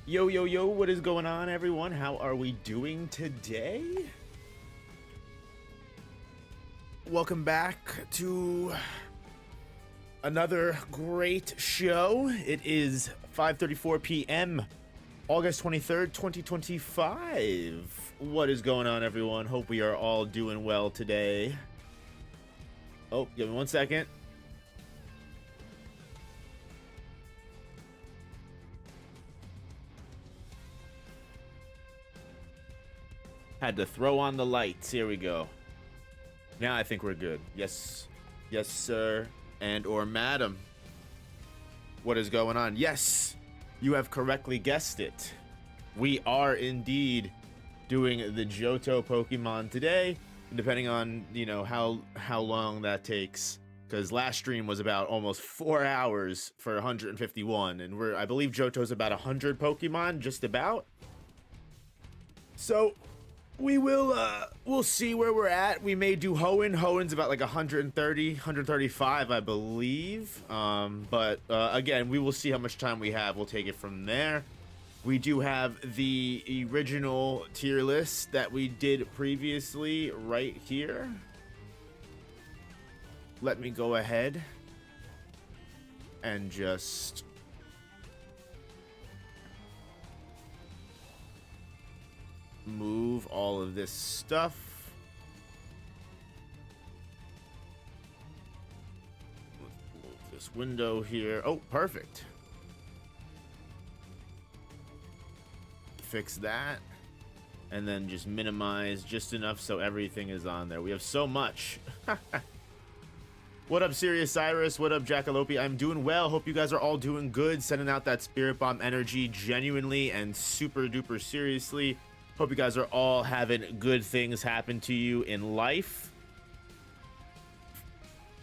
Yo, yo, yo, what is going on, everyone? How are we doing today? Welcome back to another great show. It is 5:34 p.m., August 23rd, 2025. What is going on, everyone? Hope we are all doing well today. Oh, give me 1 second. Had to throw on the lights. Here we go. Now I think we're good. Yes. Yes, sir. And or madam. What is going on? Yes, you have correctly guessed it. We are indeed doing the Johto Pokemon today. Depending on, how long that takes. Because last stream was about almost 4 hours for 151. And I believe Johto's about 100 Pokemon, just about. So we'll see where we're at. We may do Hoenn. Hoenn's about like 130, 135, I believe. But again, we will see how much time we have. We'll take it from there. We do have the original tier list that we did previously right here. Let me go ahead and just move all of this stuff. Let's move this window here. Oh, perfect. Fix that. And then just minimize just enough so everything is on there. We have so much. What up, Sirius Cyrus? What up, Jackalope? I'm doing well. Hope you guys are all doing good. Sending out that Spirit Bomb energy genuinely and super duper seriously. Hope you guys are all having good things happen to you in life.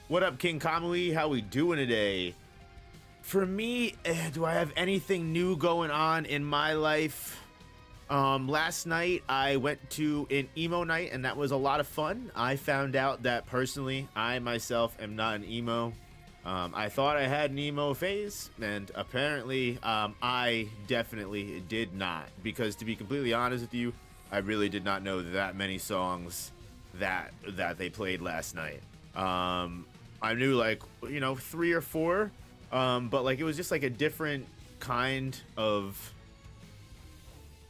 What up, King Kamui? How we doing today? For me, do I have anything new going on in my life? Last night I went to an emo night and that was a lot of fun. I found out that personally, I myself am not an emo. I thought I had an emo phase, and apparently I definitely did not, because to be completely honest with you, I really did not know that many songs that they played last night. I knew like 3 or 4, but like it was just like a different kind of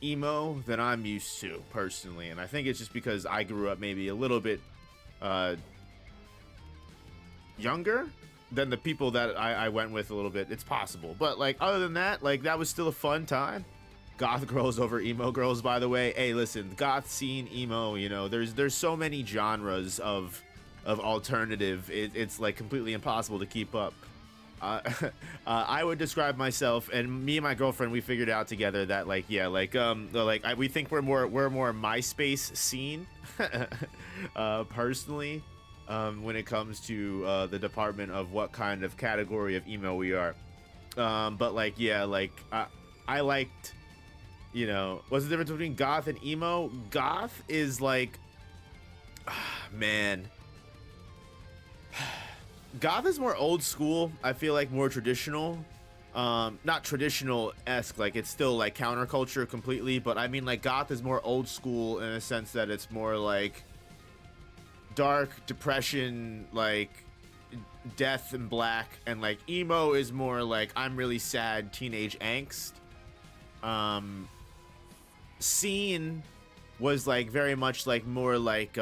emo than I'm used to personally, and I think it's just because I grew up maybe a little bit younger than the people that I went with a little bit. It's possible, but like other than that, like that was still a fun time. Goth girls over emo girls, by the way. Hey, listen, goth scene, emo, there's so many genres of alternative. It's like completely impossible to keep up. I would describe myself, and me and my girlfriend, we figured out together that we think we're more MySpace scene personally. When it comes to the department of what kind of category of emo we are. But like, yeah, like I liked, what's the difference between goth and emo? Goth is like, man, goth is more old school. I feel like more traditional. Not traditional-esque, like it's still like counterculture completely, but I mean like goth is more old school in a sense that it's more like dark depression, like death and black, and like emo is more like I'm really sad teenage angst. Scene was like very much like more like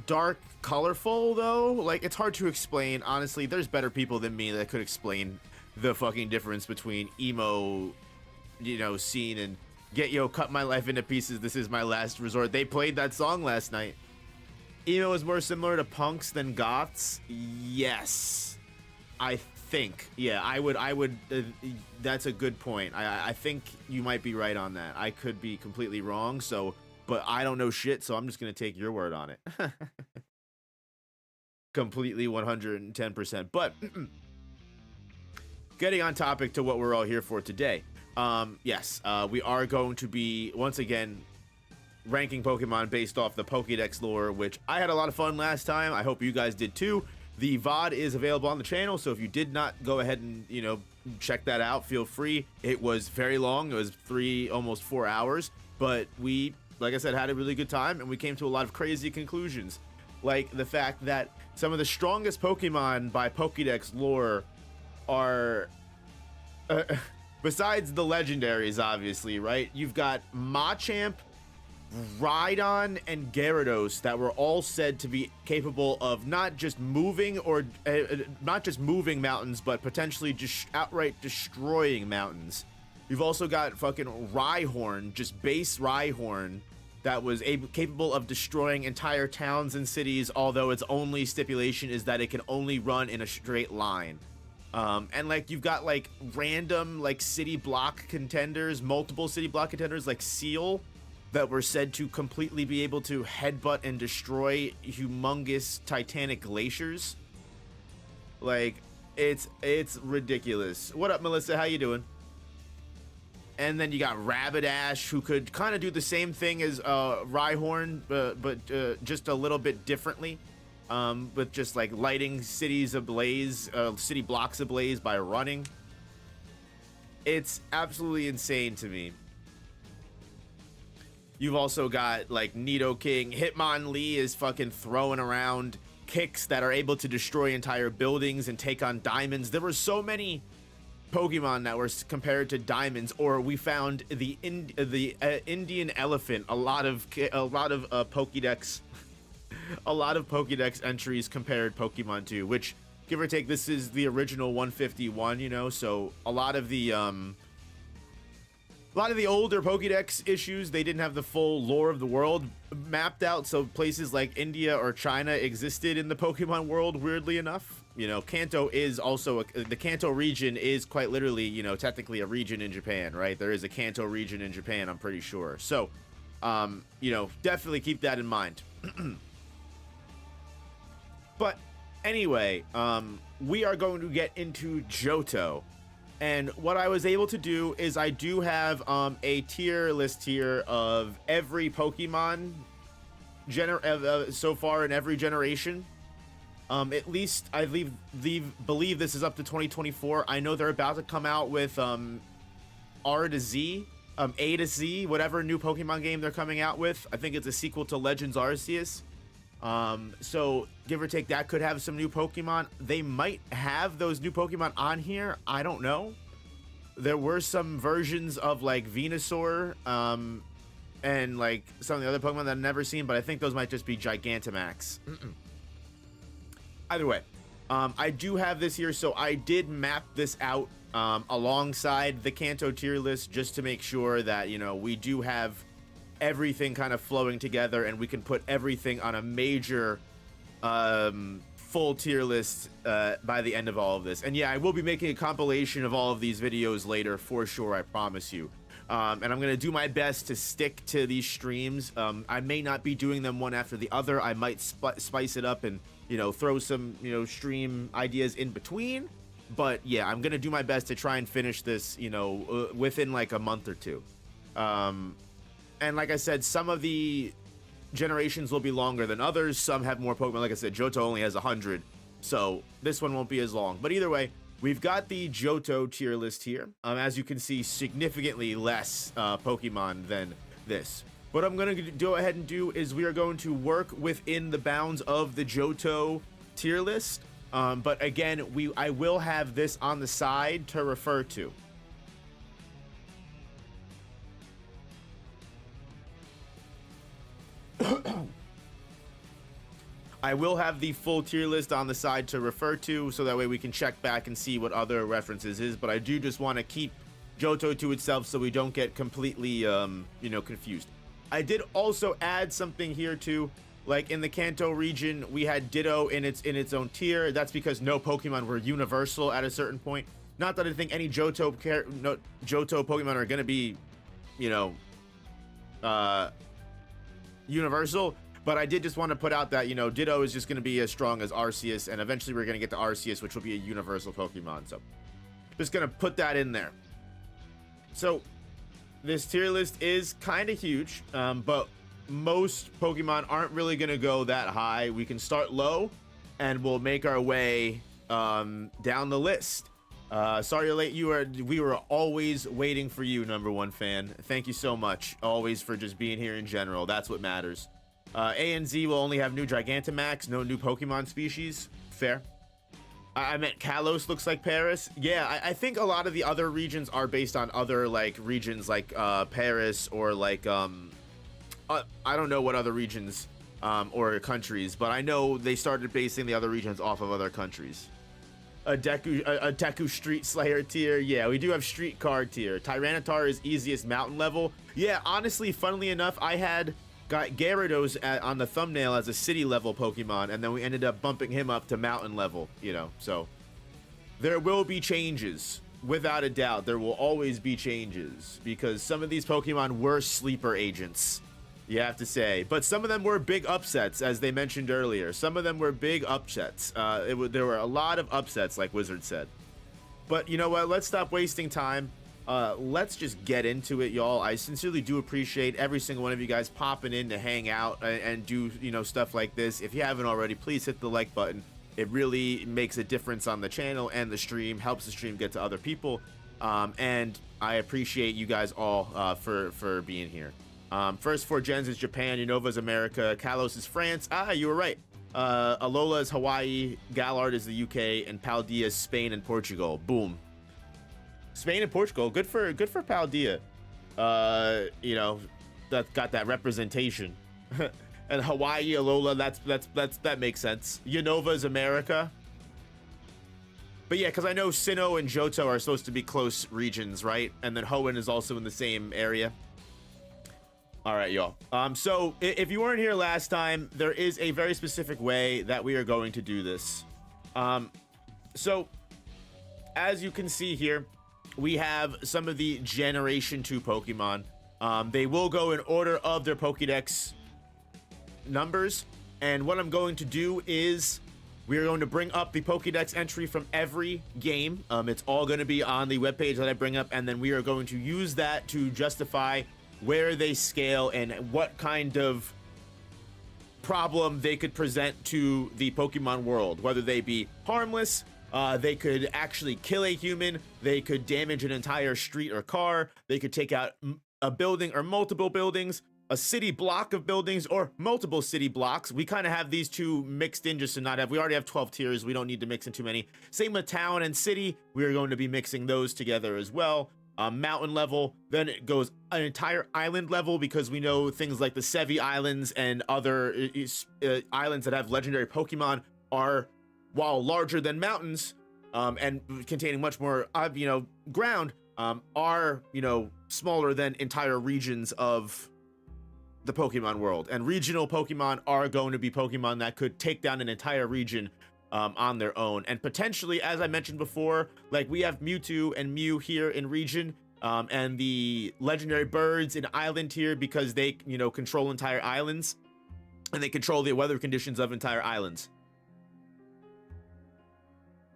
dark, colorful though. Like it's hard to explain, honestly. There's better people than me that could explain the fucking difference between emo scene and Get Yo, Cut My Life Into Pieces, This Is My Last Resort. They played that song last night. Emo is more similar to punks than goths. Yes, I think. Yeah, I would. That's a good point. I think you might be right on that. I could be completely wrong. So, but I don't know shit. So I'm just gonna take your word on it. Completely 110%. But getting on topic to what we're all here for today. Yes, we are going to be once again ranking Pokemon based off the Pokedex lore, which I had a lot of fun last time. I hope you guys did too. The VOD is available on the channel, so if you did not go ahead and check that out. Feel free. It was very long. It was almost 4 hours, but we, like I said, had a really good time, and we came to a lot of crazy conclusions, like the fact that some of the strongest Pokemon by Pokedex lore are, besides the legendaries, obviously, right? You've got Machamp, Rhydon, and Gyarados that were all said to be capable of not just moving mountains, but potentially just outright destroying mountains. You've also got fucking Rhyhorn, just base Rhyhorn, that was capable of destroying entire towns and cities, although its only stipulation is that it can only run in a straight line. And like you've got like random like city block contenders, multiple city block contenders like Seal, that were said to completely be able to headbutt and destroy humongous titanic glaciers. Like, it's ridiculous. What up, Melissa? How you doing? And then you got Rapidash, who could kind of do the same thing as Rhyhorn, but just a little bit differently, with just like lighting cities ablaze, city blocks ablaze by running. It's absolutely insane to me. You've also got like Nidoking. Hitmonlee is fucking throwing around kicks that are able to destroy entire buildings and take on diamonds. There were so many Pokemon that were compared to diamonds, or we found the Indian elephant. A lot of Pokedex, a lot of Pokedex entries compared Pokemon to, which, give or take, this is the original 151. You know, so a lot of the older Pokedex issues, they didn't have the full lore of the world mapped out, so places like India or China existed in the Pokemon world, weirdly enough. You know, Kanto is also, the Kanto region is quite literally, you know, technically a region in Japan, right? There is a Kanto region in Japan, I'm pretty sure. So, you know, definitely keep that in mind. But anyway, we are going to get into Johto. And what I was able to do is I do have a tier list here of every Pokemon so far in every generation. At least I believe this is up to 2024. I know they're about to come out with R to Z, A to Z, whatever new Pokemon game they're coming out with. I think it's a sequel to Legends Arceus. So give or take, that could have some new Pokemon. They might have those new Pokemon on here. I don't know. There were some versions of like Venusaur, and like some of the other Pokemon that I've never seen, but I think those might just be Gigantamax. Either way, I do have this here, so I did map this out alongside the Kanto tier list just to make sure that, you know, we do have everything kind of flowing together and we can put everything on a major full tier list by the end of all of this. And yeah, I will be making a compilation of all of these videos later for sure, I promise you. And I'm gonna do my best to stick to these streams. I may not be doing them one after the other. I might spice it up and, you know, throw some, you know, stream ideas in between. But yeah, I'm gonna do my best to try and finish this, you know, within like a month or two. And like I said, some of the generations will be longer than others. Some have more Pokemon. Like I said, Johto only has 100, so this one won't be as long. But either way, we've got the Johto tier list here. As you can see, significantly less Pokemon than this. What I'm going to go ahead and do is we are going to work within the bounds of the Johto tier list. But again, I will have this on the side to refer to. I will have the full tier list on the side to refer to, so that way we can check back and see what other references is. But I do just want to keep Johto to itself so we don't get completely, you know, confused. I did also add something here too. Like in the Kanto region, we had Ditto in its own tier. That's because no Pokemon were universal at a certain point. Not that I think any Johto Pokemon are going to be, you know, universal. But I did just want to put out that, you know, Ditto is just going to be as strong as Arceus, and eventually we're going to get to Arceus, which will be a universal Pokemon. So just going to put that in there. So this tier list is kind of huge, but most Pokemon aren't really going to go that high. We can start low and we'll make our way down the list. Sorry you're late. We were always waiting for you, number one fan. Thank you so much, always, for just being here in general. That's what matters. A and Z will only have new Gigantamax, no new Pokemon species. Fair. I meant Kalos looks like Paris. Yeah, I think a lot of the other regions are based on other like regions like Paris or like I don't know what other regions or countries, but I know they started basing the other regions off of other countries. A Deku Street Slayer tier. Yeah, we do have Streetcar tier. Tyranitar is easiest mountain level. Yeah, honestly, funnily enough, I got Gyarados on the thumbnail as a city level Pokemon, and then we ended up bumping him up to mountain level, you know, so there will be changes. Without a doubt, there will always be changes because some of these Pokemon were sleeper agents, you have to say, but some of them were big upsets, as they mentioned earlier. Some of them were big upsets. There were a lot of upsets, like Wizard said. But you know what? Let's stop wasting time. Let's just get into it, y'all. I sincerely do appreciate every single one of you guys popping in to hang out and do, you know, stuff like this. If you haven't already, please hit the like button. It really makes a difference on the channel and the stream, helps the stream get to other people. And I appreciate you guys all for being here. First 4 gens is Japan, Unova's America, Kalos is France. You were right. Alola is Hawaii, Galard is the UK, and Paldea is Spain and Portugal. Boom. Spain and Portugal, good for Paldea. You know, that got that representation. And Hawaii, Alola, that makes sense. Unova is America. But yeah, because I know Sinnoh and Johto are supposed to be close regions, right? And then Hoenn is also in the same area. All right, y'all. So if you weren't here last time, there is a very specific way that we are going to do this. So as you can see here, we have some of the Generation 2 Pokemon. They will go in order of their Pokedex numbers. And what I'm going to do is we're going to bring up the Pokedex entry from every game. It's all going to be on the webpage that I bring up. And then we are going to use that to justify where they scale and what kind of problem they could present to the Pokemon world, whether they be harmless, they could actually kill a human, they could damage an entire street or car, they could take out a building or multiple buildings, a city block of buildings, or multiple city blocks. We kind of have these two mixed in just to not have, we already have 12 tiers, we don't need to mix in too many. Same with town and city, we are going to be mixing those together as well. Mountain level, then it goes an entire island level because we know things like the Sevi Islands and other islands that have legendary Pokemon are, while larger than mountains and containing much more, you know, ground, are, you know, smaller than entire regions of the Pokemon world. And regional Pokemon are going to be Pokemon that could take down an entire region on their own. And potentially, as I mentioned before, like we have Mewtwo and Mew here in region, and the legendary birds in island here because they, you know, control entire islands and they control the weather conditions of entire islands.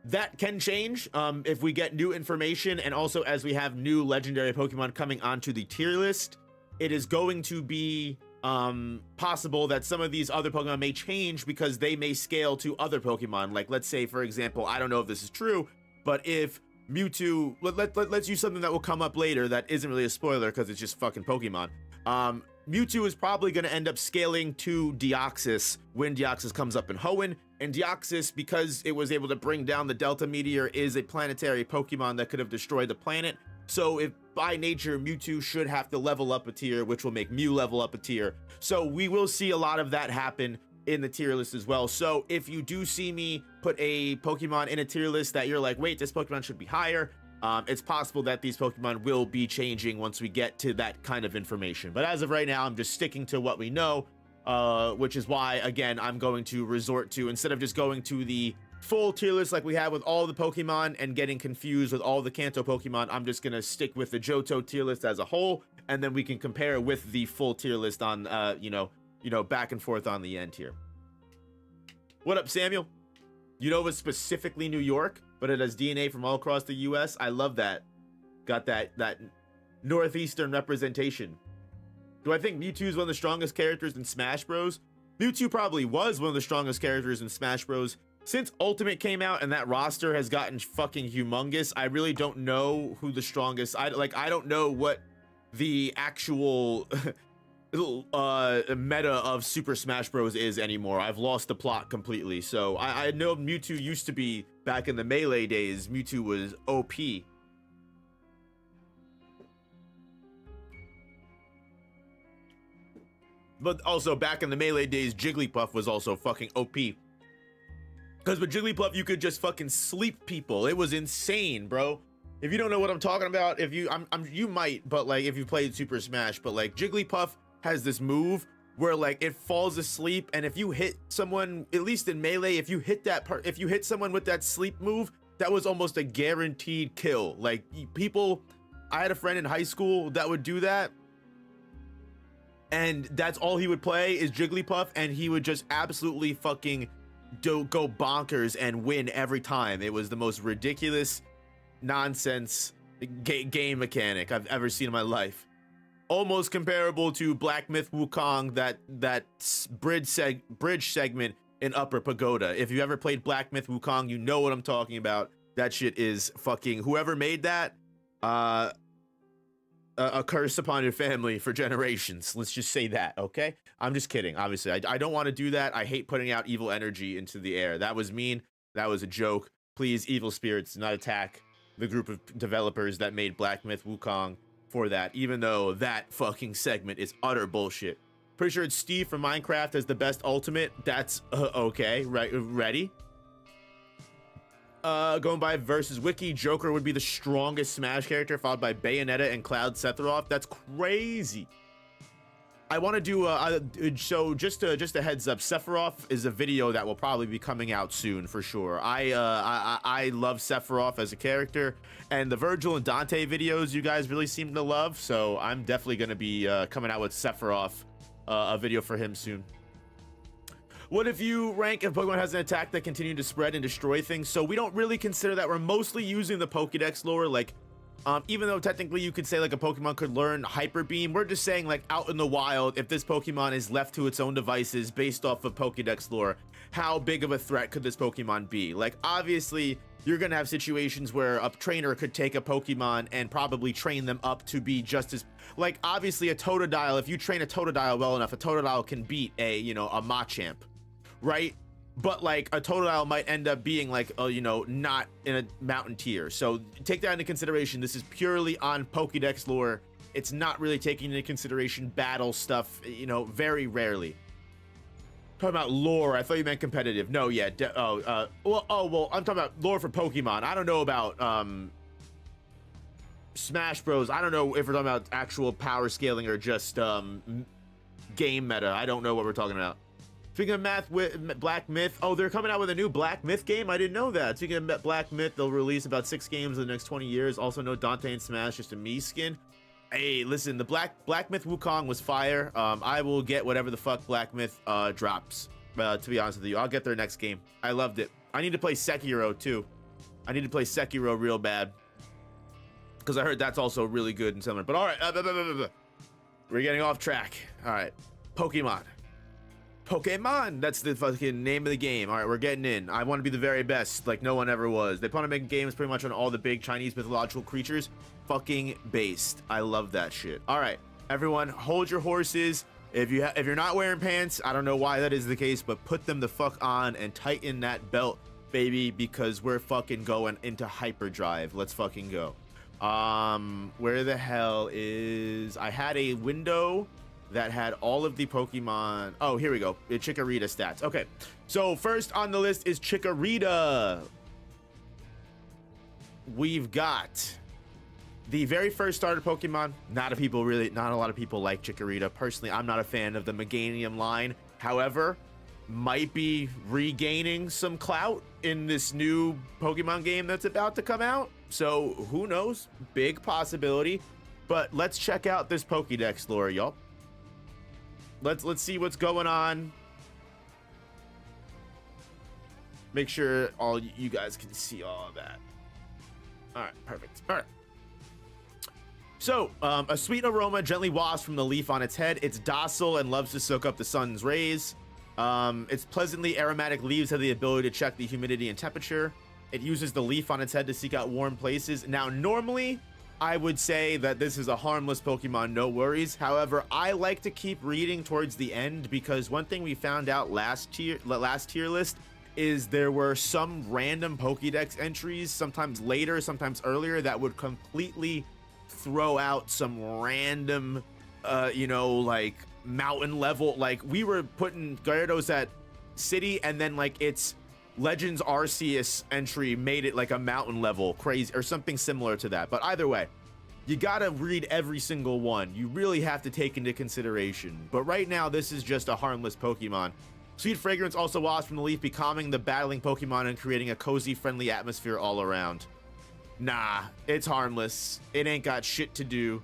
That can change if we get new information, and also as we have new legendary Pokemon coming onto the tier list. It is going to be possible that some of these other Pokemon may change because they may scale to other Pokemon. Like, let's say, for example, I don't know if this is true, but if Mewtwo, let's use something that will come up later that isn't really a spoiler because it's just fucking Pokemon. Mewtwo is probably going to end up scaling to Deoxys when Deoxys comes up in Hoenn, and Deoxys, because it was able to bring down the Delta Meteor, is a planetary Pokemon that could have destroyed the planet. So if by nature Mewtwo should have to level up a tier, which will make Mew level up a tier. So we will see a lot of that happen in the tier list as well. So if you do see me put a Pokemon in a tier list that you're like, wait, this Pokemon should be higher, it's possible that these Pokemon will be changing once we get to that kind of information. But as of right now, I'm just sticking to what we know, which is why, again, I'm going to resort to, instead of just going to the full tier list like we have with all the Pokemon and getting confused with all the Kanto Pokemon, I'm just going to stick with the Johto tier list as a whole, and then we can compare with the full tier list on, you know, back and forth on the end here. What up, Samuel? Unova specifically New York, but it has DNA from all across the US. I love that. Got that northeastern representation. Do I think Mewtwo is one of the strongest characters in Smash Bros? Mewtwo probably was one of the strongest characters in Smash Bros. since Ultimate came out and that roster has gotten fucking humongous, I really don't know who the strongest. I don't know what the actual meta of Super Smash Bros is anymore. I've lost the plot completely. So I know Mewtwo used to be, back in the Melee days, Mewtwo was OP. But also back in the Melee days, Jigglypuff was also fucking OP. Because with Jigglypuff, you could just fucking sleep people. It was insane, bro. If you don't know what I'm talking about, if you, you might, but like if you played Super Smash, but like Jigglypuff has this move where like it falls asleep, and if you hit someone, at least in Melee, if you hit that part, if you hit someone with that sleep move, that was almost a guaranteed kill. Like people, I had a friend in high school that would do that, and that's all he would play is Jigglypuff, and he would just absolutely fucking go bonkers and win every time. It was the most ridiculous nonsense game mechanic I've ever seen in my life. Almost comparable to Black Myth Wukong, that bridge segment in Upper Pagoda. If you ever played Black Myth Wukong, you know what I'm talking about. That shit is fucking, whoever made that, a curse upon your family for generations. Let's just say that, okay? I'm just kidding. Obviously, I don't want to do that. I hate putting out evil energy into the air. That was mean. That was a joke. Please, evil spirits, do not attack the group of developers that made Black Myth Wukong for that, even though that fucking segment is utter bullshit. Pretty sure it's Steve from Minecraft as the best ultimate. That's okay. Right, ready? Going by versus wiki, Joker would be the strongest Smash character, followed by Bayonetta and Cloud Sephiroth. That's crazy. I want to do so just a heads up, Sephiroth is a video that will probably be coming out soon for sure. I love Sephiroth as a character, and the Virgil and Dante videos you guys really seem to love, so I'm definitely going to be coming out with Sephiroth, a video for him soon. What if you rank if Pokemon has an attack that continue to spread and destroy things? So we don't really consider that. We're mostly using the Pokedex lore, like even though technically you could say like a Pokemon could learn Hyper Beam, we're just saying like out in the wild, if this Pokemon is left to its own devices based off of Pokedex lore, how big of a threat could this Pokemon be? Like obviously you're gonna have situations where a trainer could take a Pokemon and probably train them up to be just as, like obviously a Totodile, if you train a Totodile well enough, a Totodile can beat a, you know, a Machamp, right? But like a Totodile might end up being like, you know, not in a mountain tier. So take that into consideration. This is purely on Pokedex lore. It's not really taking into consideration battle stuff, you know, very rarely. Talking about lore, I thought you meant competitive. No, yeah. Well, I'm talking about lore for Pokemon. I don't know about Smash Bros. I don't know if we're talking about actual power scaling or just game meta. I don't know what we're talking about. Speaking of math, with Black Myth, oh, they're coming out with a new Black Myth game? I didn't know that. Speaking of Black Myth, they'll release about 6 games in the next 20 years. Also, no Dante and Smash, just a Mii skin. Hey, listen, the Black Myth Wukong was fire. I will get whatever the fuck Black Myth drops, to be honest with you. I'll get their next game. I loved it. I need to play Sekiro, too. I need to play Sekiro real bad, because I heard that's also really good and similar. But all right, we're getting off track. All right, Pokemon. That's the fucking name of the game. All right, we're getting in. I want to be the very best, like no one ever was. They plan on making games pretty much on all the big Chinese mythological creatures. Fucking based. I love that shit. All right, everyone, hold your horses. If you're not wearing pants, I don't know why that is the case, but put them the fuck on and tighten that belt, baby, because we're fucking going into hyperdrive. Let's fucking go. Where the hell is... I had a window that had all of the Pokemon. Oh, here we go. Chikorita stats. Okay, so first on the list is Chikorita. We've got the very first starter Pokemon. Not a lot of people like Chikorita. Personally, I'm not a fan of the Meganium line. However, might be regaining some clout in this new Pokemon game that's about to come out. So who knows? Big possibility. But let's check out this Pokedex lore, y'all. Let's see what's going on. Make sure all you guys can see all of that. All right, perfect. All right. So, a sweet aroma gently wafts from the leaf on its head. It's docile and loves to soak up the sun's rays. Its pleasantly aromatic leaves have the ability to check the humidity and temperature. It uses the leaf on its head to seek out warm places. Now, normally, I would say that this is a harmless Pokemon, no worries. However, I like to keep reading towards the end because one thing we found out last tier list is there were some random Pokedex entries, sometimes later, sometimes earlier, that would completely throw out some random, like mountain level. Like we were putting Gyarados at city, and then like its Legends Arceus entry made it like a mountain level crazy or something similar to that. But either way, you gotta read every single one. You really have to take into consideration. But right now, this is just a harmless Pokemon. Sweet fragrance also wafts from the leaf, becalming the battling Pokemon and creating a cozy, friendly atmosphere all around. Nah, it's harmless. It ain't got shit to do.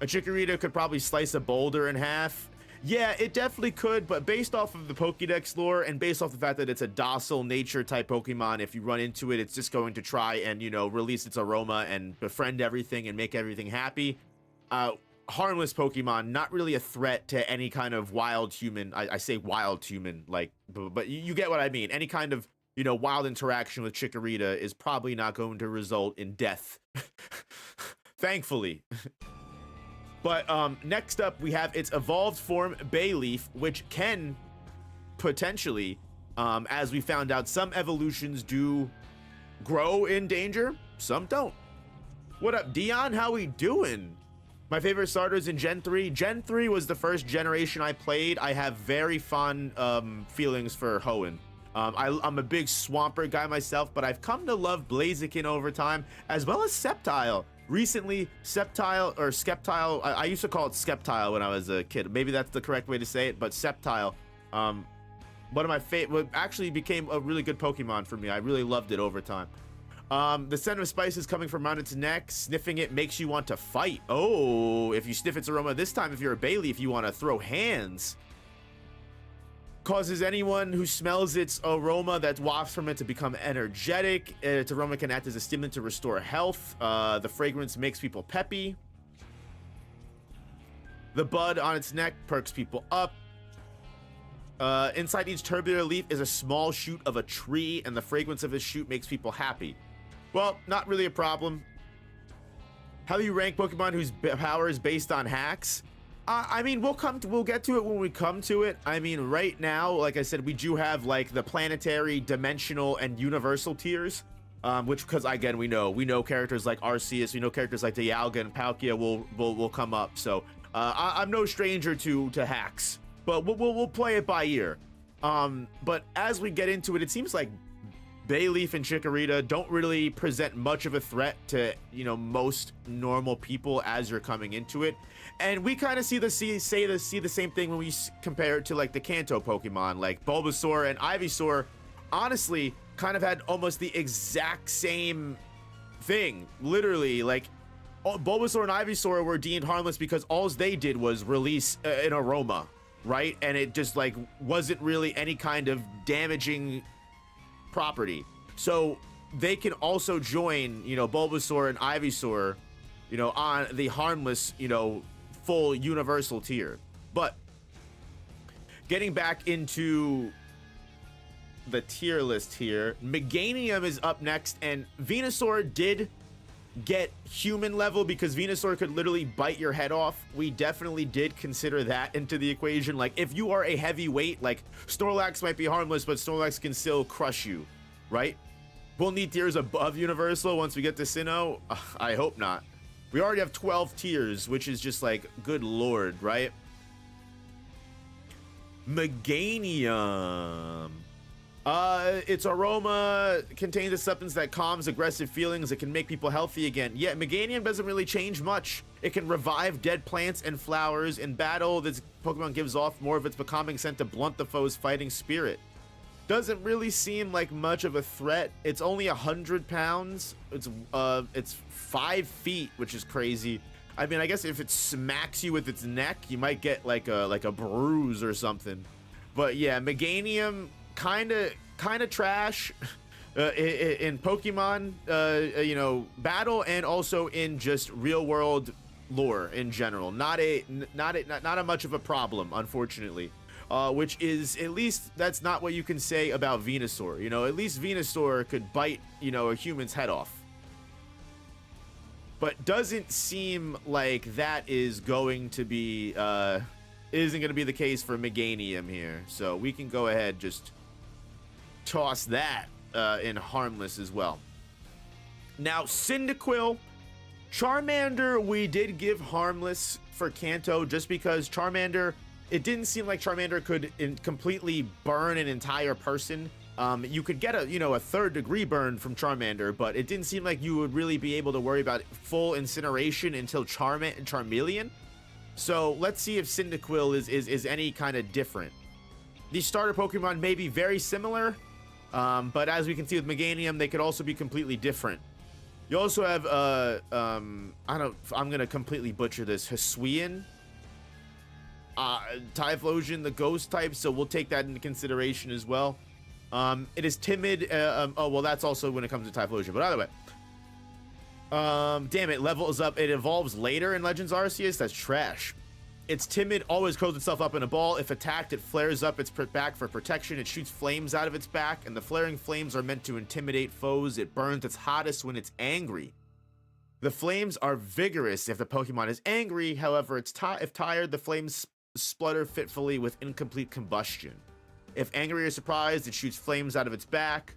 A Chikorita could probably slice a boulder in half. Yeah, it definitely could, but based off of the Pokedex lore and based off the fact that it's a docile nature type Pokemon, if you run into it, it's just going to try and, release its aroma and befriend everything and make everything happy. Harmless Pokemon, not really a threat to any kind of wild human. I say wild human, like, but you get what I mean. Any kind of, wild interaction with Chikorita is probably not going to result in death. Thankfully. But next up, we have its evolved form, Bayleaf, which can potentially, as we found out, some evolutions do grow in danger, some don't. What up, Dion? How we doing? My favorite starters in Gen 3. Gen 3 was the first generation I played. I have very fond feelings for Hoenn. I'm a big Swampert guy myself, but I've come to love Blaziken over time, as well as Sceptile. Recently, Skeptile, I used to call it Skeptile when I was a kid. Maybe that's the correct way to say it, but Sceptile, one of my favorite, actually became a really good Pokemon for me. I really loved it over time. The scent of spices coming from around its neck, sniffing it makes you want to fight. Oh, if you sniff its aroma this time, if you're a Bayleaf, you want to throw hands. Causes anyone who smells its aroma that wafts from it to become energetic. Its aroma can act as a stimulant to restore health. The fragrance makes people peppy. The bud on its neck perks people up. Inside each tubular leaf is a small shoot of a tree, and the fragrance of this shoot makes people happy. Well, not really a problem. How do you rank Pokemon whose power is based on hacks? I mean, we'll get to it when we come to it. I mean, right now, like I said, we do have like the planetary, dimensional, and universal tiers, which, because again, we know characters like Arceus, we know characters like Dialga and Palkia will come up. So I'm no stranger to hacks, but we'll play it by ear. But as we get into it, it seems like Bayleaf and Chikorita don't really present much of a threat to, most normal people as you're coming into it. And we kind of see the same thing when we compare it to like the Kanto Pokemon, like Bulbasaur and Ivysaur. Honestly, kind of had almost the exact same thing. Literally, like Bulbasaur and Ivysaur were deemed harmless because all they did was release an aroma, right? And it just like wasn't really any kind of damaging property. So they can also join, Bulbasaur and Ivysaur, on the harmless, full universal tier. But getting back into the tier list here, Meganium is up next, and Venusaur did get human level because Venusaur could literally bite your head off. We definitely did consider that into the equation. Like, if you are a heavyweight, like Snorlax might be harmless, but Snorlax can still crush you, right? We'll need tiers above universal once we get to Sinnoh. I hope not. We already have 12 tiers, which is just like, good lord, right? Meganium. Its aroma contains a substance that calms aggressive feelings. It can make people healthy again. Yeah, Meganium doesn't really change much. It can revive dead plants and flowers. In battle, this Pokemon gives off more of its becalming scent to blunt the foe's fighting spirit. Doesn't really seem like much of a threat. It's only 100 pounds. It's 5 feet, which is crazy. I mean, I guess if it smacks you with its neck, you might get like a bruise or something. But yeah, Meganium kind of trash in Pokemon, battle, and also in just real world lore in general. Not a much of a problem, unfortunately. which is, at least that's not what you can say about Venusaur. You know, at least Venusaur could bite, you know, a human's head off. But doesn't seem like that is going to be, isn't going to be the case for Meganium here. So we can go ahead, just toss that in harmless as well. Now, Cyndaquil, Charmander, we did give harmless for Kanto just because Charmander, it didn't seem like Charmander could completely burn an entire person. You could get a, you know, a 3rd degree burn from Charmander, but it didn't seem like you would really be able to worry about full incineration until Charmeleon. So let's see if Cyndaquil is any kind of different. These starter Pokemon may be very similar, but as we can see with Meganium, they could also be completely different. You also have, I'm gonna completely butcher this, Hisuian, Typhlosion, the ghost type, so we'll take that into consideration as well. It is timid, oh, well, that's also when it comes to Typhlosion, but either way. Damn, it levels up, it evolves later in Legends Arceus, that's trash. It's timid, always curls itself up in a ball. If attacked, it flares up its back for protection. It shoots flames out of its back, and the flaring flames are meant to intimidate foes. It burns its hottest when it's angry. The flames are vigorous if the Pokemon is angry. However, if tired, the flames splutter fitfully with incomplete combustion. If angry or surprised, it shoots flames out of its back.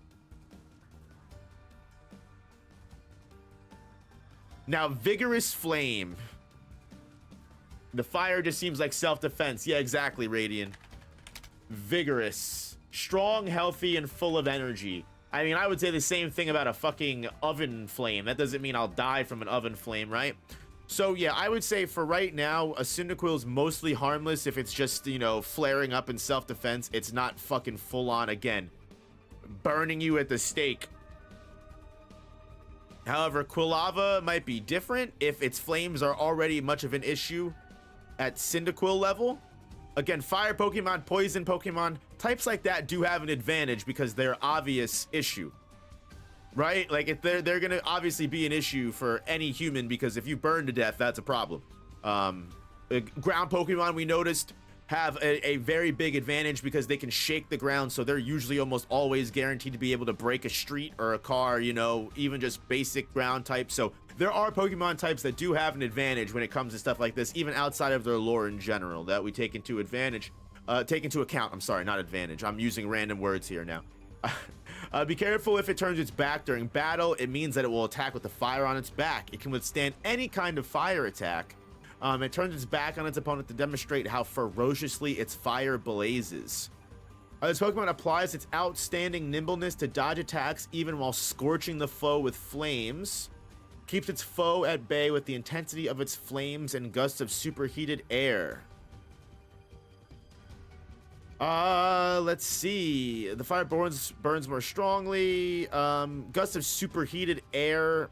Now, vigorous flame. The fire just seems like self-defense. Yeah, exactly, Radiant. Vigorous. Strong, healthy, and full of energy. I mean, I would say the same thing about a fucking oven flame. That doesn't mean I'll die from an oven flame, right? So, yeah, I would say for right now, a Cyndaquil is mostly harmless if it's just, you know, flaring up in self-defense. It's not fucking full-on, again, burning you at the stake. However, Quilava might be different if its flames are already much of an issue at Cyndaquil level. Again, fire Pokemon, poison Pokemon, types like that do have an advantage because they're obvious issue, right? Like, if they're gonna obviously be an issue for any human, because if you burn to death, that's a problem. Ground Pokemon, we noticed, have a very big advantage because they can shake the ground, so they're usually almost always guaranteed to be able to break a street or a car, you know, even just basic ground types. So there are Pokemon types that do have an advantage when it comes to stuff like this, even outside of their lore in general, that we take into account. I'm sorry, not advantage. I'm using random words here now. Be careful if it turns its back during battle. It means that it will attack with the fire on its back. It can withstand any kind of fire attack. It turns its back on its opponent to demonstrate how ferociously its fire blazes. This Pokemon applies its outstanding nimbleness to dodge attacks even while scorching the foe with flames. Keeps its foe at bay with the intensity of its flames and gusts of superheated air. Let's see. The fire burns more strongly. Gusts of superheated air.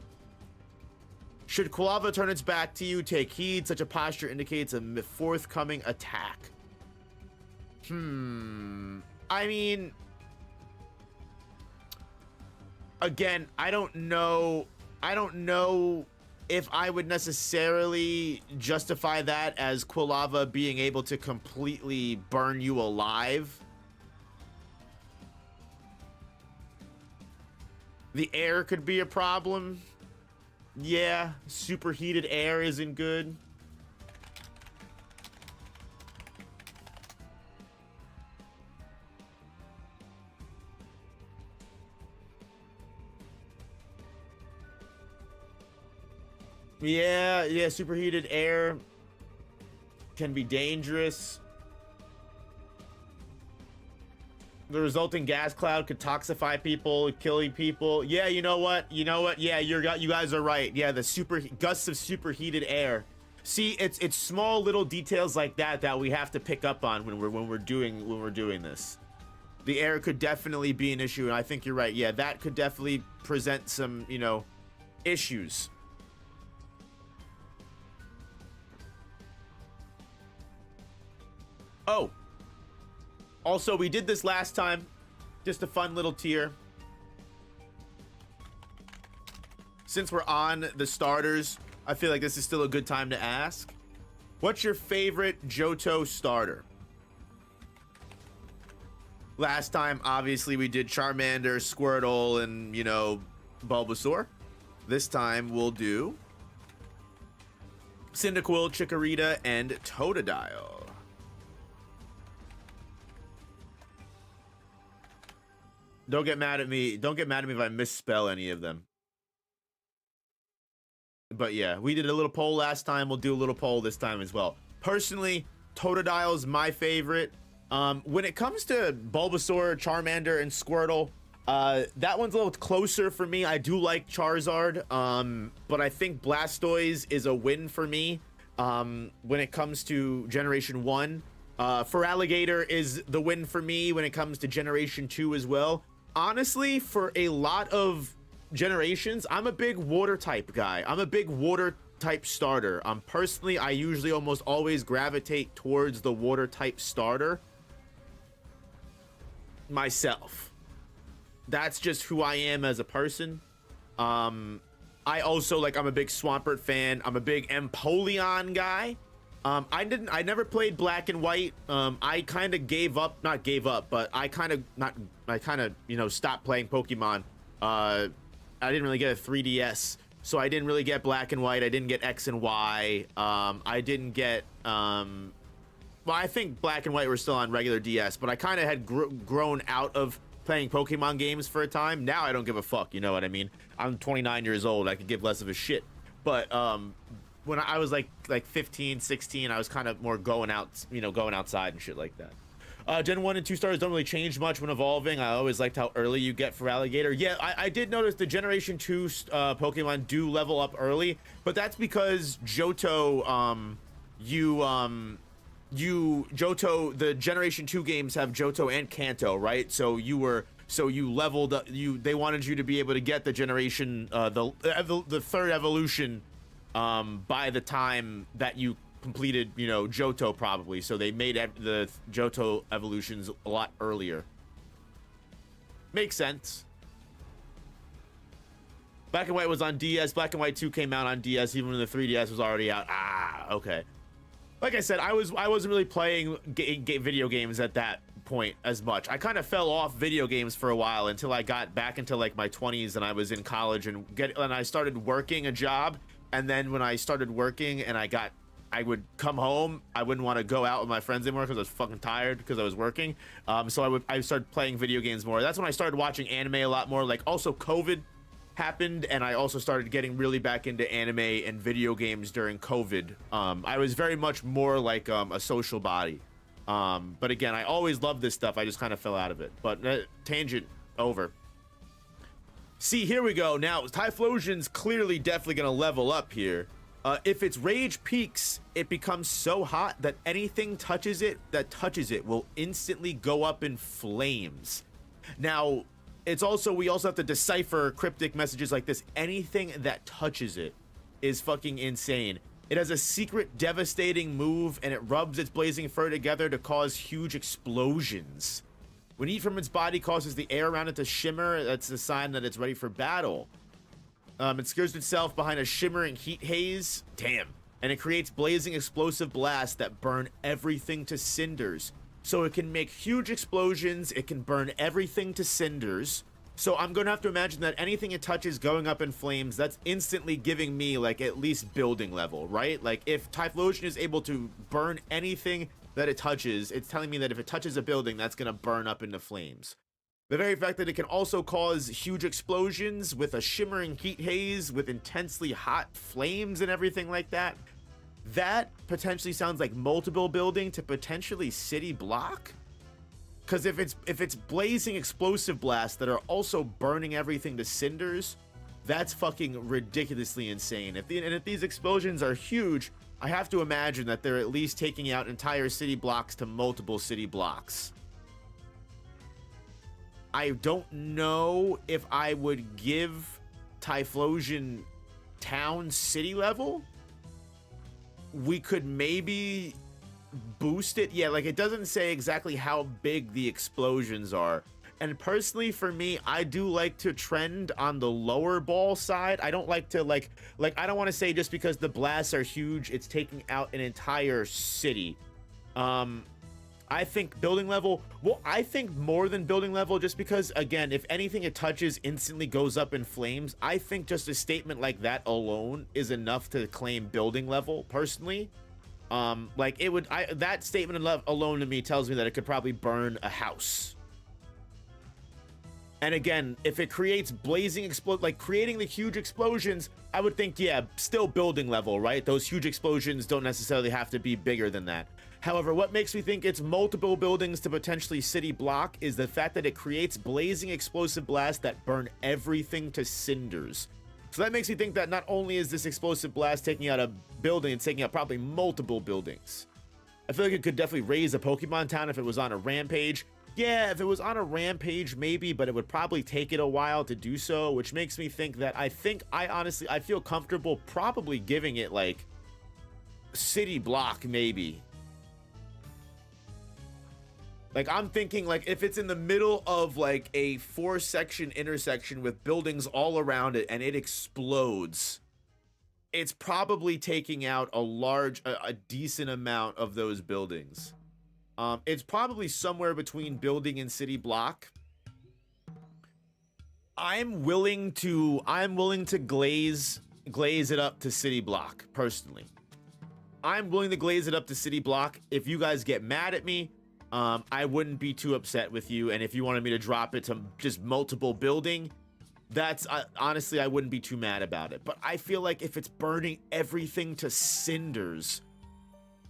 Should Quilava turn its back to you, take heed. Such a posture indicates a forthcoming attack. I mean, again, I don't know if I would necessarily justify that as Quilava being able to completely burn you alive. The air could be a problem. Yeah, superheated air isn't good. Yeah, superheated air can be dangerous. The resulting gas cloud could toxify people, killing people. Yeah, you know what? Yeah, you guys are right. Yeah, the gusts of superheated air. See, it's small little details like that we have to pick up on when we're doing this. The air could definitely be an issue, and I think you're right. Yeah, that could definitely present some, you know, issues. Oh, also, we did this last time. Just a fun little tier. Since we're on the starters, I feel like this is still a good time to ask. What's your favorite Johto starter? Last time, obviously, we did Charmander, Squirtle, and, you know, Bulbasaur. This time, we'll do Cyndaquil, Chikorita, and Totodile. Don't get mad at me. Don't get mad at me if I misspell any of them. But yeah, we did a little poll last time. We'll do a little poll this time as well. Personally, Totodile is my favorite. When it comes to Bulbasaur, Charmander, and Squirtle, that one's a little closer for me. I do like Charizard, but I think Blastoise is a win for me when it comes to Generation 1. Feraligatr is the win for me when it comes to Generation 2 as well. Honestly, for a lot of generations, I'm a big water type guy. I'm a big water type starter. Personally, I usually almost always gravitate towards the water type starter myself. That's just who I am as a person. I also I'm a big Swampert fan. I'm a big Empoleon guy. I never played Black and White. I kind of not gave up, but I kind of, you know, stopped playing Pokemon. I didn't really get a 3DS, so I didn't really get Black and White. I didn't get X and Y. I didn't get, well, I think Black and White were still on regular DS, but I kind of had grown out of playing Pokemon games for a time. Now I don't give a fuck, you know what I mean? I'm 29 years old. I could give less of a shit. But when I was like 15, 16, I was kind of more going out, you know, going outside and shit like that. Gen 1 and 2 stars don't really change much when evolving. I always liked how early you get Feraligatr. Yeah, I did notice the Generation 2 Pokemon do level up early, but that's because Johto, Johto, the Generation 2 games have Johto and Kanto, right? So you leveled up, they wanted you to be able to get the generation, the third evolution by the time that you completed, you know, Johto probably. So they made the Johto evolutions a lot earlier. Makes sense. Black and White was on DS. Black and White 2 came out on DS even when the 3DS was already out. Okay. Like I said, I wasn't really playing video games at that point as much. I kind of fell off video games for a while until I got back into like my 20s and I was in college and I started working a job. And then when I started working and I would come home, I wouldn't want to go out with my friends anymore because I was fucking tired because I was working. So I started playing video games more. That's when I started watching anime a lot more. Like also COVID happened and I also started getting really back into anime and video games during COVID. I was very much more like a social body. But again, I always loved this stuff. I just kind of fell out of it. But tangent over. See, here we go. Now, Typhlosion's clearly definitely going to level up here. If its rage peaks, it becomes so hot that anything that touches it will instantly go up in flames. Now, we also have to decipher cryptic messages like this. Anything that touches it is fucking insane. It has a secret devastating move and it rubs its blazing fur together to cause huge explosions. When heat from its body causes the air around it to shimmer, that's a sign that it's ready for battle. It secures itself behind a shimmering heat haze. Damn. And it creates blazing explosive blasts that burn everything to cinders. So it can make huge explosions. It can burn everything to cinders. So I'm going to have to imagine that anything it touches going up in flames, that's instantly giving me like at least building level, right? Like if Typhlosion is able to burn anything that it touches, it's telling me that if it touches a building, that's going to burn up into flames. The very fact that it can also cause huge explosions with a shimmering heat haze with intensely hot flames and everything like that, that potentially sounds like multiple building to potentially city block. Because if it's blazing explosive blasts that are also burning everything to cinders, that's fucking ridiculously insane. If these explosions are huge, I have to imagine that they're at least taking out entire city blocks to multiple city blocks. I don't know if I would give Typhlosion town city level. We could maybe boost it. Yeah, like it doesn't say exactly how big the explosions are. And personally for me, I do like to trend on the lower ball side. I don't like to like I don't want to say just because the blasts are huge, it's taking out an entire city. I think building level, well, I think more than building level, just because, again, if anything it touches instantly goes up in flames. I think just a statement like that alone is enough to claim building level, personally. Like, it would, that statement alone to me tells me that it could probably burn a house. And again, if it creates blazing like creating the huge explosions, I would think, yeah, still building level, right? Those huge explosions don't necessarily have to be bigger than that. However, what makes me think it's multiple buildings to potentially city block is the fact that it creates blazing explosive blasts that burn everything to cinders. So that makes me think that not only is this explosive blast taking out a building, it's taking out probably multiple buildings. I feel like it could definitely raise a Pokemon town if it was on a rampage. Yeah, if it was on a rampage, maybe, but it would probably take it a while to do so, which makes me think that I feel comfortable probably giving it like city block, maybe. Like, I'm thinking, like, if it's in the middle of, like, a 4-section intersection with buildings all around it and it explodes, it's probably taking out a decent amount of those buildings. It's probably somewhere between building and city block. I'm willing to glaze it up to city block, personally. I'm willing to glaze it up to city block. If you guys get mad at me, I wouldn't be too upset with you, and if you wanted me to drop it to just multiple building, that's honestly, I wouldn't be too mad about it. But I feel like if it's burning everything to cinders,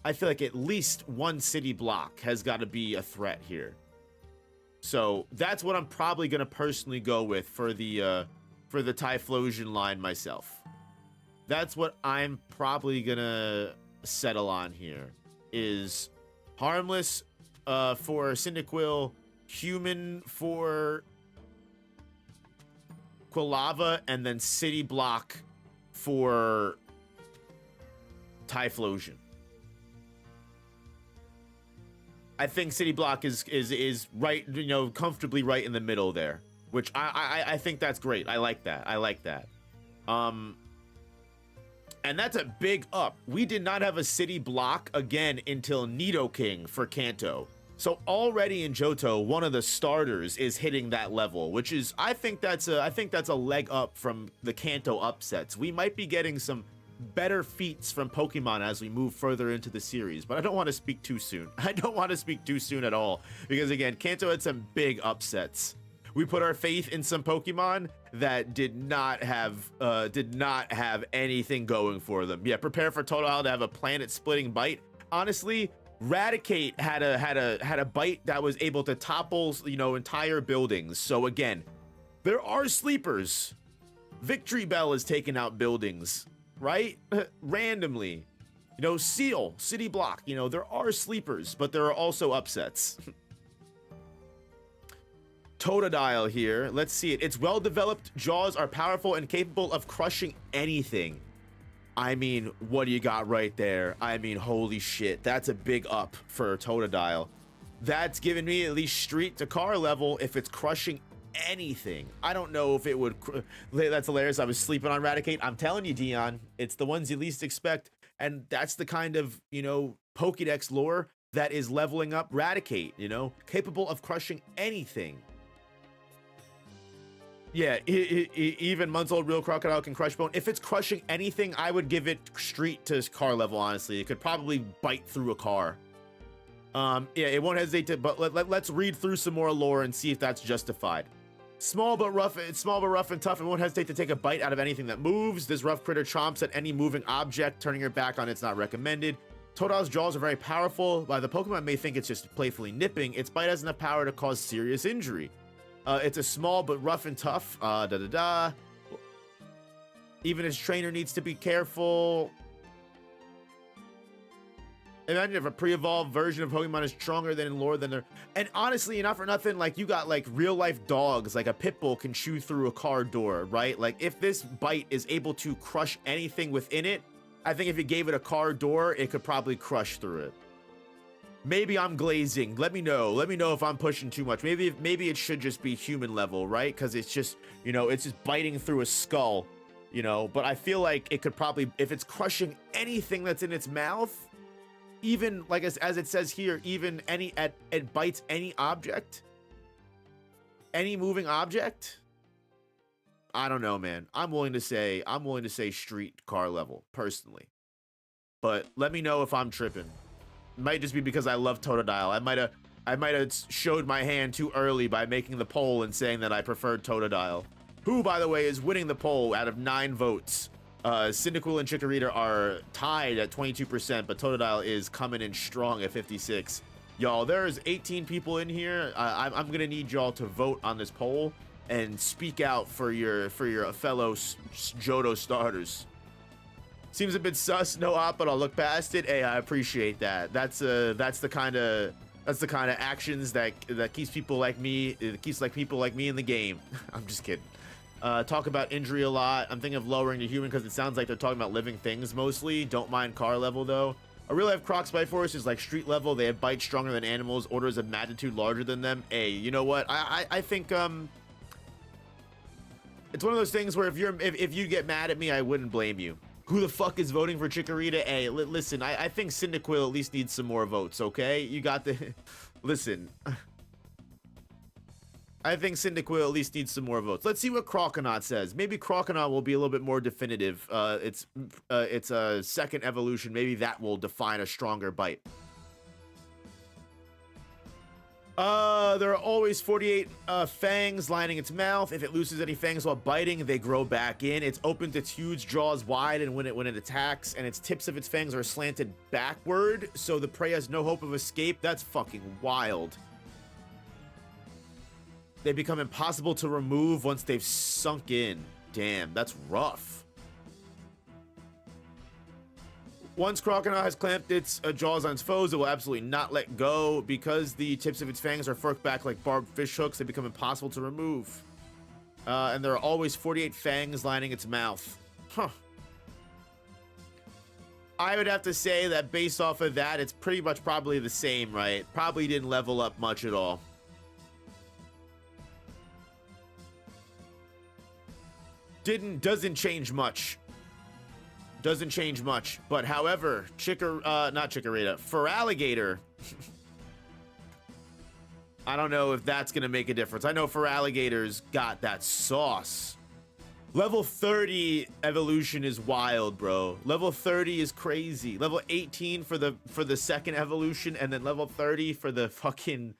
I feel like at least one city block has got to be a threat here. So that's what I'm probably gonna personally go with for the Typhlosion line myself. That's what I'm probably gonna settle on here, is harmless for Cyndaquil, human for Quilava, and then city block for Typhlosion. I think city block is right, you know, comfortably right in the middle there, which I think that's great. I like that. And that's a big up. We did not have a city block again until Nidoking for Kanto. So already in Johto, one of the starters is hitting that level, which is, I think that's a leg up from the Kanto upsets. We might be getting some better feats from Pokemon as we move further into the series, but I don't want to speak too soon. I don't want to speak too soon at all, because again, Kanto had some big upsets. We put our faith in some Pokemon that did not have anything going for them. Yeah, prepare for Totodile to have a planet-splitting bite. Honestly, Raticate had a bite that was able to topple, you know, entire buildings. So again, there are sleepers. Victory Bell is taking out buildings, right? Randomly. You know, Seal, City Block, you know, there are sleepers, but there are also upsets. Totodile here. Let's see it. Its well-developed jaws are powerful and capable of crushing anything. I mean, what do you got right there? I mean, holy shit. That's a big up for Totodile. That's giving me at least street to car level if it's crushing anything. I don't know if it would. That's hilarious. I was sleeping on Raticate. I'm telling you, Dion, it's the ones you least expect. And that's the kind of, you know, Pokedex lore that is leveling up Raticate, you know, capable of crushing anything. Yeah, even months-old real crocodile can crush bone. If it's crushing anything, I would give it street to car level, honestly. It could probably bite through a car. Yeah, it won't hesitate to, but let's read through some more lore and see if that's justified. Small but rough, it's small but rough and tough. It won't hesitate to take a bite out of anything that moves. This rough critter chomps at any moving object. Turning your back on it's not recommended. Totodile's jaws are very powerful. While the Pokemon may think it's just playfully nipping, its bite has enough power to cause serious injury. It's a small but rough and tough. Even its trainer needs to be careful. Imagine if a pre-evolved version of Pokemon is stronger than in lore than their. And honestly, not for nothing, like you got like real life dogs, like a pit bull can chew through a car door, right? Like if this bite is able to crush anything within it, I think if you gave it a car door, it could probably crush through it. Maybe I'm glazing. Let me know. Let me know if I'm pushing too much. Maybe it should just be human level, right? Because it's just, you know, it's just biting through a skull, you know. But I feel like it could probably, if it's crushing anything that's in its mouth, even like as it says here, even it bites any object, any moving object. I don't know, man. I'm willing to say street car level personally, but let me know if I'm tripping. It might just be because I love Totodile. I might have showed my hand too early by making the poll and saying that I preferred Totodile, who, by the way, is winning the poll out of 9 votes. Cyndaquil and Chikorita are tied at 22%, but Totodile is coming in strong at 56. Y'all, there's 18 people in here. I'm gonna need y'all to vote on this poll and speak out for your fellow Johto starters. Seems a bit sus, no op, but I'll look past it. Hey, I appreciate that. That's the kind of actions that keeps people like me. It keeps people like me in the game. I'm just kidding. Talk about injury a lot. I'm thinking of lowering to human because it sounds like they're talking about living things mostly. Don't mind car level though. A real life Croc's bite force is like street level. They have bites stronger than animals, orders of magnitude larger than them. Hey, you know what? I think it's one of those things where if you get mad at me, I wouldn't blame you. Who the fuck is voting for Chikorita? Hey, listen, I think Cyndaquil at least needs some more votes, okay? You got the... Listen. I think Cyndaquil at least needs some more votes. Let's see what Croconaut says. Maybe Croconaut will be a little bit more definitive. It's a second evolution. Maybe that will define a stronger bite. There are always 48 fangs lining its mouth. If it loses any fangs while biting, they grow back in. It's opened its huge jaws wide and when it attacks, and its tips of its fangs are slanted backward, so the prey has no hope of escape. That's fucking wild. They become impossible to remove once they've sunk in. Damn, that's rough. Once Croconaut has clamped its jaws on its foes, it will absolutely not let go. Because the tips of its fangs are forked back like barbed fish hooks, they become impossible to remove. And there are always 48 fangs lining its mouth. Huh. I would have to say that based off of that, it's pretty much probably the same, right? Probably didn't level up much at all. Doesn't change much. Doesn't change much, but however, not Chikorita, Feraligatr. I don't know if that's gonna make a difference. I know Feraligator's got that sauce. Level 30 evolution is wild, bro. Level 30 is crazy. Level 18 for the second evolution, and then level 30 for the fucking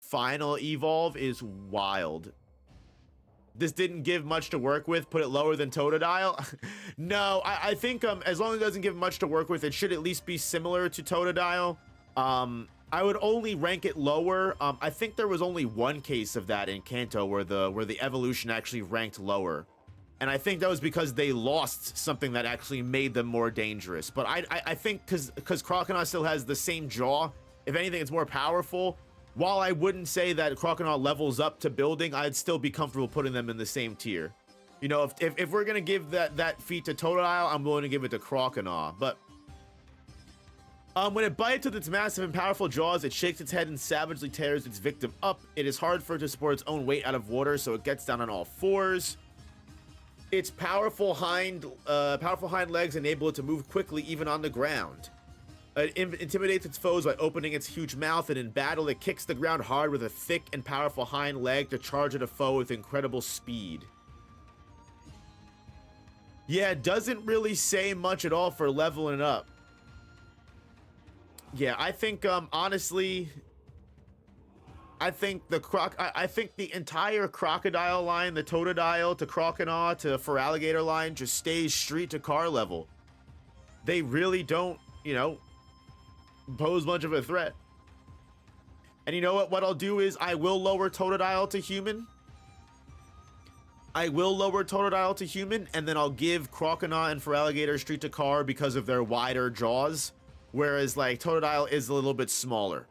final evolve is wild. This didn't give much to work with. Put it lower than Totodile. No, I think as long as it doesn't give much to work with, it should at least be similar to Totodile. I would only rank it lower. I think there was only one case of that in Kanto where the evolution actually ranked lower, and I think that was because they lost something that actually made them more dangerous. But I think because Croconaut still has the same jaw, if anything, it's more powerful. While I wouldn't say that Croconaut levels up to building, I'd still be comfortable putting them in the same tier. You know, if we're gonna give that feat to Totodile, I'm willing to give it to Croconaut. But when it bites with its massive and powerful jaws, it shakes its head and savagely tears its victim up. It is hard for it to support its own weight out of water, so it gets down on all fours. Its powerful hind legs enable it to move quickly even on the ground. It intimidates its foes by opening its huge mouth, and in battle, it kicks the ground hard with a thick and powerful hind leg to charge at a foe with incredible speed. Yeah, it doesn't really say much at all for leveling up. Yeah, I think, honestly, I think the entire Crocodile line, the Totodile to Croconaut to Feraligatr line, just stays street to car level. They really don't, you know, pose much of a threat. And you know what I'll do is I will lower Totodile to human. I will lower Totodile to human, and then I'll give Croconaut and Feraligatr street to car because of their wider jaws, whereas like Totodile is a little bit smaller.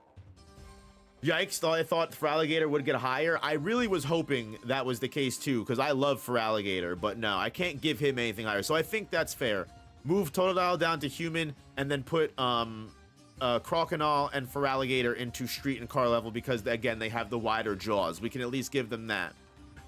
Yikes, I thought Feraligatr would get higher. I really was hoping that was the case too, because I love Feraligatr, but no, I can't give him anything higher, so I think that's fair. Move Totodile down to human, and then put Croconaut and Feraligatr into street and car level because, again, they have the wider jaws. We can at least give them that.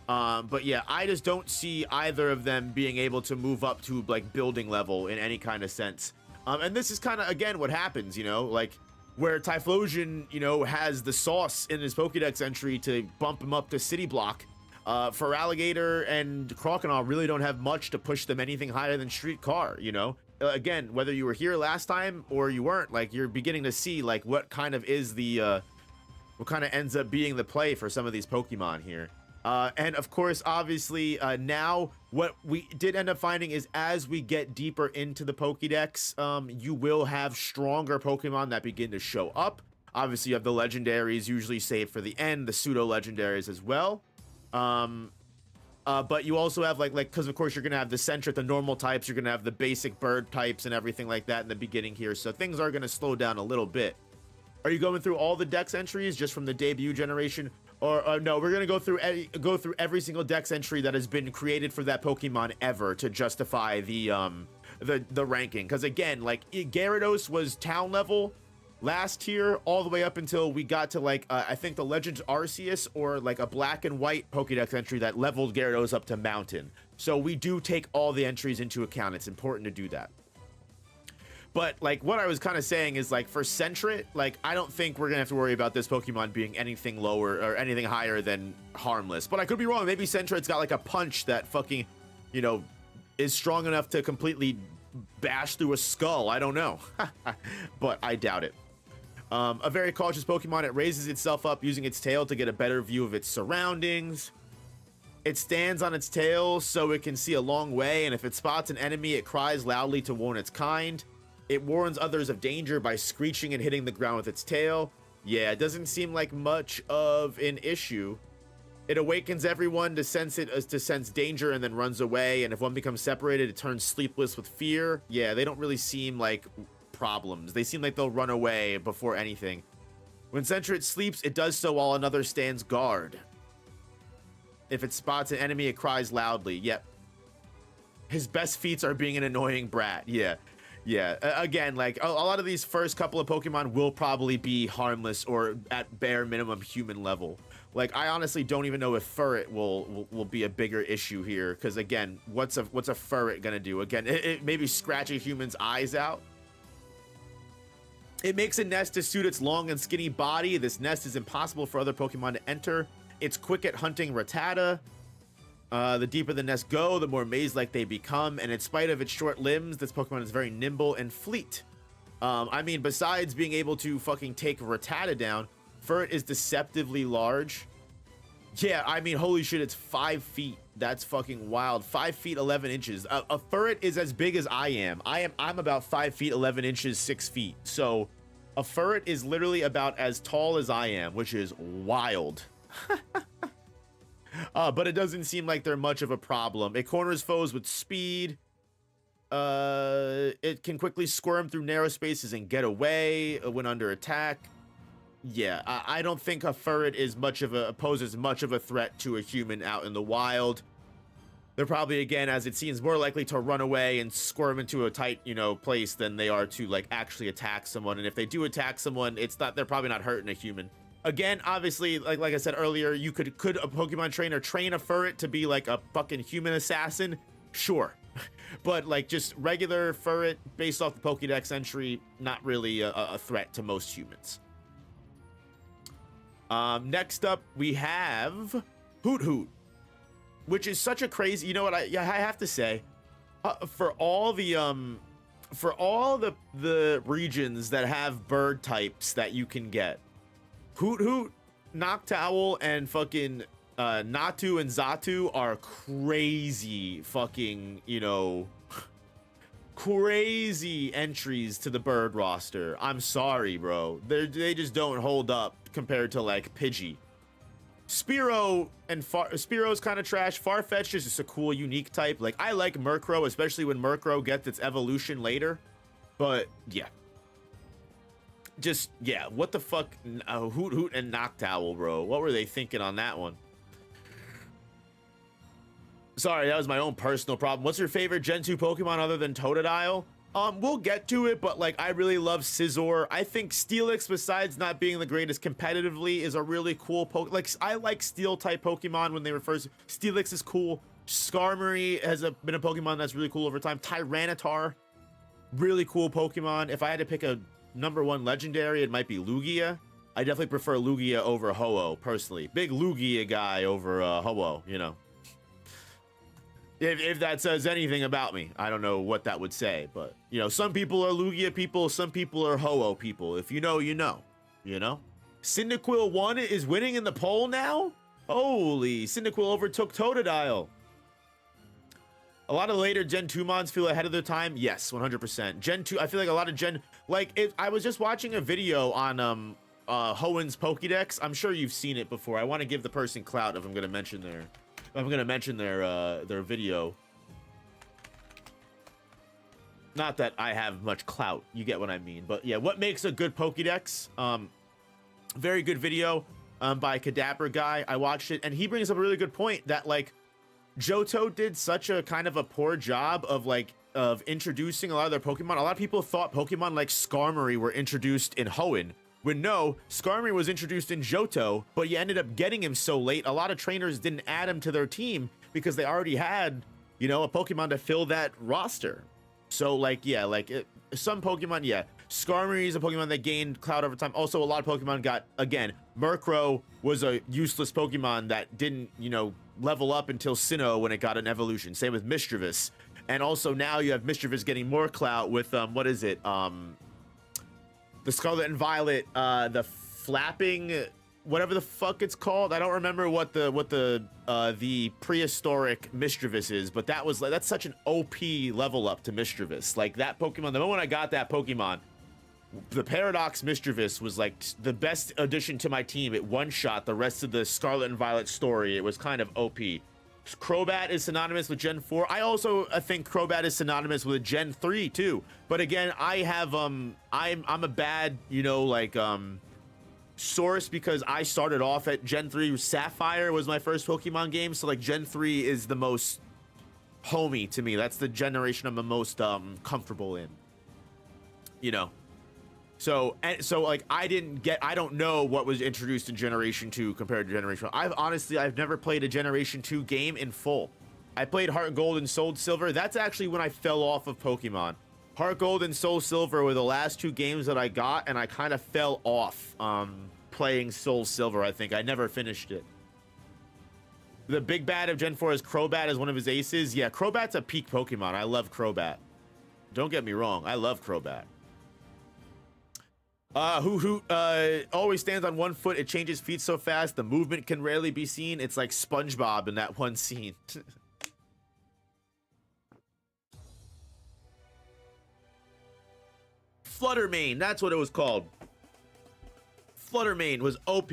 But yeah, I just don't see either of them being able to move up to like building level in any kind of sense. And this is kind of, again, what happens, you know, like where Typhlosion, you know, has the sauce in his Pokedex entry to bump him up to City Block. For Alligator and Crocodile really don't have much to push them anything higher than Streetcar, you know? Again, whether you were here last time or you weren't, like, you're beginning to see, like, what kind of is the, what kind of ends up being the play for some of these Pokemon here. And of course, obviously, now what we did end up finding is as we get deeper into the Pokedex, you will have stronger Pokemon that begin to show up. Obviously, you have the legendaries usually saved for the end, the pseudo legendaries as well. But you also have like, because of course you're gonna have the centric, the normal types, you're gonna have the basic bird types and everything like that in the beginning here. So things are gonna slow down a little bit. Are you going through all the Dex entries just from the debut generation? Or no, we're gonna go through every single Dex entry that has been created for that Pokemon ever to justify the ranking. Because again, like Gyarados was town level last tier all the way up until we got to like I think the Legends Arceus or like a black and white Pokedex entry that leveled Gyarados up to mountain. So we do take all the entries into account. It's important to do that. But like what I was kind of saying is like for Sentret, like I don't think we're gonna have to worry about this Pokemon being anything lower or anything higher than harmless. But I could be wrong. Maybe Sentret's got like a punch that fucking, you know, is strong enough to completely bash through a skull. I don't know. But I doubt it. A very cautious Pokemon. It raises itself up using its tail to get a better view of its surroundings. It stands on its tail so it can see a long way, and if it spots an enemy, it cries loudly to warn its kind. It warns others of danger by screeching and hitting the ground with its tail. Yeah, it doesn't seem like much of an issue. It awakens everyone to sense danger and then runs away, and if one becomes separated, it turns sleepless with fear. Yeah, they don't really seem like problems. They seem like they'll run away before anything. When Sentret sleeps, it does so while another stands guard. If it spots an enemy, it cries loudly. Yep. His best feats are being an annoying brat. Yeah. Again, like a lot of these first couple of Pokemon will probably be harmless or at bare minimum human level. Like I honestly don't even know if Furret will be a bigger issue here, because again, what's a Furret gonna do? Again, it maybe scratch a human's eyes out. It makes a nest to suit its long and skinny body. This nest is impossible for other Pokemon to enter. It's quick at hunting Rattata. The deeper the nests go, the more maze-like they become, and in spite of its short limbs, this Pokemon is very nimble and fleet. I mean, besides being able to fucking take Rattata down, Furret is deceptively large. Yeah, I mean, holy shit, it's 5 feet. That's fucking wild. 5 feet 11 inches. A Furret is as big as I am. I'm about 5 feet 11 inches, 6 feet. So a Furret is literally about as tall as I am, which is wild. But it doesn't seem like they're much of a problem. It corners foes with speed. It can quickly squirm through narrow spaces and get away when under attack. Yeah, I don't think a Furret is poses much of a threat to a human out in the wild. They're probably, again, as it seems, more likely to run away and squirm into a tight, you know, place than they are to like actually attack someone. And if they do attack someone, they're probably not hurting a human. Again, obviously, like I said earlier, you could a Pokemon trainer train a Furret to be like a fucking human assassin? Sure. But like just regular Furret based off the Pokedex entry, not really a threat to most humans. Next up, we have Hoot Hoot, which is such a crazy, you know what, I have to say, for all the regions that have bird types that you can get, Hoot Hoot, Noctowl, and fucking Natu and Xatu are crazy fucking, you know, crazy entries to the bird roster. I'm sorry, bro. They just don't hold up compared to like Pidgey. Spearo's kind of trash. Farfetch'd is just a cool, unique type. Like I like Murkrow, especially when Murkrow gets its evolution later. But yeah. Just, yeah, what the fuck? Hoot Hoot and Noctowl, bro. What were they thinking on that one? Sorry, that was my own personal problem. What's your favorite Gen 2 Pokemon other than Totodile? We'll get to it, but like I really love Scizor. I think Steelix, besides not being the greatest competitively, is a really cool Like I like Steel type Pokemon when they were first. Steelix is cool. Skarmory has been a Pokemon that's really cool over time. Tyranitar. Really cool Pokemon. If I had to pick a #1 legendary, it might be Lugia. I definitely prefer Lugia over Ho-Oh, personally. Big Lugia guy over Ho-Oh, you know. If that says anything about me, I don't know what that would say, but, you know, some people are Lugia people, some people are Ho-Oh people. If you know, you know, you know? Cyndaquil 1 is winning in the poll now? Holy, Cyndaquil overtook Totodile. A lot of later Gen 2 mods feel ahead of their time. Yes, 100%. Gen 2, I feel like a lot of I was just watching a video on Hoenn's Pokedex. I'm sure you've seen it before. I want to give the person clout if I'm going to mention their video. Not that I have much clout, you get what I mean. But yeah, what makes a good Pokedex? Very good video by Kadabra guy. I watched it, and he brings up a really good point that, like, Johto did such a kind of a poor job of introducing a lot of their Pokemon. A lot of people thought Pokemon like Skarmory were introduced in Hoenn, when no, Skarmory was introduced in Johto, but you ended up getting him so late. A lot of trainers didn't add him to their team because they already had, you know, a Pokemon to fill that roster. So, like, yeah, like, some Pokemon, yeah. Skarmory is a Pokemon that gained clout over time. Also, a lot of Pokemon got, again, Murkrow was a useless Pokemon that didn't, you know, level up until Sinnoh when it got an evolution. Same with Mischievous. And also now you have Mischievous getting more clout with, what is it? The Scarlet and Violet, the flapping, whatever the fuck it's called. I don't remember what the prehistoric Mischievous is, but that's such an OP level up to Mischievous. Like, that Pokemon, the moment I got that Pokemon, the Paradox Mischievous was like the best addition to my team. It one-shot the rest of the Scarlet and Violet story. It was kind of OP. Crobat is synonymous with Gen 4. I also think Crobat is synonymous with Gen 3 too. But again, I have I'm a bad, you know, like source, because I started off at Gen 3. Sapphire was my first Pokemon game, so like Gen 3 is the most homey to me. That's the generation I'm the most comfortable in. You know. So like I don't know what was introduced in Generation 2 compared to Generation 1. I've never played a Generation 2 game in full. I played Heart Gold and Soul Silver. That's actually when I fell off of Pokemon. Heart Gold and Soul Silver were the last 2 games that I got, and I kind of fell off playing Soul Silver. I think I never finished it. The big bad of Gen 4 is Crobat as one of his aces. Yeah, Crobat's a peak Pokemon. I love Crobat. Don't get me wrong. I love Crobat. Who always stands on one foot. It changes feet so fast, the movement can rarely be seen. It's like SpongeBob in that one scene. Fluttermane, that's what it was called. Fluttermane was OP.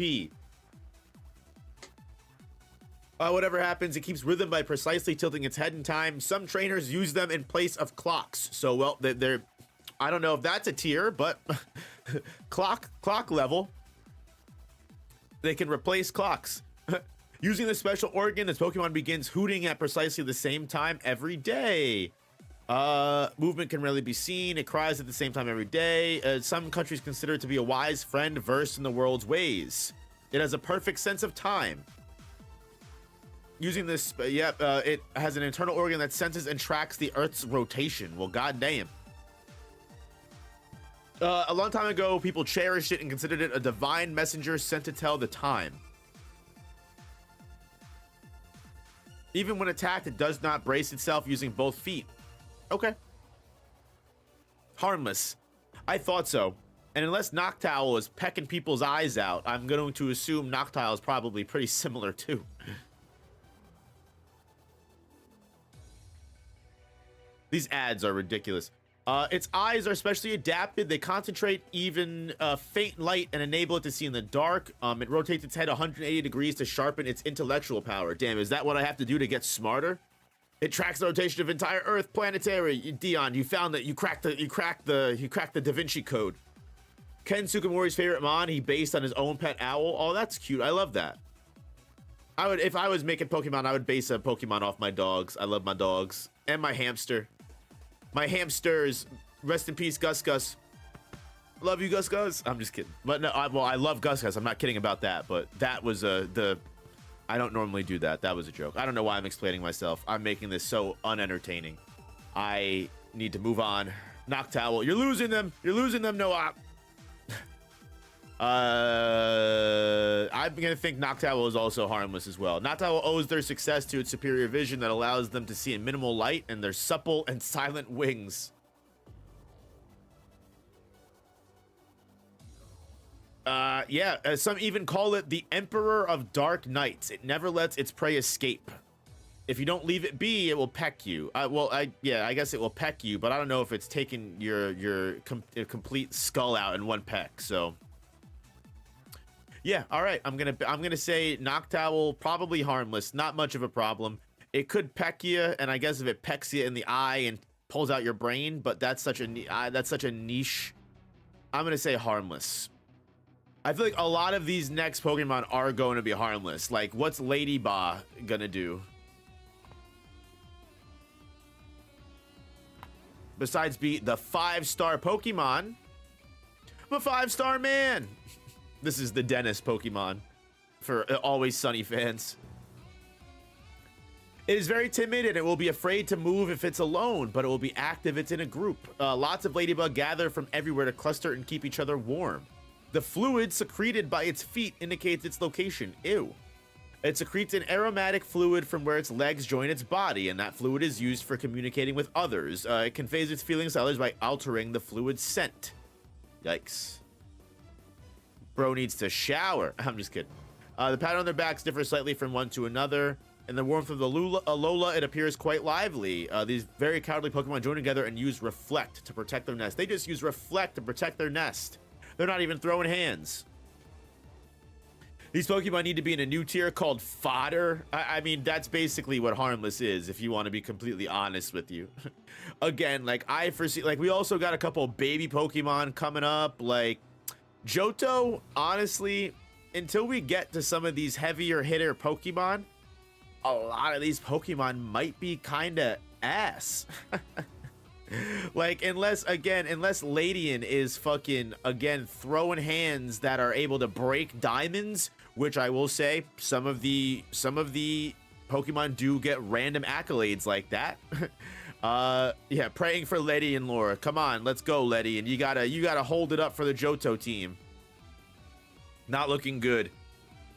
Whatever happens, it keeps rhythm by precisely tilting its head in time. Some trainers use them in place of clocks. So, well, they're I don't know if that's a tier, but clock level. They can replace clocks. Using the special organ, this Pokemon begins hooting at precisely the same time every day. Movement can rarely be seen. It cries at the same time every day. Some countries consider it to be a wise friend versed in the world's ways. It has a perfect sense of time. Using this, it has an internal organ that senses and tracks the Earth's rotation. Well, goddamn. A long time ago, people cherished it and considered it a divine messenger sent to tell the time. Even when attacked, it does not brace itself using both feet. Okay. Harmless. I thought so. And unless Noctowl is pecking people's eyes out, I'm going to assume Noctowl is probably pretty similar too. These ads are ridiculous. Its eyes are specially adapted. They concentrate even faint light and enable it to see in the dark. It rotates its head 180 degrees to sharpen its intellectual power. Damn, is that what I have to do to get smarter? It tracks the rotation of entire Earth planetary. Dion, you found that you cracked the Da Vinci Code. Ken Sugimori's favorite mon, he based on his own pet owl. Oh, that's cute. I love that. If I was making Pokemon, I would base a Pokemon off my dogs. I love my dogs and my hamster. My hamsters, rest in peace, Gus Gus. Love you, Gus Gus. I'm just kidding. But no, I love Gus Gus. I'm not kidding about that. But that was I don't normally do that. That was a joke. I don't know why I'm explaining myself. I'm making this so unentertaining. I need to move on. Noctowl. You're losing them. You're losing them, Noah. I'm gonna think Noctowl is also harmless as well. Noctowl owes their success to its superior vision that allows them to see in minimal light and their supple and silent wings. Yeah, some even call it the Emperor of Dark Nights. It never lets its prey escape. If you don't leave it be, it will peck you. I guess it will peck you, but I don't know if it's taking your complete skull out in one peck. So, yeah, all right. I'm gonna say Noctowl probably harmless, not much of a problem. It could peck you, and I guess if it pecks you in the eye and pulls out your brain, but that's such a niche. I'm gonna say harmless. I feel like a lot of these next Pokemon are going to be harmless. Like, what's Lady Ba gonna do? Besides be the 5-star Pokemon, I'm a 5-star man. This is the Dennis Pokemon for Always Sunny fans. It is very timid and it will be afraid to move if it's alone, but it will be active if it's in a group. Lots of ladybug gather from everywhere to cluster and keep each other warm. The fluid secreted by its feet indicates its location. Ew. It secretes an aromatic fluid from where its legs join its body, and that fluid is used for communicating with others. It conveys its feelings to others by altering the fluid's scent. Yikes. Bro needs to shower. I'm just kidding. The pattern on their backs differs slightly from one to another. In the warmth of the Alola, it appears quite lively. These very cowardly Pokemon join together and use Reflect to protect their nest. They just use Reflect to protect their nest. They're not even throwing hands. These Pokemon need to be in a new tier called Fodder. I mean, that's basically what harmless is, if you want to be completely honest with you. Again, like, I foresee, like, we also got a couple baby Pokemon coming up. Like, Johto, honestly, until we get to some of these heavier hitter Pokemon, a lot of these Pokemon might be kind of ass. Like, unless Ladian is fucking, again, throwing hands that are able to break diamonds, which I will say, some of the Pokemon do get random accolades like that. Yeah, praying for Ledian lore. Come on, let's go, Ledian. You gotta hold it up for the Johto team. Not looking good.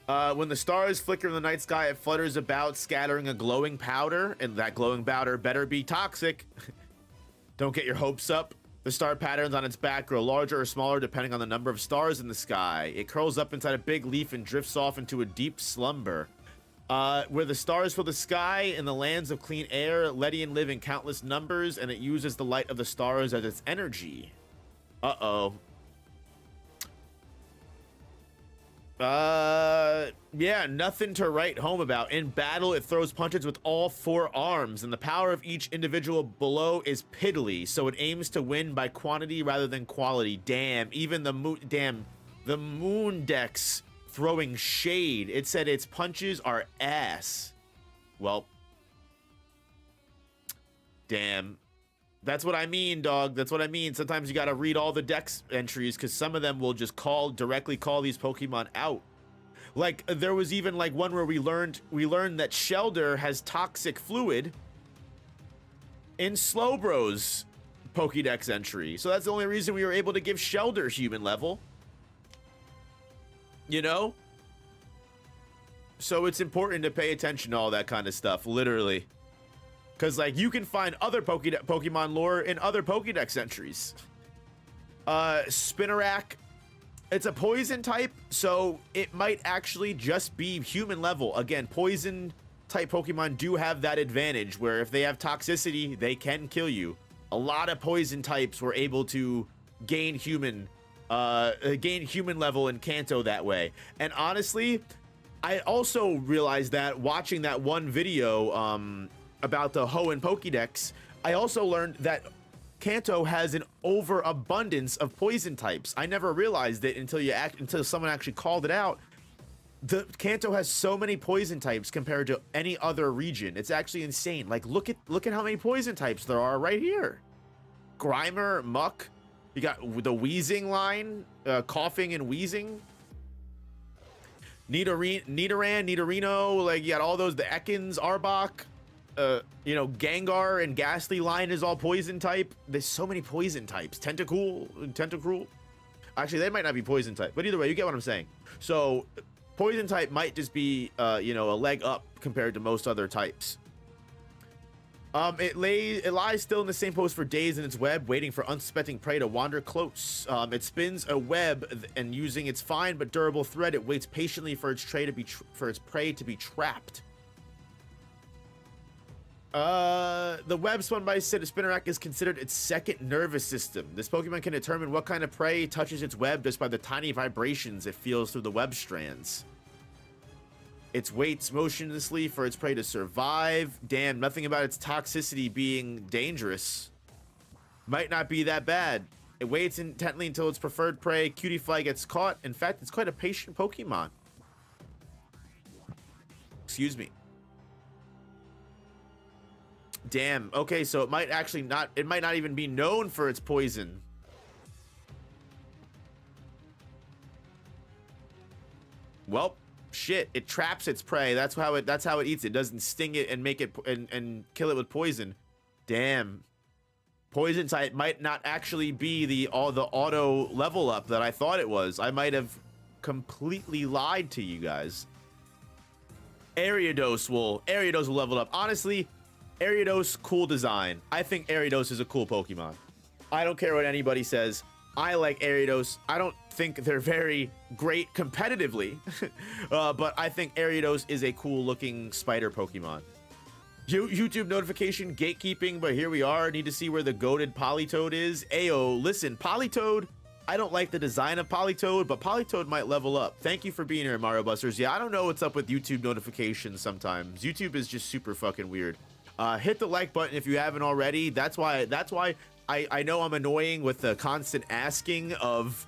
When the stars flicker in the night sky, it flutters about, scattering a glowing powder, and that glowing powder better be toxic. Don't get your hopes up. The star patterns on its back grow larger or smaller depending on the number of stars in the sky. It curls up inside a big leaf and drifts off into a deep slumber. Where the stars fill the sky in the lands of clean air, Ledian live in countless numbers, and it uses the light of the stars as its energy. Uh-oh. Yeah, nothing to write home about. In battle, it throws punches with all 4 arms, and the power of each individual blow is piddly, so it aims to win by quantity rather than quality. Damn, even the Moondex throwing shade. It said its punches are ass. Well, damn. That's what I mean, dog. That's what I mean. Sometimes you gotta read all the dex entries because some of them will just directly call these Pokemon out. Like, there was even like one where we learned that Shelder has toxic fluid in Slowbro's Pokedex entry. So that's the only reason we were able to give Shelder human level. You know? So it's important to pay attention to all that kind of stuff, literally. Because, like, you can find other Pokemon lore in other Pokedex entries. Spinarak, it's a poison type, so it might actually just be human level. Again, poison type Pokemon do have that advantage where if they have toxicity, they can kill you. A lot of poison types were able to gain human level in Kanto that way. And honestly, I also realized that watching that one video, about the Hoenn Pokedex, I also learned that Kanto has an overabundance of poison types. I never realized it until someone actually called it out. The Kanto has so many poison types compared to any other region. It's actually insane. Like, look at how many poison types there are right here. Grimer, Muck. You got the Wheezing line, coughing and wheezing. Nidoran, Nidorino. Like, you got all those. The Ekans, Arbok. you know, Gengar and Ghastly line is all poison type. There's so many poison types. Tentacruel. Actually, they might not be poison type, but either way, you get what I'm saying. So poison type might just be, you know, a leg up compared to most other types. It lies still in the same pose for days in its web, waiting for unsuspecting prey to wander close. It spins a web, and using its fine but durable thread, it waits patiently for its prey to be trapped. The web spun by Spinnerack is considered its second nervous system. This Pokemon can determine what kind of prey touches its web just by the tiny vibrations it feels through the web strands. It waits motionlessly for its prey to survive. Damn, nothing about its toxicity being dangerous. Might not be that bad. It waits intently until its preferred prey, Cutiefly, gets caught. In fact, it's quite a patient Pokemon. Excuse me. Damn. Okay, so it might actually not. It might not even be known for its poison. Well, shit. It traps its prey. That's how it eats it. It doesn't sting it and make it and kill it with poison. Damn. Poison type might not actually be the auto level up that I thought it was. I might have completely lied to you guys. Ariados will level up. Honestly, Ariados, cool design. I think Ariados is a cool Pokemon. I don't care what anybody says. I like Ariados. I don't think they're very great competitively, but I think Ariados is a cool looking spider Pokemon. YouTube notification gatekeeping, but here we are. Need to see where the goated Politoed is. Ayo, listen, Politoed, I don't like the design of Politoed, but Politoed might level up. Thank you for being here, Mario Busters. Yeah, I don't know what's up with YouTube notifications sometimes. YouTube is just super fucking weird. Hit the like button if you haven't already. That's why I know I'm annoying with the constant asking of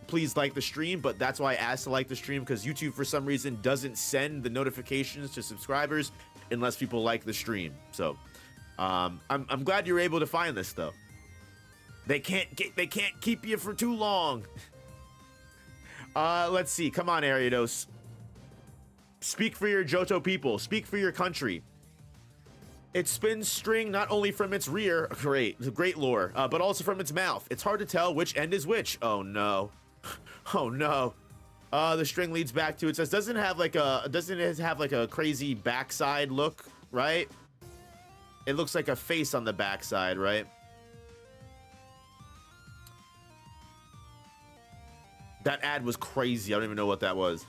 please like the stream, but that's why I asked to like the stream, because YouTube for some reason doesn't send the notifications to subscribers unless people like the stream. So I'm glad you're able to find this though. They can't keep you for too long. Let's see. Come on, Ariados. Speak for your Johto people. Speak for your country. It spins string not only from its rear, great lore, but also from its mouth. It's hard to tell which end is which. Oh no. Oh no. The string leads back to it. Says doesn't it have like a crazy backside look, right? It looks like a face on the backside, right? That ad was crazy. I don't even know what that was.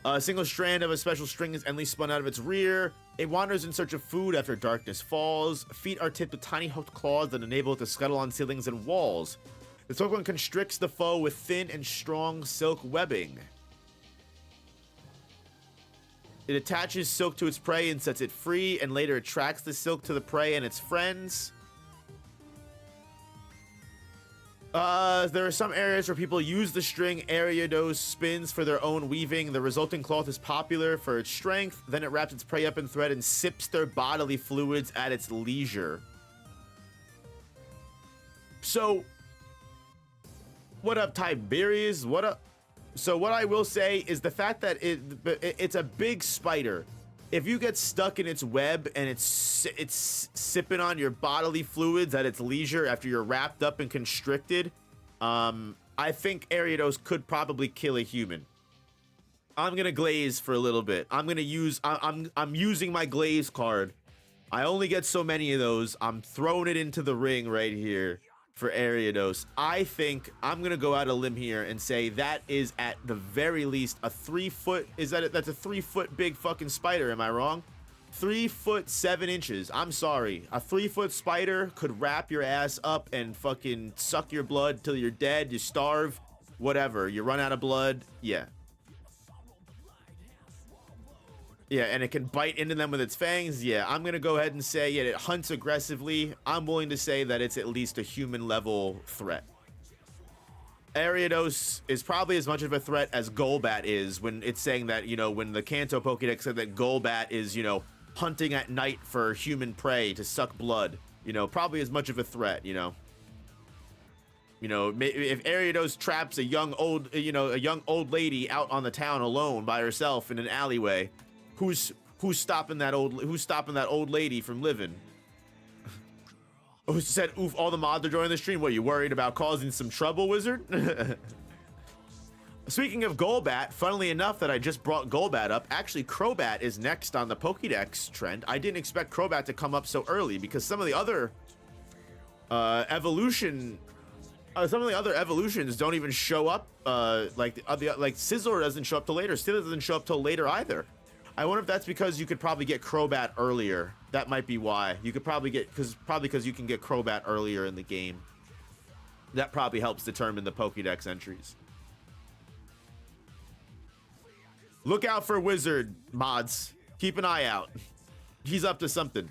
A single strand of a special string is endlessly spun out of its rear. It wanders in search of food after darkness falls. Feet are tipped with tiny hooked claws that enable it to scuttle on ceilings and walls. The Pokemon constricts the foe with thin and strong silk webbing. It attaches silk to its prey and sets it free, and later attracts the silk to the prey and its friends. There are some areas where people use the string Ariados spins for their own weaving. The resulting cloth is popular for its strength. Then it wraps its prey up in thread and sips their bodily fluids at its leisure. So, what up, Tiberius? What up? So what I will say is the fact that it's a big spider. If you get stuck in its web and it's sipping on your bodily fluids at its leisure after you're wrapped up and constricted, I think Ariados could probably kill a human. I'm gonna glaze for a little bit. I'm using my glaze card. I only get so many of those. I'm throwing it into the ring right here for Ariados. I think I'm gonna go out a limb here and say that is at the very least a 3 foot. That's a 3 foot big fucking spider? Am I wrong? 3 foot 7 inches. I'm sorry. A 3 foot spider could wrap your ass up and fucking suck your blood till you're dead. You starve, whatever. You run out of blood. Yeah. Yeah, and it can bite into them with its fangs. Yeah, I'm going to go ahead and say it hunts aggressively. I'm willing to say that it's at least a human level threat. Ariados is probably as much of a threat as Golbat is when it's saying that, you know, when the Kanto Pokedex said that Golbat is, you know, hunting at night for human prey to suck blood. You know, probably as much of a threat, you know. You know, if Ariados traps a young old lady out on the town alone by herself in an alleyway, who's Who's stopping that old lady from living? Who said, oof, all the mods are joining the stream. What, you worried about causing some trouble, wizard? Speaking of Golbat, funnily enough that I just brought Golbat up, actually Crobat is next on the Pokedex trend. I didn't expect Crobat to come up so early because some of the other evolutions don't even show up. Like Scizor doesn't show up till later. Steelix doesn't show up till later either. I wonder if that's because you could probably get Crobat earlier. That might be why. You could probably get, because you can get Crobat earlier in the game. That probably helps determine the Pokedex entries. Look out for Wizard mods. Keep an eye out. He's up to something.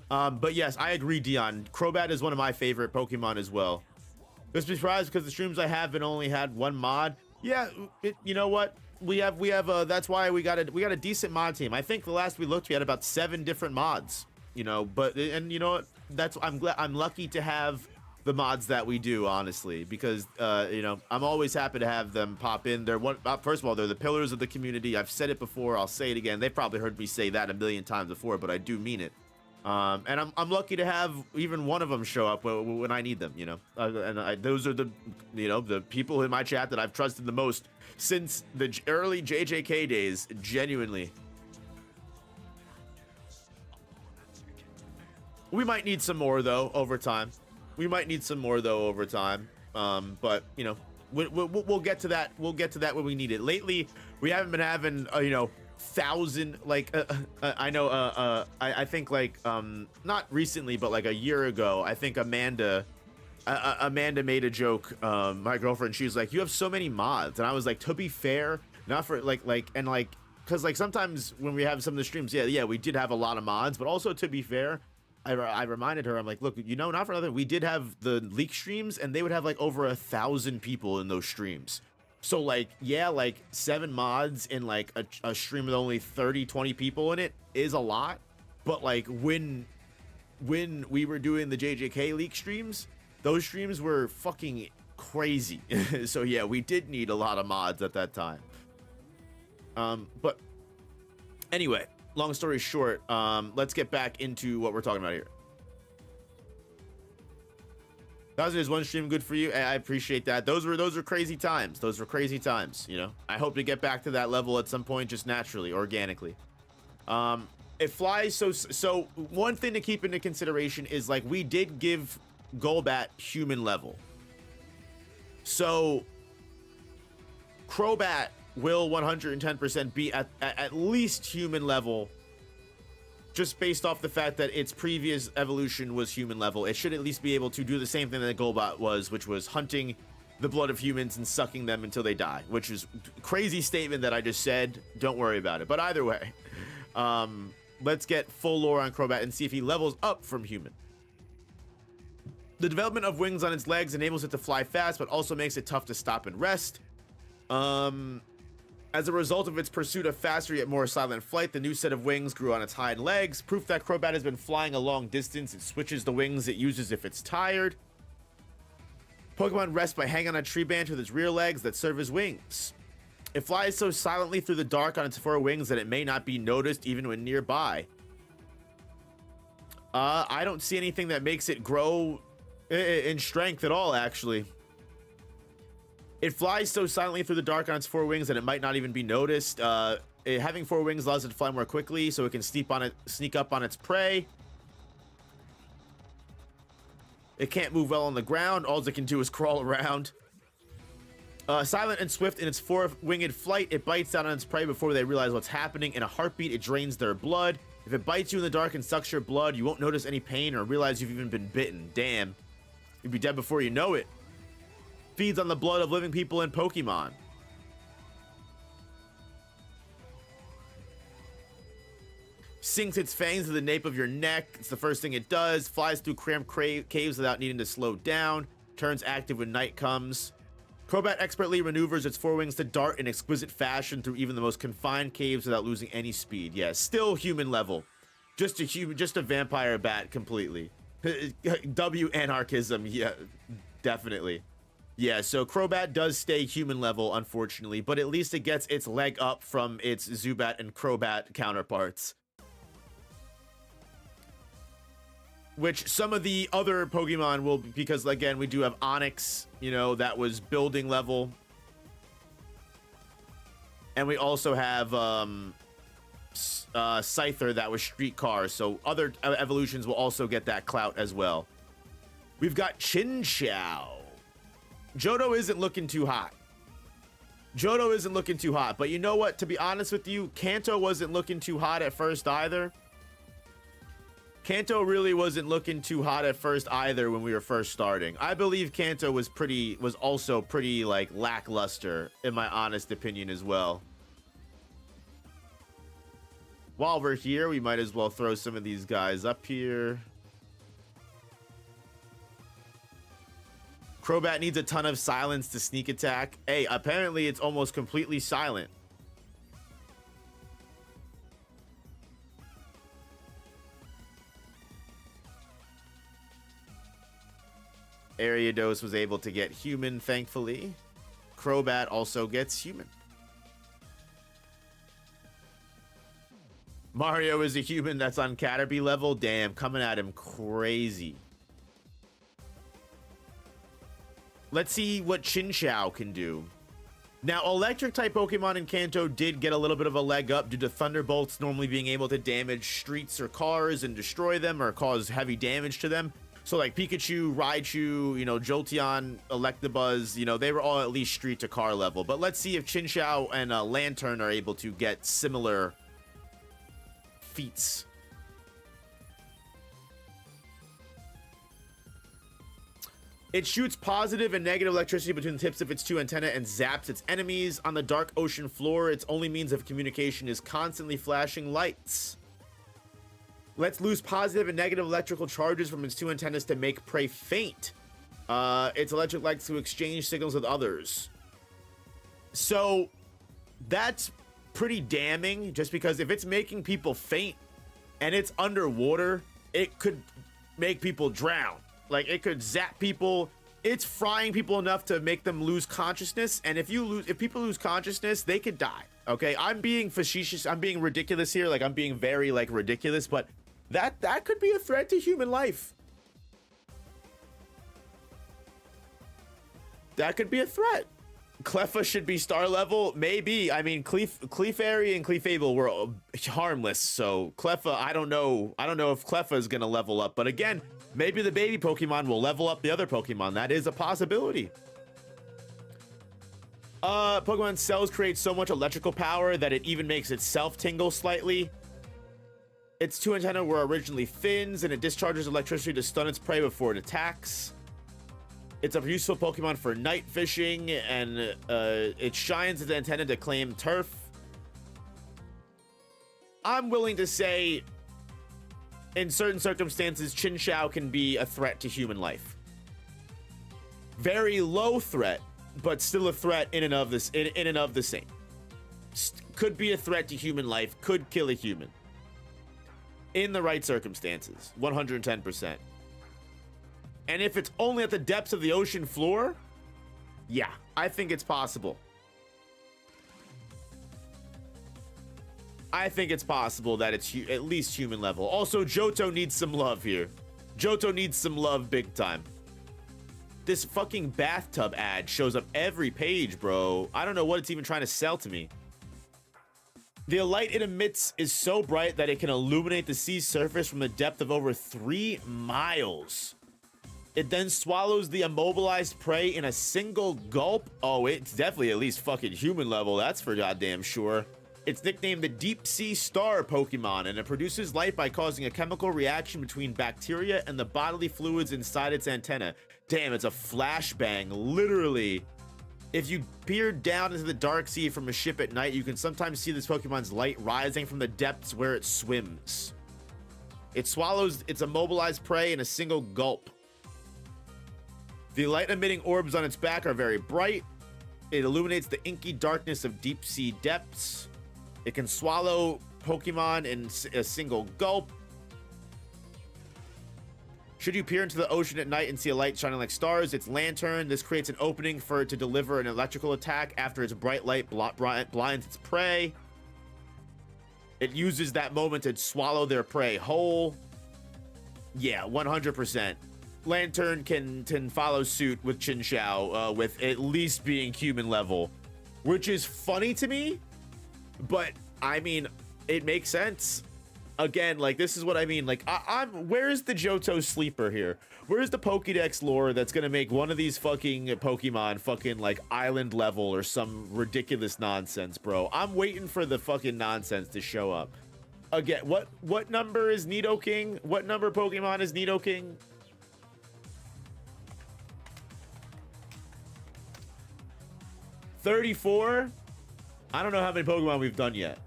But yes, I agree, Dion. Crobat is one of my favorite Pokemon as well. Just be surprised because the streams I have only had one mod. Yeah, you know what? We have that's why we got a decent mod team. I think the last we looked, we had about 7 different mods. You know, and you know what? I'm lucky to have the mods that we do, honestly, because you know, I'm always happy to have them pop in. They're first of all, they're the pillars of the community. I've said it before, I'll say it again. They've probably heard me say that a million times before, but I do mean it. And I'm lucky to have even one of them show up when I need them, you know. Those are the, you know, the people in my chat that I've trusted the most since the early JJK days, genuinely. We might need some more though over time. But you know, we'll get to that. We'll get to that when we need it. Lately, we haven't been having you know, 1,000 like I know I think like not recently, but like a year ago, I think Amanda made a joke, my girlfriend. She was like, you have so many mods, and I was like, to be fair, not for because like sometimes when we have some of the streams, yeah we did have a lot of mods, but also to be fair, I reminded her, I'm like, look, you know, not for nothing, we did have the leak streams and they would have like over 1,000 people in those streams. So like, yeah, like 7 mods in like a stream with only 30-20 people in it is a lot. But like when we were doing the JJK leak streams, those streams were fucking crazy. So yeah, we did need a lot of mods at that time. But anyway, long story short, let's get back into what we're talking about here. 1,000 is one stream good for you. I appreciate that. Those were crazy times. Those were crazy times, you know. I hope to get back to that level at some point, just naturally, organically. It flies so one thing to keep into consideration is like we did give Golbat human level. So Crobat will 110% be at least human level, just based off the fact that its previous evolution was human level. It should at least be able to do the same thing that Golbat was, which was hunting the blood of humans and sucking them until they die, which is a crazy statement that I just said. Don't worry about it. But either way, let's get full lore on Crobat and see if he levels up from human. The development of wings on its legs enables it to fly fast, but also makes it tough to stop and rest. As a result of its pursuit of faster yet more silent flight, the new set of wings grew on its hind legs. Proof that Crobat has been flying a long distance. It switches the wings it uses if it's tired. Pokemon rests by hanging on a tree branch with its rear legs that serve as wings. It flies so silently through the dark on its 4 wings that it may not be noticed even when nearby. I don't see anything that makes it grow in strength at all, actually. It flies so silently through the dark on its 4 wings that it might not even be noticed. Having 4 wings allows it to fly more quickly, so it can sneak up on its prey. It can't move well on the ground. All it can do is crawl around. Silent and swift in its 4-winged flight, it bites down on its prey before they realize what's happening. In a heartbeat, it drains their blood. If it bites you in the dark and sucks your blood, you won't notice any pain or realize you've even been bitten. Damn. You'll be dead before you know it. Feeds on the blood of living people and Pokemon. Sinks its fangs to the nape of your neck. It's the first thing it does. Flies through cramped caves without needing to slow down. Turns active when night comes. Crobat expertly maneuvers its 4 wings to dart in exquisite fashion through even the most confined caves without losing any speed. Yeah, still human level. Just a vampire bat completely. W anarchism, yeah, definitely. Yeah, so Crobat does stay human level, unfortunately, but at least it gets its leg up from its Zubat and Crobat counterparts. which some of the other Pokemon will, because again, we do have Onyx, you know, that was building level. And we also have Scyther that was Streetcar, so other evolutions will also get that clout as well. We've got Chinchou. Johto isn't looking too hot. Johto isn't looking too hot, but you know what? To be honest with you, Kanto wasn't looking too hot at first either. Kanto really wasn't looking too hot at first either when we were first starting. I believe Kanto was also pretty like lackluster in my honest opinion as well. While we're here, we might as well throw some of these guys up here. Crobat needs a ton of silence to sneak attack. Hey, apparently it's almost completely silent. Ariados was able to get human, thankfully. Crobat also gets human. Mario is a human that's on Caterpie level. Damn, coming at him crazy. Let's see what Chinchou can do. Now, electric type Pokemon in Kanto did get a little bit of a leg up due to Thunderbolts normally being able to damage streets or cars and destroy them or cause heavy damage to them. So like Pikachu, Raichu, you know, Jolteon, Electabuzz, you know, they were all at least street to car level. But let's see if Chinchou and Lantern are able to get similar feats. It shoots positive and negative electricity between the tips of its two antennae and zaps its enemies. On the dark ocean floor, its only means of communication is constantly flashing lights. Lets loose positive and negative electrical charges from its two antennas to make prey faint. Its electric likes to exchange signals with others. So that's pretty damning, just because if it's making people faint and it's underwater, it could make people drown. Like, it could zap people. It's frying people enough to make them lose consciousness. And if people lose consciousness, they could die. Okay, I'm being facetious. I'm being ridiculous here. Like, I'm being very like ridiculous, but that could be a threat to human life. That could be a threat. Cleffa should be star level, maybe. I mean, Clefairy and Clefable were harmless, so Cleffa, I don't know if Cleffa is gonna level up, but again, maybe the baby Pokemon will level up the other Pokemon. That is a possibility. Pokemon cells create so much electrical power that it even makes itself tingle slightly. Its two antennae were originally fins, and it discharges electricity to stun its prey before it attacks. It's a useful Pokemon for night fishing, and it shines its antenna to claim turf. I'm willing to say, in certain circumstances, Chinchou can be a threat to human life. Very low threat, but still a threat in and of the same. Could be a threat to human life, could kill a human. In the right circumstances, 110%. And if it's only at the depths of the ocean floor, yeah, I think it's possible. I think it's possible that it's at least human level. Also, Johto needs some love here. Johto needs some love big time. This fucking bathtub ad shows up every page, bro. I don't know what it's even trying to sell to me. The light it emits is so bright that it can illuminate the sea's surface from a depth of over 3 miles. It then swallows the immobilized prey in a single gulp. Oh, it's definitely at least fucking human level. That's for goddamn sure. It's nicknamed the Deep Sea Star Pokemon, and it produces light by causing a chemical reaction between bacteria and the bodily fluids inside its antenna. Damn, it's a flashbang, literally. If you peer down into the dark sea from a ship at night, you can sometimes see this Pokemon's light rising from the depths where it swims. It swallows its immobilized prey in a single gulp. The light-emitting orbs on its back are very bright. It illuminates the inky darkness of deep sea depths. It can swallow Pokemon in a single gulp. Should you peer into the ocean at night and see a light shining like stars, its lantern. This creates an opening for it to deliver an electrical attack after its bright light blinds its prey. It uses that moment to swallow their prey whole. Yeah, 100%. Lantern can follow suit with Chinchou with at least being human level, which is funny to me, but I mean, it makes sense. Again, like, this is what I mean. Like, where's the Johto sleeper here? Where's the Pokedex lore that's gonna make one of these fucking Pokemon fucking like island level or some ridiculous nonsense, bro? I'm waiting for the fucking nonsense to show up. Again, what number is Nidoking? What number Pokemon is Nidoking? 34? I don't know how many Pokemon we've done yet.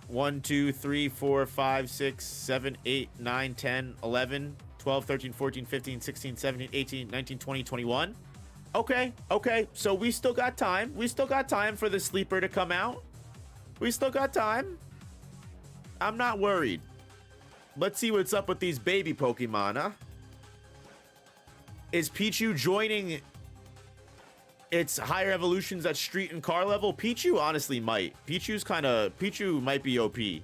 1, 2, 3, 4, 5, 6, 7, 8, 9, 10, 11, 12, 13, 14, 15, 16, 17, 18, 19, 20, 21. Okay, okay. So we still got time. We still got time for the sleeper to come out. We still got time. I'm not worried. Let's see what's up with these baby Pokemon, huh? Is Pichu joining its higher evolutions at street and car level? Pichu honestly might. Pichu might be OP. It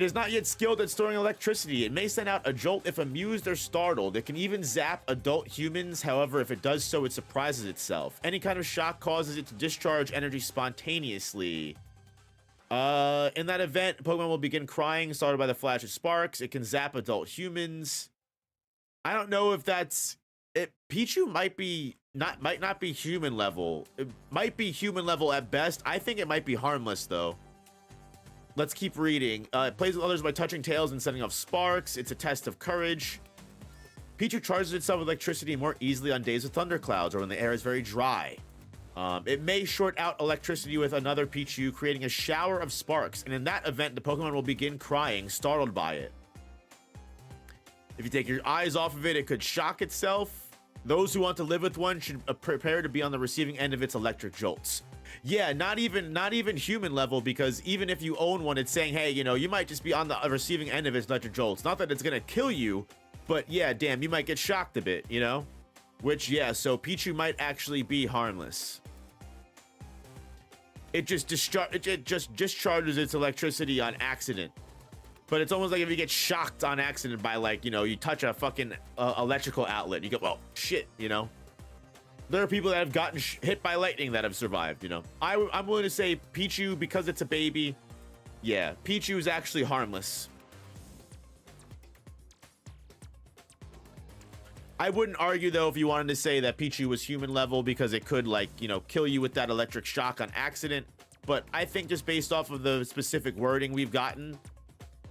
is not yet skilled at storing electricity. It may send out a jolt if amused or startled. It can even zap adult humans. However, if it does so, it surprises itself. Any kind of shock causes it to discharge energy spontaneously. In that event, Pokemon will begin crying, started by the flash of sparks. It can zap adult humans. I don't know if that's it. Pichu might not be human level. It might be human level at best. I think it might be harmless though. Let's keep reading. It plays with others by touching tails and setting off sparks. It's a test of courage. Pichu charges itself with electricity more easily on days with thunderclouds or when the air is very dry. It may short out electricity with another Pichu, creating a shower of sparks. And in that event, the Pokemon will begin crying, startled by it. If you take your eyes off of it, it could shock itself. Those who want to live with one should prepare to be on the receiving end of its electric jolts. Yeah, not even human level, because even if you own one, it's saying, hey, you know, you might just be on the receiving end of its electric jolts. Not that it's gonna kill you, but yeah, damn, you might get shocked a bit, you know? Which, yeah, so Pichu might actually be harmless. It just discharges its electricity on accident. But it's almost like if you get shocked on accident by, like, you know, you touch a fucking electrical outlet, you go, well, shit, you know? There are people that have gotten hit by lightning that have survived, you know? I'm willing to say Pichu, because it's a baby, yeah, Pichu is actually harmless. I wouldn't argue, though, if you wanted to say that Pichu was human level, because it could, like, you know, kill you with that electric shock on accident. But I think just based off of the specific wording we've gotten,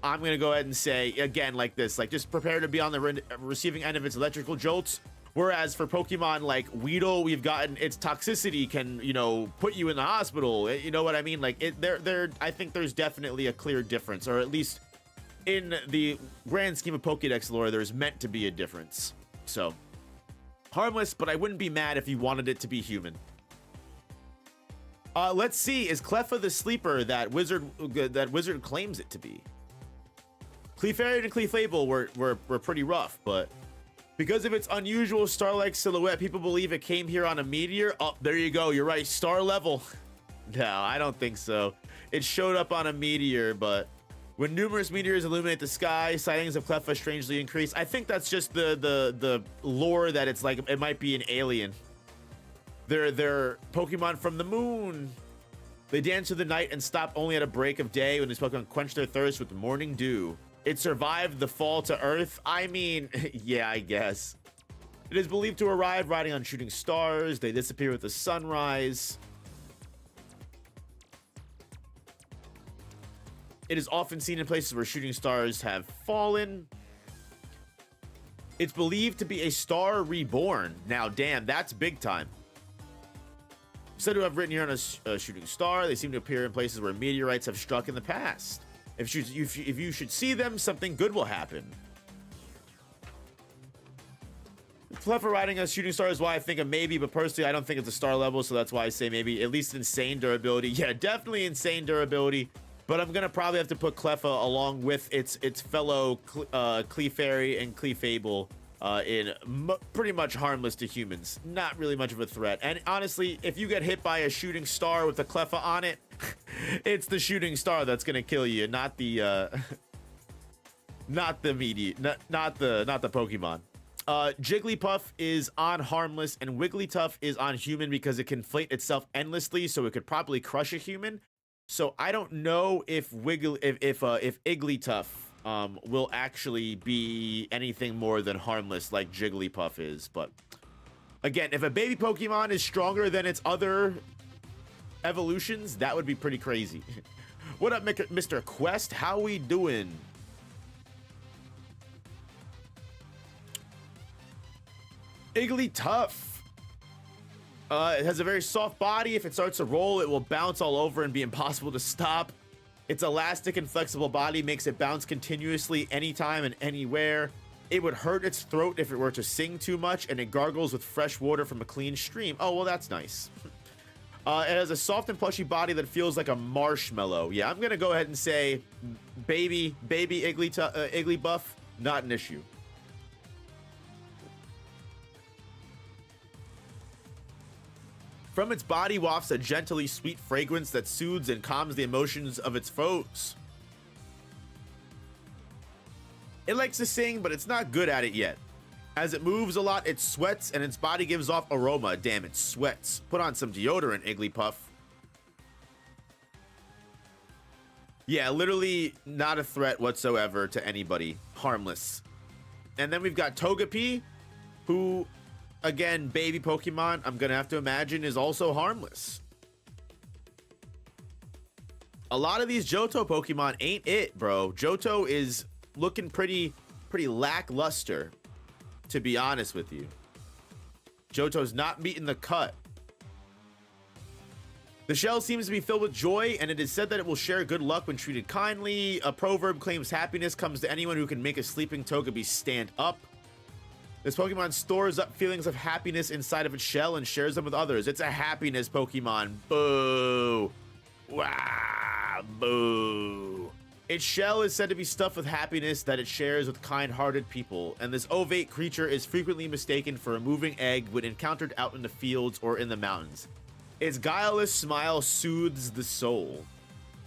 I'm going to go ahead and say, again, like this, like, just prepare to be on the receiving end of its electrical jolts. Whereas for Pokemon like Weedle, we've gotten its toxicity can, you know, put you in the hospital. You know what I mean? Like, I think there's definitely a clear difference, or at least in the grand scheme of Pokedex lore, there's meant to be a difference. So, harmless, but I wouldn't be mad if you wanted it to be human. Let's see, is Cleffa the sleeper that Wizard claims it to be? Clefairy and Clefable were pretty rough, but because of its unusual star-like silhouette, people believe it came here on a meteor. Oh, there you go. You're right. Star level. No, I don't think so. It showed up on a meteor, but when numerous meteors illuminate the sky, sightings of Cleffa strangely increase. I think that's just the lore that it's like it might be an alien. They're Pokemon from the moon. They dance through the night and stop only at a break of day when these Pokemon quench their thirst with morning dew. It survived the fall to Earth. I mean, yeah, I guess. It is believed to arrive riding on shooting stars. They disappear with the sunrise. It is often seen in places where shooting stars have fallen. It's believed to be a star reborn. Now, damn, that's big time. Said to have written here on a shooting star. They seem to appear in places where meteorites have struck in the past. If you should see them, something good will happen. Cleffa riding a shooting star is why I think a maybe, but personally I don't think it's a star level, so that's why I say maybe. At least insane durability. Yeah, definitely insane durability. But I'm gonna probably have to put Cleffa along with its fellow Clefairy and Clefable in pretty much harmless to humans. Not really much of a threat. And honestly, if you get hit by a shooting star with a Cleffa on it, it's the shooting star that's gonna kill you, not the not the Pokemon. Jigglypuff is on harmless and Wigglytuff is on human because it can inflate itself endlessly, so it could probably crush a human. So I don't know if Igglytuff will actually be anything more than harmless like Jigglypuff is. But again, if a baby Pokemon is stronger than its other evolutions, that would be pretty crazy. What up, Mr. Quest? How we doing? Igglytuff. It has a very soft body. If it starts to roll, it will bounce all over and be impossible to stop. Its elastic and flexible body makes it bounce continuously anytime and anywhere. It would hurt its throat if it were to sing too much, and it gargles with fresh water from a clean stream. Oh, well, that's nice. It has a soft and plushy body that feels like a marshmallow. Yeah, I'm gonna go ahead and say baby Igglybuff, not an issue. From its body wafts a gently sweet fragrance that soothes and calms the emotions of its foes. It likes to sing, but it's not good at it yet. As it moves a lot, it sweats and its body gives off aroma. Damn, it sweats. Put on some deodorant, Igglypuff. Yeah, literally not a threat whatsoever to anybody. Harmless. And then we've got Togepi, who, again, baby Pokemon, I'm gonna have to imagine, is also harmless. A lot of these Johto Pokemon ain't it, bro. Johto is looking pretty lackluster, to be honest with you. Johto's not meeting the cut. The shell seems to be filled with joy, and it is said that it will share good luck when treated kindly. A proverb claims happiness comes to anyone who can make a sleeping Togepi stand up. This Pokemon stores up feelings of happiness inside of its shell and shares them with others. It's a happiness Pokemon. Boo. Wow. Boo. Its shell is said to be stuffed with happiness that it shares with kind-hearted people, and this ovate creature is frequently mistaken for a moving egg when encountered out in the fields or in the mountains. Its guileless smile soothes the soul.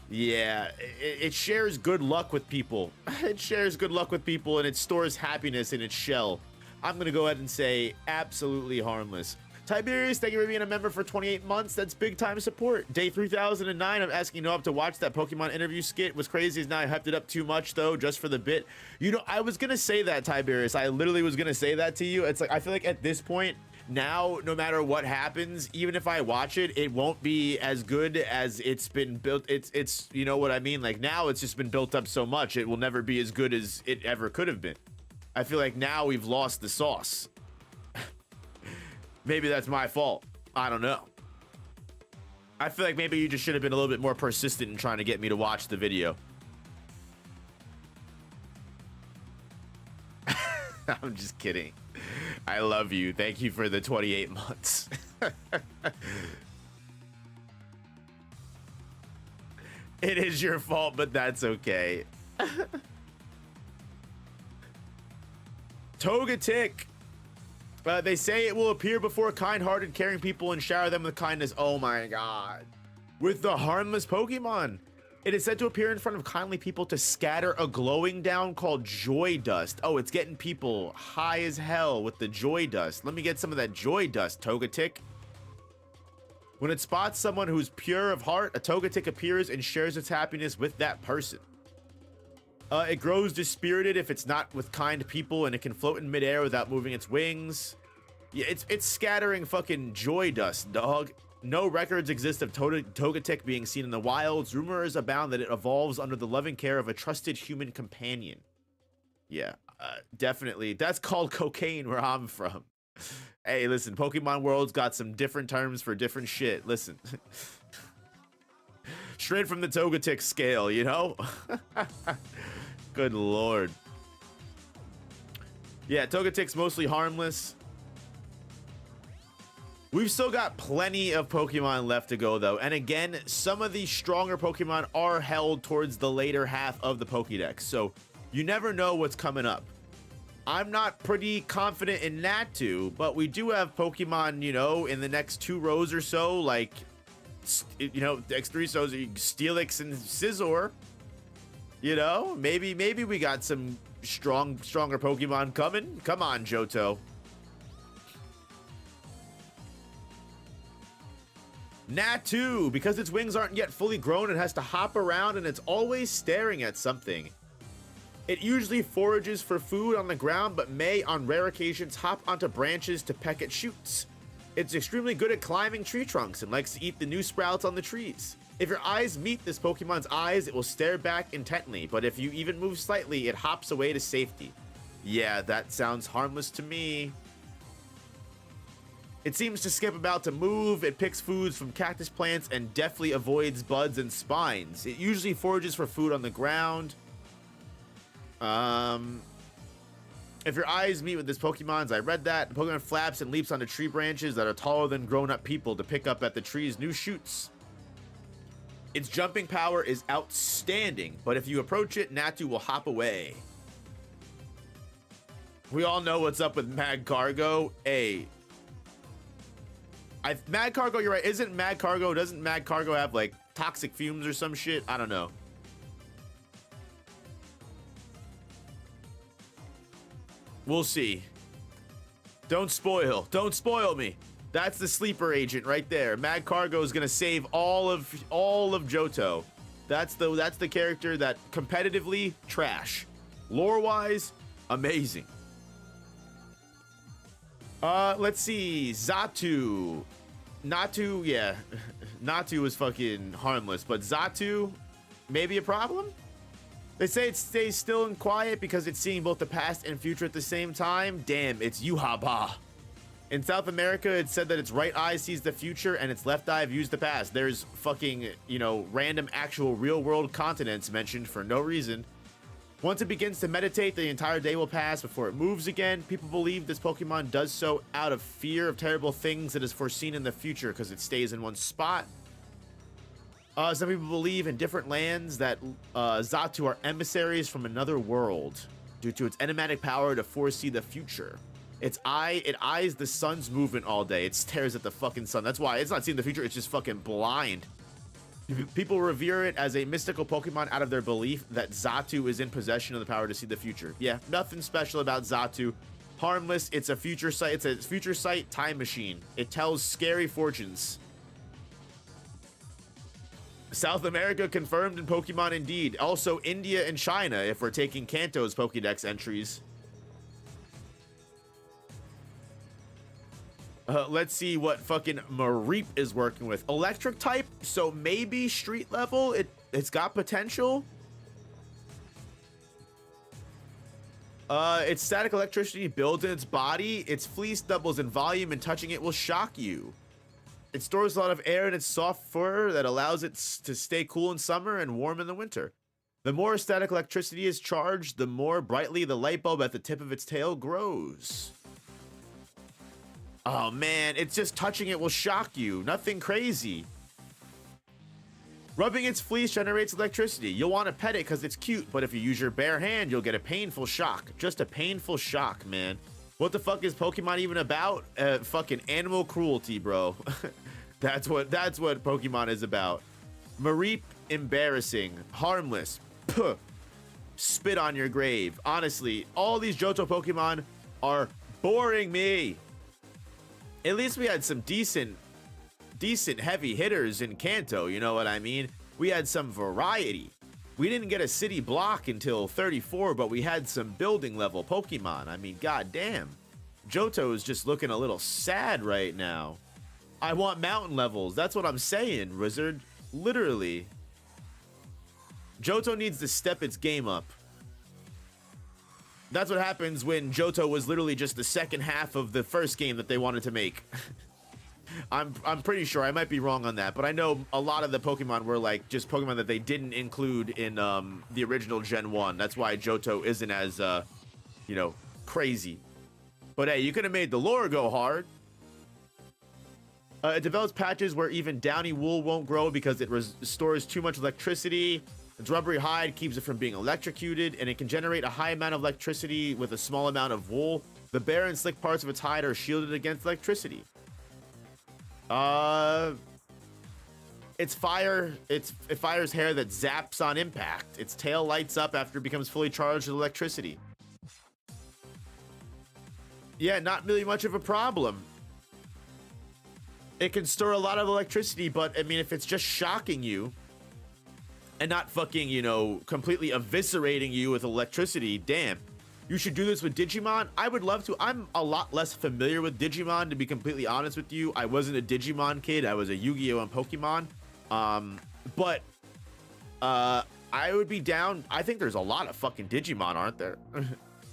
Yeah, it shares good luck with people. It shares good luck with people, and it stores happiness in its shell. I'm gonna go ahead and say absolutely harmless. Tiberius, thank you for being a member for 28 months. That's big time support. Day 3009, I'm asking Noah to watch that Pokemon interview skit. Was crazy as now I hyped it up too much though, just for the bit. You know, I was gonna say that, Tiberius. I literally was gonna say that to you. It's like, I feel like at this point now, no matter what happens, even if I watch it, it won't be as good as it's been built. It's you know what I mean? Like now it's just been built up so much, it will never be as good as it ever could have been. I feel like now we've lost the sauce. Maybe that's my fault. I don't know. I feel like maybe you just should have been a little bit more persistent in trying to get me to watch the video. I'm just kidding. I love you. Thank you for the 28 months. It is your fault, but that's okay. Togetic. They say it will appear before kind-hearted, caring people and shower them with kindness. Oh my god. With the harmless Pokemon. It is said to appear in front of kindly people to scatter a glowing down called joy dust. Oh, it's getting people high as hell with the joy dust. Let me get some of that joy dust, Togetic. When it spots someone who's pure of heart, a Togetic appears and shares its happiness with that person. It grows dispirited if it's not with kind people, and it can float in midair without moving its wings. Yeah, it's scattering fucking joy dust, dog. No records exist of Togetic being seen in the wilds. Rumors abound that it evolves under the loving care of a trusted human companion. Yeah, definitely. That's called cocaine where I'm from. Hey, listen, Pokemon World's got some different terms for different shit. Listen. Straight from the Togetic scale, you know? Good lord. Yeah, Togetic's mostly harmless. We've still got plenty of Pokemon left to go, though. And again, some of these stronger Pokemon are held towards the later half of the Pokedex. So you never know what's coming up. I'm not pretty confident in Natu, but we do have Pokemon, you know, in the next 2 rows or so, like, you know, X3, so Steelix and Scizor. You know, maybe we got some stronger Pokemon coming. Come on, Johto. Natu, because its wings aren't yet fully grown, it has to hop around and it's always staring at something. It usually forages for food on the ground, but may, on rare occasions, hop onto branches to peck at shoots. It's extremely good at climbing tree trunks and likes to eat the new sprouts on the trees. If your eyes meet this Pokemon's eyes, it will stare back intently, but if you even move slightly, it hops away to safety. Yeah, that sounds harmless to me. It seems to skip about to move, it picks foods from cactus plants, and deftly avoids buds and spines. It usually forages for food on the ground. If your eyes meet with this Pokemon's, I read that, the Pokemon flaps and leaps onto tree branches that are taller than grown-up people to pick up at the tree's new shoots. Its jumping power is outstanding, but if you approach it, Natu will hop away. We all know what's up with Magcargo. Magcargo, you're right. Doesn't Magcargo have like toxic fumes or some shit? I don't know. We'll see. Don't spoil me. That's the sleeper agent right there. Magcargo is gonna save all of Johto. That's the character that competitively trash. Lore-wise, amazing. Let's see. Xatu. Natu, yeah. Natu is fucking harmless, but Xatu, maybe a problem? They say it stays still and quiet because it's seeing both the past and future at the same time. Damn, it's Yuhaba. In South America, it said that its right eye sees the future and its left eye views the past. There's fucking, you know, random actual real world continents mentioned for no reason. Once it begins to meditate, the entire day will pass before it moves again. People believe this Pokemon does so out of fear of terrible things that is foreseen in the future because it stays in one spot. Some people believe in different lands that Xatu are emissaries from another world due to its enigmatic power to foresee the future. It eyes the sun's movement all day. It stares at the fucking sun. That's why it's not seeing the future. It's just fucking blind. People revere it as a mystical Pokemon out of their belief that Xatu is in possession of the power to see the future. Yeah, nothing special about Xatu. Harmless. It's a future sight. It's a future sight time machine. It tells scary fortunes. South America confirmed in Pokemon indeed. Also India and China if we're taking Kanto's Pokedex entries. Let's see what fucking Mareep is working with. Electric type, so maybe street level. It's got potential. Its static electricity builds in its body. Its fleece doubles in volume and touching it will shock you. It stores a lot of air in its soft fur that allows it to stay cool in summer and warm in the winter. The more static electricity is charged, the more brightly the light bulb at the tip of its tail grows. Oh man, it's just touching it will shock you. Nothing crazy. Rubbing its fleece generates electricity. You'll want to pet it because it's cute, but if you use your bare hand, you'll get a painful shock. Just a painful shock, man. What the fuck is Pokemon even about? Fucking animal cruelty, bro. That's what Pokemon is about. Mareep, embarrassing. Harmless. Puh. Spit on your grave. Honestly, all these Johto Pokemon are boring me. At least we had some decent heavy hitters in Kanto, you know what I mean? We had some variety. We didn't get a city block until 34, but we had some building level Pokemon. I mean, goddamn. Johto is just looking a little sad right now. I want mountain levels. That's what I'm saying, Wizard. Literally. Johto needs to step its game up. That's what happens when Johto was literally just the second half of the first game that they wanted to make. I'm pretty sure. I might be wrong on that, but I know a lot of the Pokemon were like just Pokemon that they didn't include in the original Gen 1. That's why Johto isn't as, you know, crazy. But hey, you could have made the lore go hard. It develops patches where even downy wool won't grow because it stores too much electricity. Its rubbery hide keeps it from being electrocuted, and it can generate a high amount of electricity with a small amount of wool. The bare and slick parts of its hide are shielded against electricity. It fires hair that zaps on impact. Its tail lights up after it becomes fully charged with electricity. Yeah, not really much of a problem. It can store a lot of electricity, but I mean, if it's just shocking you and not fucking, you know, completely eviscerating you with electricity, damn. You should do this with Digimon. I would love to. I'm a lot less familiar with Digimon, to be completely honest with you. I wasn't a Digimon kid. I was a Yu-Gi-Oh! And Pokemon. But I would be down. I think there's a lot of fucking Digimon, aren't there?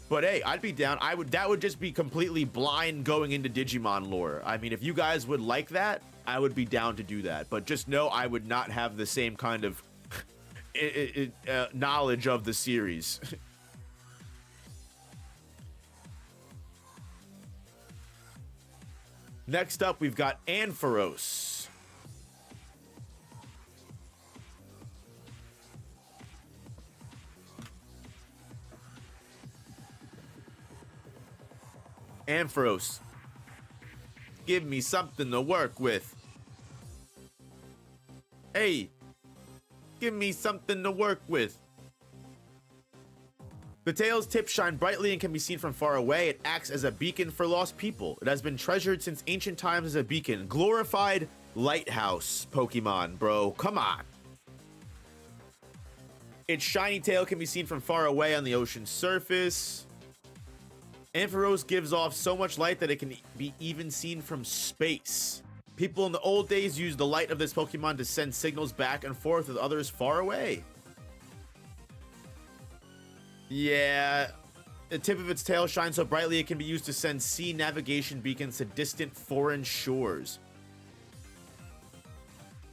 But hey, I'd be down. That would just be completely blind going into Digimon lore. I mean, if you guys would like that, I would be down to do that. But just know I would not have the same kind of knowledge of the series. Next up, we've got Ampharos. Ampharos. Give me something to work with. Hey, give me something to work with. The tail's tips shine brightly and can be seen from far away. It acts as a beacon for lost people. It has been treasured since ancient times as a beacon. Glorified lighthouse Pokemon, bro. Come on. Its shiny tail can be seen from far away on the ocean's surface. Ampharos gives off so much light that it can be even seen from space. People in the old days used the light of this Pokemon to send signals back and forth with others far away. Yeah, the tip of its tail shines so brightly it can be used to send sea navigation beacons to distant foreign shores.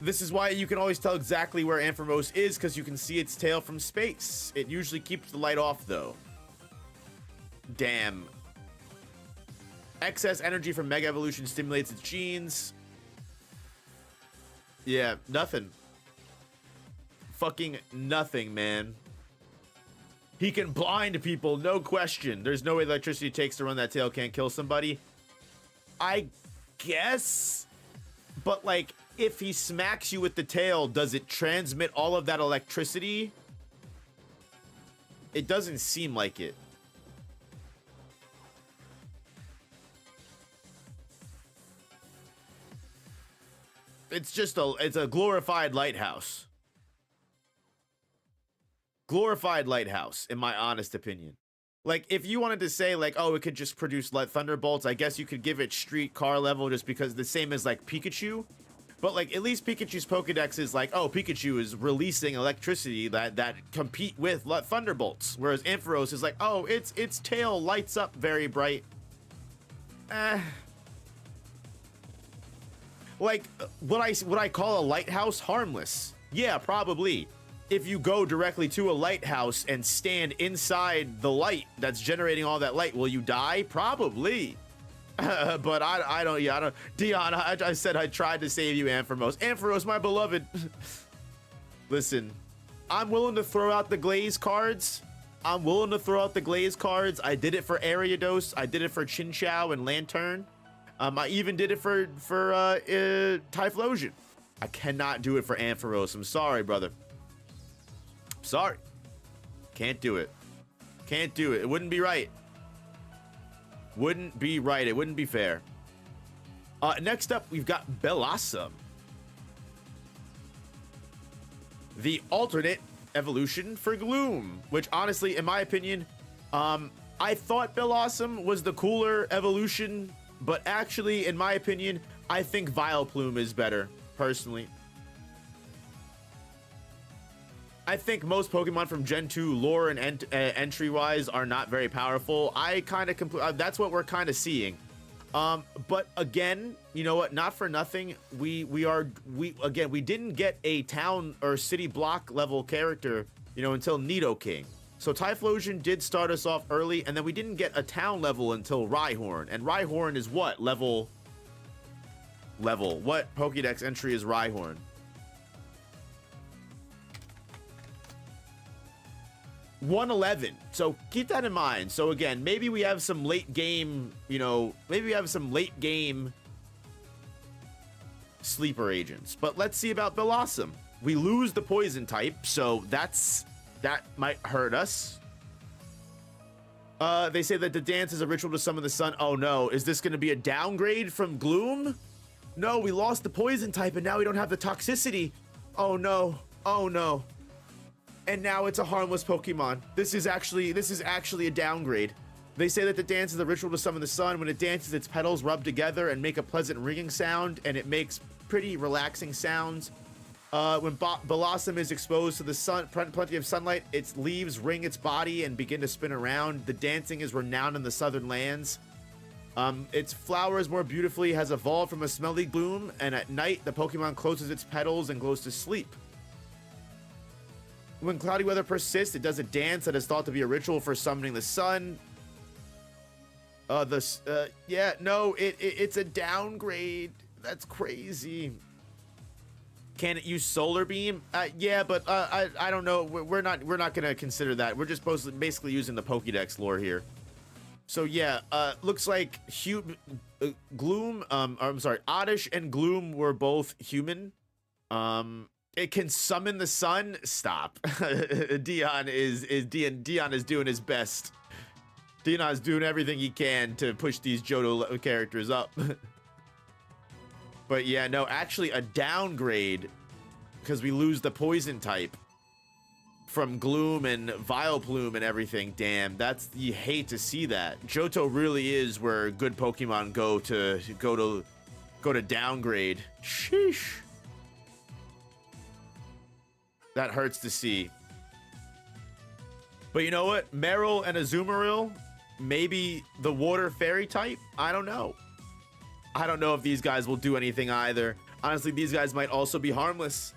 This is why you can always tell exactly where Ampharos is, because you can see its tail from space. It usually keeps the light off, though. Damn. Excess energy from Mega Evolution stimulates its genes. Yeah, nothing. Fucking nothing, man. He can blind people, no question. There's no way the electricity it takes to run that tail can't kill somebody. I guess. But, like, if he smacks you with the tail, does it transmit all of that electricity? It doesn't seem like it. It's a glorified lighthouse. Glorified lighthouse, in my honest opinion. Like, if you wanted to say, like, oh, it could just produce thunderbolts, I guess you could give it street car level just because the same as, like, Pikachu. But, like, at least Pikachu's Pokedex is like, oh, Pikachu is releasing electricity that compete with thunderbolts. Whereas Ampharos is like, oh, its tail lights up very bright. Like, would I call a lighthouse harmless? Yeah, probably. If you go directly to a lighthouse and stand inside the light that's generating all that light, will you die? Probably. But I don't. Dion, I said I tried to save you, Ampharos. Ampharos, my beloved. Listen, I'm willing to throw out the Glaze cards. I did it for Ariados. I did it for Chinchou and Lantern. I even did it for Typhlosion. I cannot do it for Ampharos. I'm sorry, brother. Sorry. Can't do it. Can't do it. It wouldn't be right. Wouldn't be right. It wouldn't be fair. Next up, we've got Bellossom. The alternate evolution for Gloom, which honestly, in my opinion, I thought Bellossom was the cooler evolution, but actually, in my opinion, I think Vileplume is better, personally. I think most Pokemon from Gen 2 lore and entry-wise are not very powerful. That's what we're kind of seeing. But again, you know what? Not for nothing, we didn't get a town or city block level character, you know, until Nidoking. So Typhlosion did start us off early, and then we didn't get a town level until Rhyhorn. And Rhyhorn is what level? What Pokedex entry is Rhyhorn? 111. So keep that in mind. So again, maybe we have some late game, you know, maybe we have some late game sleeper agents. But let's see about Blossom. We lose the poison type, so that might hurt us. They say that the dance is a ritual to summon the sun. Oh no, is this going to be a downgrade from Gloom? No, we lost the poison type and now we don't have the toxicity. Oh no, oh no. And now it's a harmless Pokemon. This is actually a downgrade. They say that the dance is a ritual to summon the sun. When it dances, its petals rub together and make a pleasant ringing sound, and it makes pretty relaxing sounds. When Blossom is exposed to the sun, plenty of sunlight, its leaves ring its body and begin to spin around. The dancing is renowned in the southern lands. Its flowers more beautifully has evolved from a smelly bloom, and at night, the Pokemon closes its petals and goes to sleep. When cloudy weather persists, it does a dance that is thought to be a ritual for summoning the sun. Yeah, no, it's a downgrade. That's crazy. Can it use Solar Beam? Yeah, but I don't know. We're not gonna consider that. We're just basically using the Pokedex lore here. So yeah, looks like Gloom. I'm sorry, Oddish and Gloom were both human. It can summon the sun. Stop. Dion is doing his best. Dion's doing everything he can to push these Johto characters up. But yeah, no, actually a downgrade because we lose the poison type from Gloom and Vileplume and everything. Damn, you hate to see that. Johto really is where good Pokemon go to downgrade. Sheesh. That hurts to see. But you know what? Meryl and Azumarill, maybe the water fairy type? I don't know. I don't know if these guys will do anything either. Honestly, these guys might also be harmless.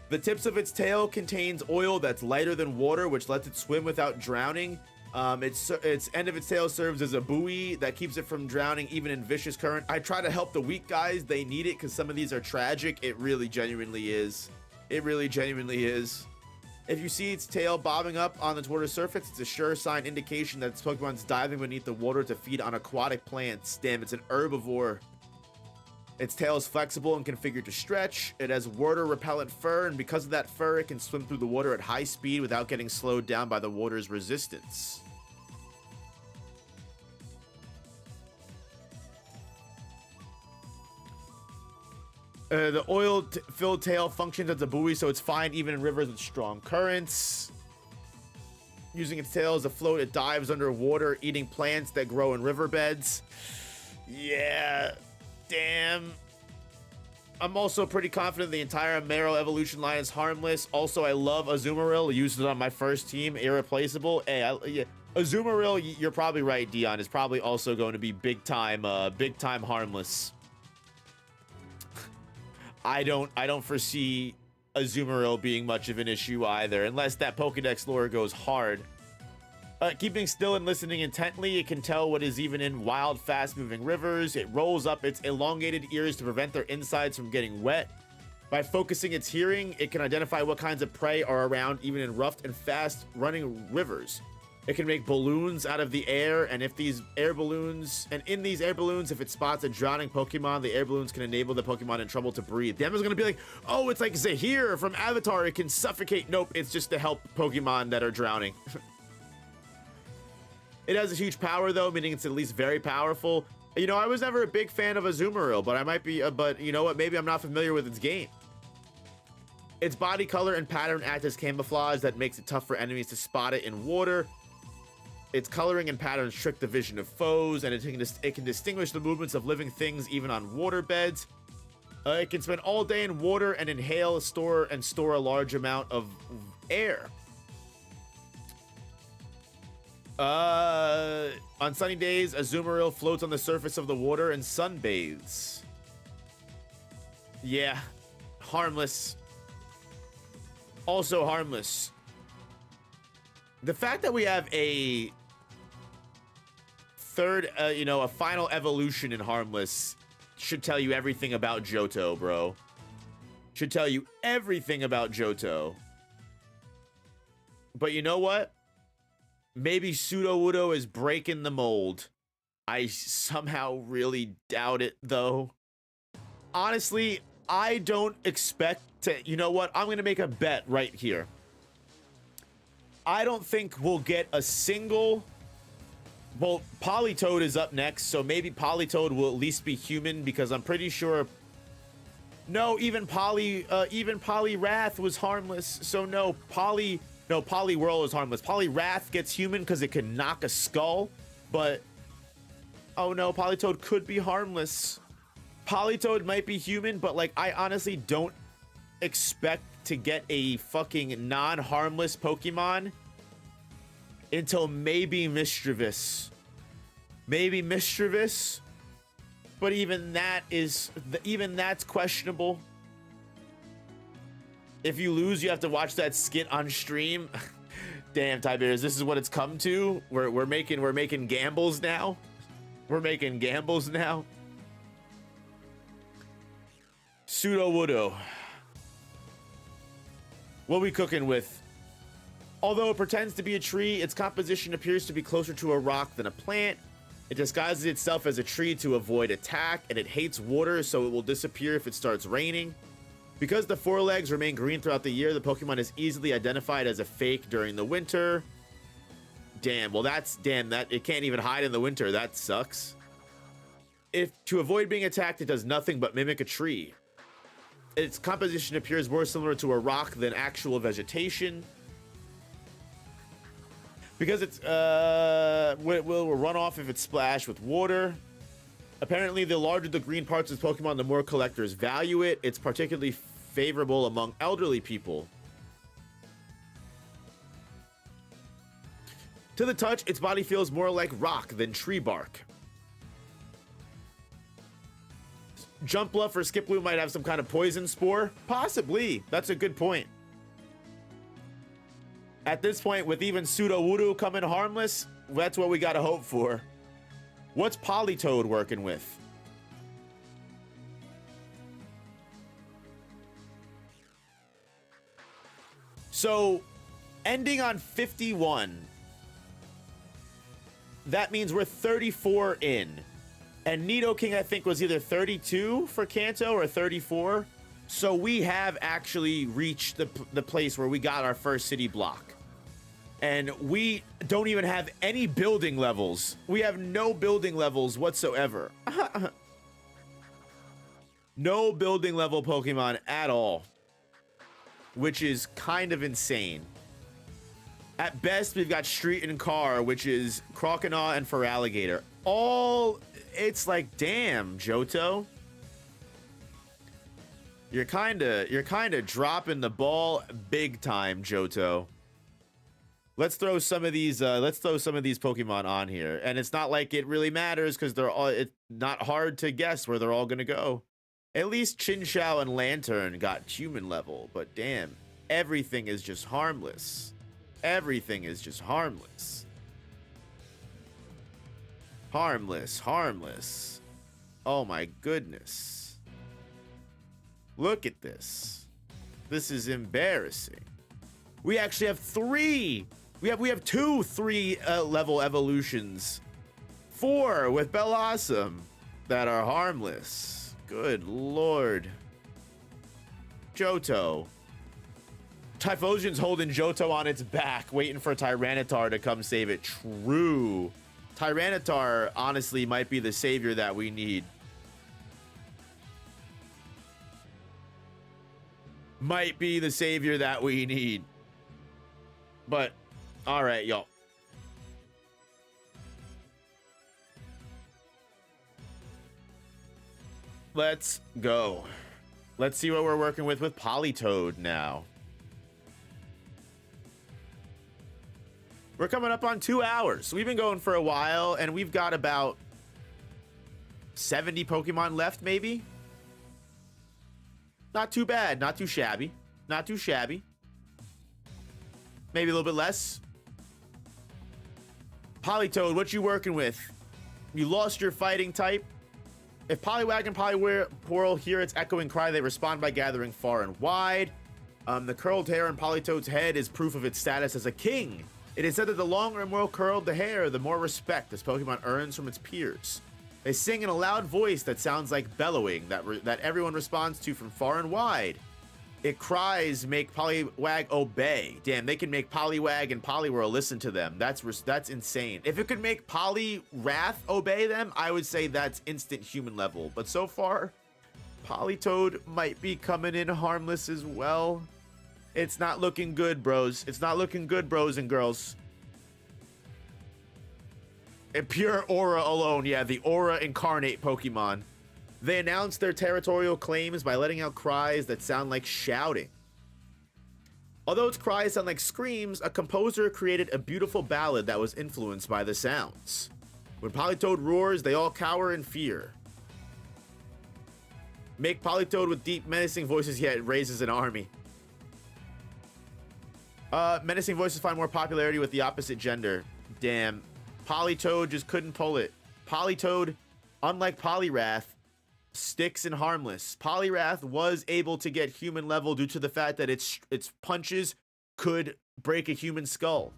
The tips of its tail contains oil that's lighter than water, which lets it swim without drowning. Its end of its tail serves as a buoy that keeps it from drowning even in vicious current. I try to help the weak guys. They need it because some of these are tragic. It really genuinely is. It really genuinely is. If you see its tail bobbing up on the water surface, it's a sure sign indication that its Pokemon's diving beneath the water to feed on aquatic plants. Damn, it's an herbivore. Its tail is flexible and configured to stretch. It has water repellent fur, and because of that fur, it can swim through the water at high speed without getting slowed down by the water's resistance. The oil-filled tail functions as a buoy, so it's fine even in rivers with strong currents. Using its tail as a float, it dives underwater, eating plants that grow in riverbeds. Yeah, damn. I'm also pretty confident the entire Meryl evolution line is harmless. Also, I love Azumarill. Used it on my first team, irreplaceable. Hey, yeah. Azumarill, you're probably right, Dion, is probably also going to be big time harmless. I don't foresee Azumarill being much of an issue either, unless that Pokedex lore goes hard. Keeping still and listening intently, it can tell what is even in wild, fast-moving rivers. It rolls up its elongated ears to prevent their insides from getting wet. By focusing its hearing, it can identify what kinds of prey are around even in rough and fast-running rivers. It can make balloons out of the air, and in these air balloons, if it spots a drowning Pokemon, the air balloons can enable the Pokemon in trouble to breathe. Them is gonna be like, oh, it's like Zahir from Avatar, it can suffocate. Nope, it's just to help Pokemon that are drowning. It has a huge power though, meaning it's at least very powerful. You know, I was never a big fan of Azumarill, but I might be, but you know what, maybe I'm not familiar with its game. Its body color and pattern act as camouflage that makes it tough for enemies to spot it in water. Its coloring and patterns trick the vision of foes, and it can distinguish the movements of living things even on water beds. It can spend all day in water and inhale, store a large amount of air. On sunny days, Azumarill floats on the surface of the water and sunbathes. Yeah, harmless. Also harmless. The fact that we have a a final evolution in harmless should tell you everything about Johto, bro. Should tell you everything about Johto. But you know what? Maybe Sudowoodo is breaking the mold. I somehow really doubt it, though. Honestly, I don't expect to... You know what? I'm going to make a bet right here. I don't think we'll get a single... Well, Politoed is up next, so maybe Politoed will at least be human, because I'm pretty sure... No, even Poliwrath was harmless, so no, Poliwhirl is harmless. Poliwrath gets human because it can knock a skull, but... Oh no, Politoed could be harmless. Politoed might be human, but like, I honestly don't expect to get a fucking non-harmless Pokemon until maybe Mischievous. Maybe Mischievous, but even that's questionable. If you lose, you have to watch that skit on stream. Damn, Tiberius, this is what it's come to. We're making gambles now. We're making gambles now. Sudowoodo. What we cooking with? Although it pretends to be a tree, its composition appears to be closer to a rock than a plant. It disguises itself as a tree to avoid attack, and it hates water, so it will disappear if it starts raining. Because the forelegs remain green throughout the year, the Pokemon is easily identified as a fake during the winter. Damn, well that it can't even hide in the winter. That sucks. If to avoid being attacked, it does nothing but mimic a tree. Its composition appears more similar to a rock than actual vegetation. Because it's will run off if it's splashed with water. Apparently, the larger the green parts of this Pokemon, the more collectors value it. It's particularly favorable among elderly people. To the touch, its body feels more like rock than tree bark. Jumpluff or Skiploom might have some kind of poison spore. Possibly. That's a good point. At this point, with even Sudowoodo coming harmless, that's what we gotta hope for. What's Politoed working with? So, ending on 51. That means we're 34 in. And Nidoking, I think, was either 32 for Kanto or 34. So we have actually reached the place where we got our first city block. And we don't even have any building levels. We have no building levels whatsoever. No building level Pokemon at all. Which is kind of insane. At best, we've got Street and Car, which is Croconaw and Feraligatr. All... It's like, damn, Johto. You're kind of dropping the ball big time, Johto. Let's throw some of these Pokemon on here. And it's not like it really matters because it's not hard to guess where they're all going to go. At least Chinchou and Lantern got human level, but damn, everything is just harmless. Everything is just harmless. Harmless. Oh my goodness. Look at this. This is embarrassing. We actually have three. We have two 3-level evolutions. 4 with Bellossom that are harmless. Good lord. Johto. Typhlosion's holding Johto on its back, waiting for Tyranitar to come save it. True. Tyranitar, honestly, might be the savior that we need. Might be the savior that we need. But, alright, y'all. Let's go. Let's see what we're working with Politoed now. We're coming up on 2 hours. We've been going for a while, and we've got about 70 Pokemon left, maybe? Not too bad. Not too shabby. Not too shabby. Maybe a little bit less. Politoed, what you working with? You lost your fighting type. If Poliwag and Poliwhirl hear its echoing cry, they respond by gathering far and wide. The curled hair on Politoad's head is proof of its status as a king. It is said that the longer and more curled the hair, the more respect this Pokemon earns from its peers. They sing in a loud voice that sounds like bellowing that everyone responds to from far and wide. It cries make Poliwag obey. Damn, they can make Poliwag and Poliwhirl listen to them. That's insane. If it could make Poliwrath obey them, I would say that's instant human level. But so far, Politoed might be coming in harmless as well. It's not looking good, bros. It's not looking good, bros and girls. And pure aura alone, yeah, the aura incarnate Pokemon. They announced their territorial claims by letting out cries that sound like shouting. Although its cries sound like screams, a composer created a beautiful ballad that was influenced by the sounds. When Politoed roars, they all cower in fear. Make Politoed with deep, menacing voices, yet it raises an army. Menacing voices find more popularity with the opposite gender. Damn. Politoed just couldn't pull it. Politoed, unlike Poliwrath, sticks and harmless. Poliwrath was able to get human level due to the fact that its punches could break a human skull.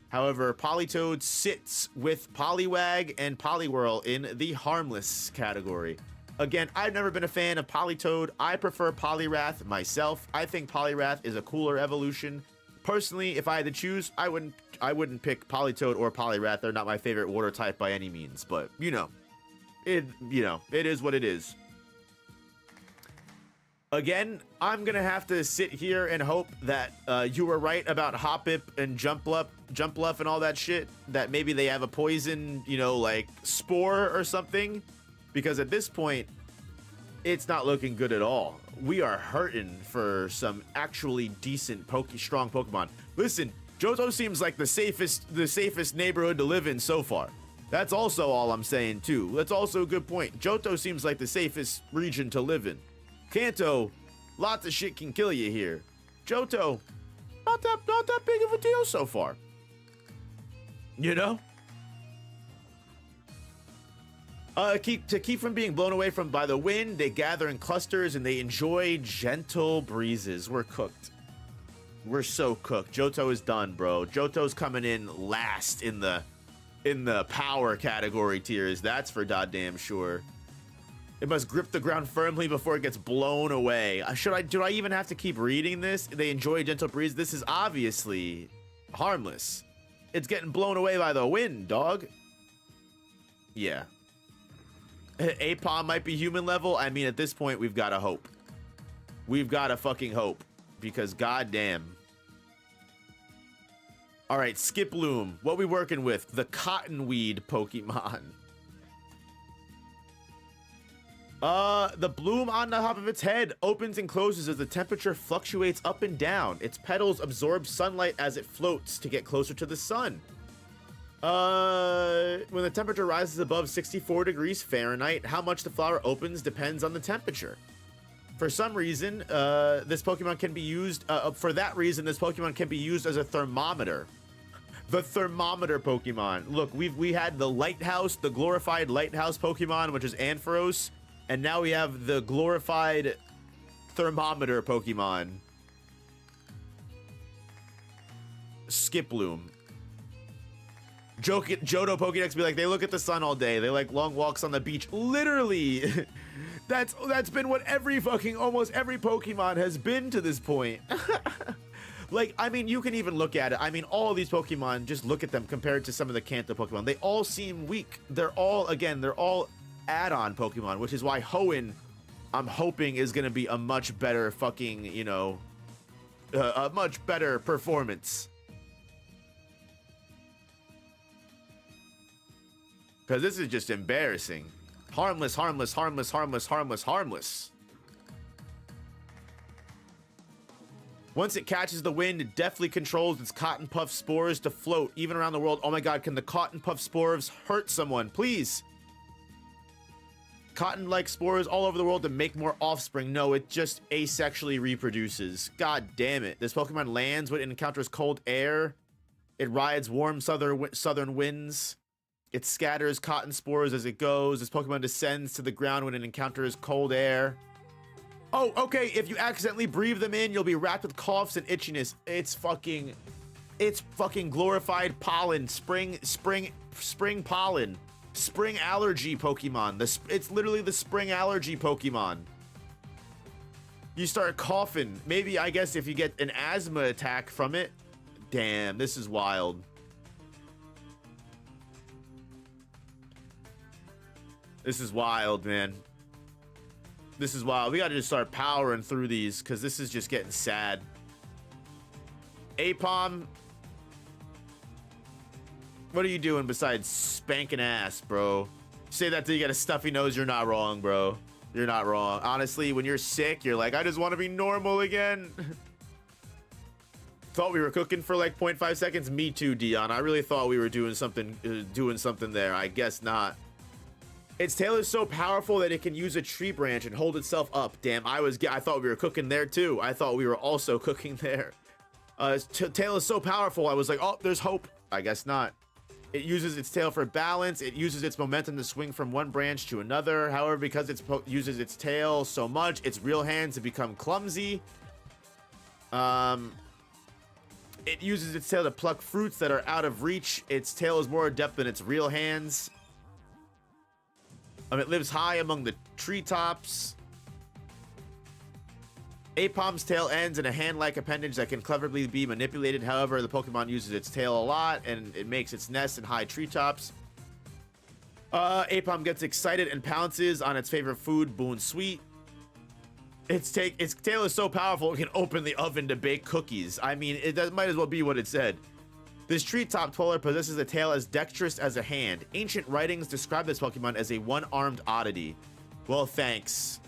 However, Politoed sits with Poliwag and Poliwhirl in the harmless category. Again, I've never been a fan of Politoed. I prefer Poliwrath myself. I think Poliwrath is a cooler evolution. Personally, if I had to choose, I wouldn't pick Politoed or Poliwrath. They're not my favorite water type by any means, but you know. It is what it is. Again, I'm gonna have to sit here and hope that you were right about Hoppip and Jumpluff and all that shit. That maybe they have a poison, like spore or something. Because at this point, it's not looking good at all. We are hurting for some actually decent, strong Pokemon. Listen, Johto seems like the safest neighborhood to live in so far. That's also all I'm saying too. That's also a good point. Johto seems like the safest region to live in. Kanto, lots of shit can kill you here. Johto, not that big of a deal so far. You know? To keep from being blown away by the wind, they gather in clusters and they enjoy gentle breezes. We're cooked. We're so cooked. Johto is done, bro. Johto's coming in last in the power category tiers. That's for goddamn sure. It must grip the ground firmly before it gets blown away. Do I even have to keep reading this? They enjoy gentle breeze. This is obviously harmless. It's getting blown away by the wind, dog. Yeah. Apom might be human level. I mean, at this point, we've got to hope. We've got to fucking hope. Because goddamn. All right, Skiploom. What we working with? The Cottonweed Pokemon. The bloom on the top of its head opens and closes as the temperature fluctuates up and down. Its petals absorb sunlight as it floats to get closer to the sun. When the temperature rises above 64 degrees Fahrenheit, how much the flower opens depends on the temperature. For some reason, this Pokemon can be used, for that reason, this Pokemon can be used as a thermometer. The thermometer Pokemon. Look, we had the lighthouse, the glorified lighthouse Pokemon, which is Ampharos, and now we have the glorified thermometer Pokemon. Skiploom. Johto Pokedex be like, they look at the sun all day. They like long walks on the beach. Literally. That's been what almost every Pokemon has been to this point. Like, I mean, you can even look at it. I mean, all of these Pokemon, just look at them compared to some of the Kanto Pokemon. They all seem weak. They're all add-on Pokemon, which is why Hoenn, I'm hoping, is going to be a much better fucking, a much better performance. Because this is just embarrassing. Harmless, harmless, harmless, harmless, harmless, harmless. Once it catches the wind, it deftly controls its cotton puff spores to float even around the world. Oh my god, can the cotton puff spores hurt someone? Please. Cotton-like spores all over the world to make more offspring. No, it just asexually reproduces. God damn it. This Pokemon lands when it encounters cold air. It rides warm southern winds. It scatters cotton spores as it goes. This Pokemon descends to the ground when it encounters cold air. Oh, okay, if you accidentally breathe them in, you'll be racked with coughs and itchiness. It's fucking It's fucking glorified pollen, spring pollen, spring allergy Pokemon. It's literally the spring allergy Pokemon. You start coughing. Maybe, I guess, if you get an asthma attack from it. Damn, this is wild. This is wild, man. This is wild. We gotta just start powering through these because this is just getting sad. Apom, what are you doing besides spanking ass, bro? Say that till you get a stuffy nose, you're not wrong, bro. You're not wrong. Honestly, when you're sick, you're like, I just want to be normal again. Thought we were cooking for like 0.5 seconds. Me too, Dion. I really thought we were doing something there. I guess not. Its tail is so powerful that it can use a tree branch and hold itself up. Damn, I thought we were cooking there too. I thought we were also cooking there. Its tail is so powerful. I was like, oh, there's hope. I guess not. It uses its tail for balance. It uses its momentum to swing from one branch to another. However, because it uses its tail so much, its real hands have become clumsy. It uses its tail to pluck fruits that are out of reach. Its tail is more adept than its real hands. It lives high among the treetops. Apom's tail ends in a hand-like appendage that can cleverly be manipulated. However, the Pokemon uses its tail a lot, and it makes its nest in high treetops. Apom gets excited and pounces on its favorite food, Boon Sweet. Its tail is so powerful it can open the oven to bake cookies. I mean, it might as well be what it said. This treetop dweller possesses a tail as dexterous as a hand. Ancient writings describe this Pokemon as a one-armed oddity. Well, thanks.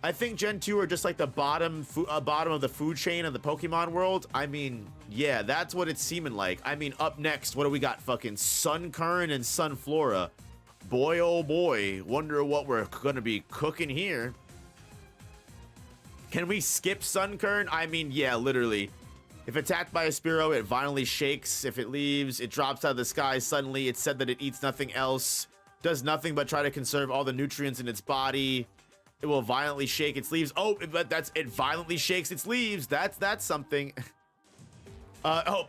I think Gen 2 are just like the bottom of the food chain of the Pokemon world. I mean, yeah, that's what it's seeming like. I mean, up next, what do we got? Fucking Sunkern and Sunflora. Boy, oh boy, wonder what we're gonna be cooking here. Can we skip Sunkern? I mean, yeah, literally. If attacked by a Spearow, it violently shakes. If it leaves, it drops out of the sky suddenly. It's said that it eats nothing else, does nothing but try to conserve all the nutrients in its body. It will violently shake its leaves. Oh, but it violently shakes its leaves. That's something. Oh,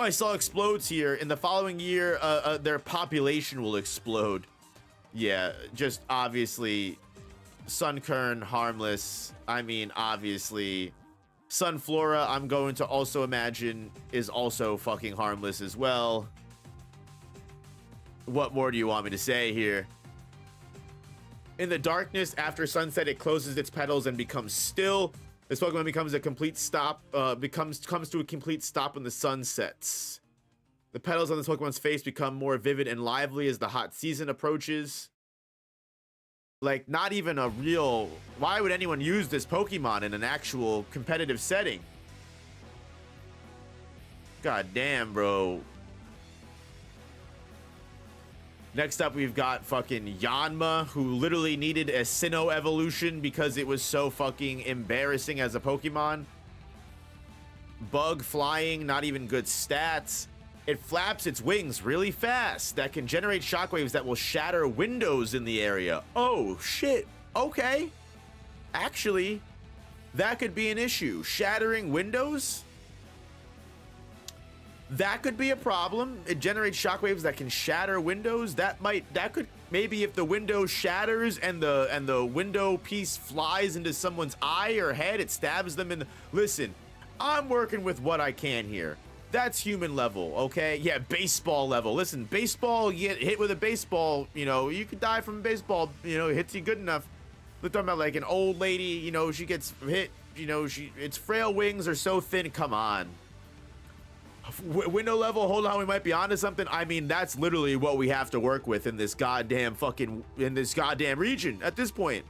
I saw explodes here. In the following year, their population will explode. Yeah, just obviously, Sunkern, harmless. I mean, obviously, Sunflora, I'm going to also imagine, is also fucking harmless as well. What more do you want me to say here? In the darkness, after sunset, it closes its petals and becomes still. This Pokemon becomes a complete stop, comes to a complete stop when the sun sets. The petals on this Pokemon's face become more vivid and lively as the hot season approaches. Like, not even a real... Why would anyone use this Pokemon in an actual competitive setting? God damn, bro. Next up, we've got fucking Yanma, who literally needed a Sinnoh evolution because it was so fucking embarrassing as a Pokemon. Bug flying, not even good stats. It flaps its wings really fast that can generate shockwaves that will shatter windows in the area. Oh, shit. Okay. Actually, that could be an issue. Shattering windows? That could be a problem. It generates shockwaves that can shatter windows. That could maybe, if the window shatters and the window piece flies into someone's eye or head, it stabs them in the... Listen, I'm working with what I can here. That's human level, okay? Yeah, baseball level. Listen, baseball, you get hit with a baseball, you know, you could die from a baseball, you know, it hits you good enough. We're talking about like an old lady, you know, she gets hit, you know, its frail wings are so thin. Come on. Window level, hold on, we might be onto something. I mean, that's literally what we have to work with in this goddamn region at this point.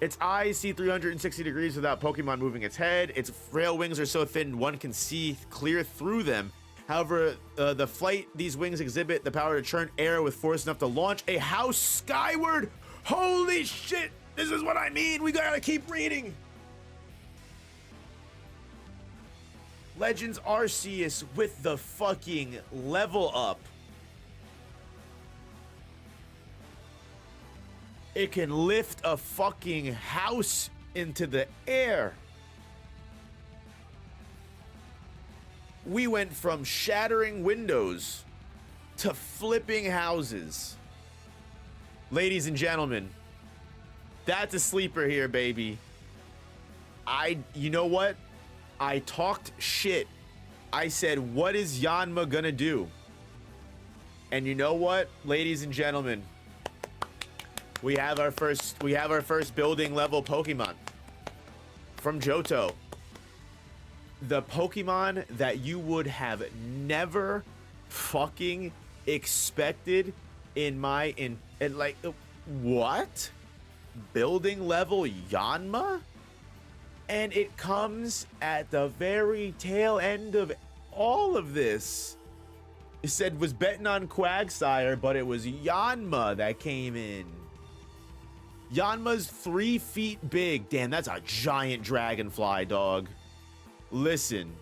Its eyes see 360 degrees without Pokemon moving its head. Its frail wings are so thin one can see clear through them. However, the flight these wings exhibit the power to churn air with force enough to launch a house skyward. Holy shit, this is what I mean. We gotta keep reading. Legends Arceus with the fucking level up. It can lift a fucking house into the air. We went from shattering windows to flipping houses. Ladies and gentlemen, that's a sleeper here, baby. You know what? I talked shit. I said, what is Yanma gonna do? And you know what, ladies and gentlemen? We have our first building level Pokemon from Johto. The Pokemon that you would have never fucking expected in like, what? Building level Yanma? And it comes at the very tail end of all of this. It said was betting on Quagsire, but it was Yanma that came in. Yanma's 3 feet big. Damn, that's a giant dragonfly, dog. Listen,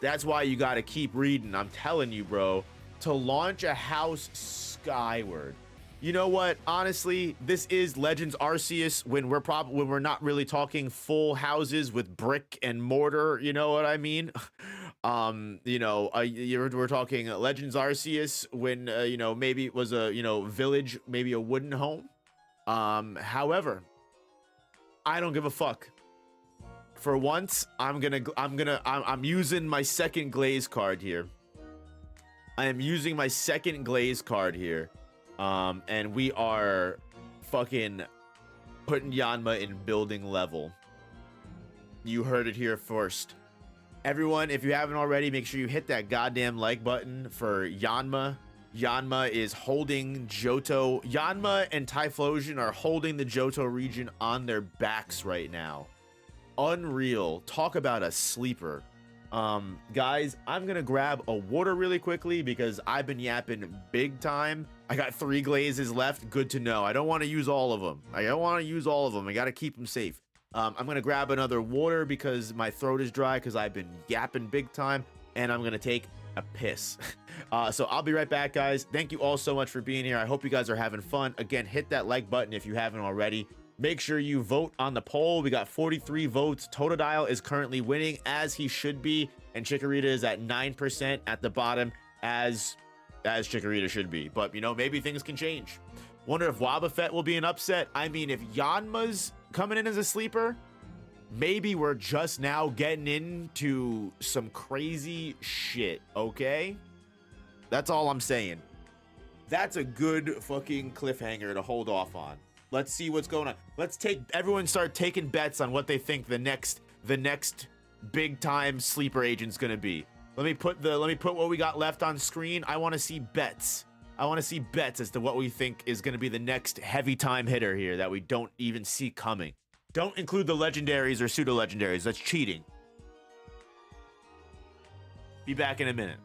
that's why you gotta keep reading. I'm telling you, bro. To launch a house skyward. You know what? Honestly, this is Legends Arceus when we're not really talking full houses with brick and mortar. You know what I mean? We're talking Legends Arceus when maybe it was a village, maybe a wooden home. However, I don't give a fuck. For once, I'm using my second glaze card here. I am using my second glaze card here. And we are fucking putting Yanma in building level. You heard it here first. Everyone, if you haven't already, make sure you hit that goddamn like button for Yanma. Yanma is holding Johto. Yanma and Typhlosion are holding the Johto region on their backs right now. Unreal. Talk about a sleeper. Guys, I'm gonna grab a water really quickly because I've been yapping big time. I got 3 glazes left. Good to know. I don't want to use all of them. I gotta keep them safe. I'm gonna grab another water because my throat is dry because I've been yapping big time, and I'm gonna take a piss. So I'll be right back, guys. Thank you all so much for being here. I hope you guys are having fun. Again, hit that like button if you haven't already. Make sure you vote on the poll. We got 43 votes. Totodile is currently winning, as he should be, and Chikorita is at 9% at the bottom, as Chikorita should be. But maybe things can change. Wonder if Wobbuffet will be an upset. I mean, if Yanma's coming in as a sleeper, maybe we're just now getting into some crazy shit, okay? That's all I'm saying. That's a good fucking cliffhanger to hold off on. Let's see what's going on. Everyone start taking bets on what they think the next big time sleeper agent's gonna be. Let me put what we got left on screen. I want to see bets. I want to see bets as to what we think is gonna be the next heavy time hitter here that we don't even see coming. Don't include the legendaries or pseudo legendaries. That's cheating. Be back in a minute.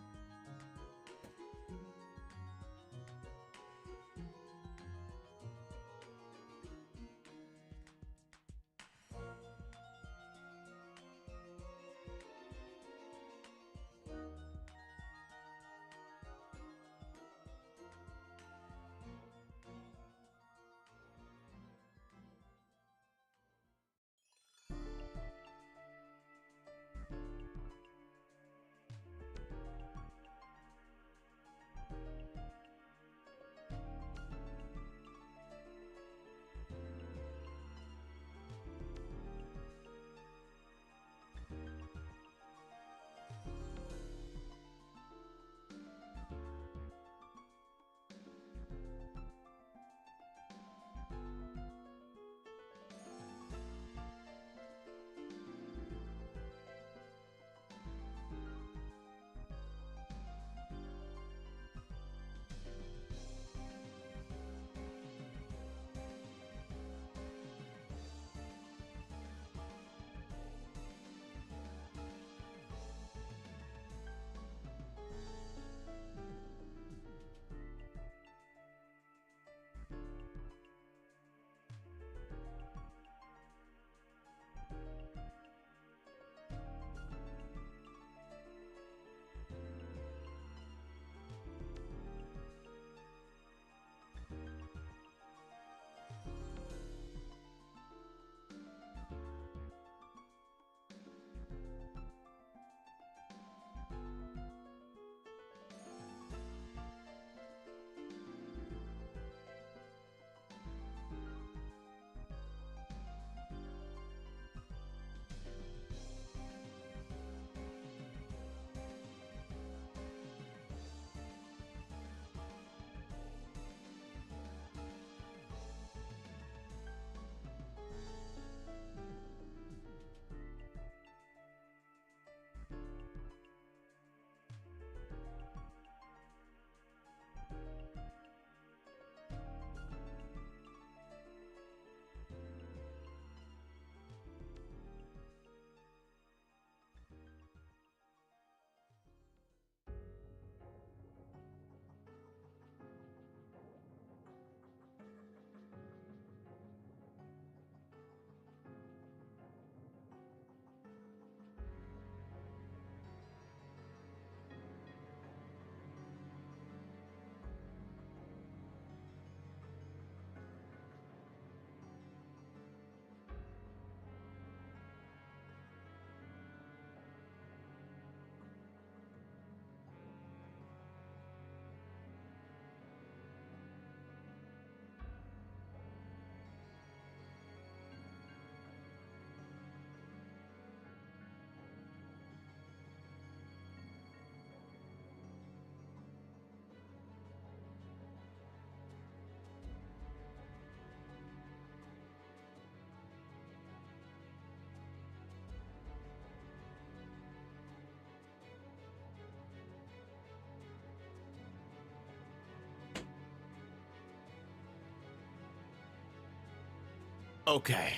Okay.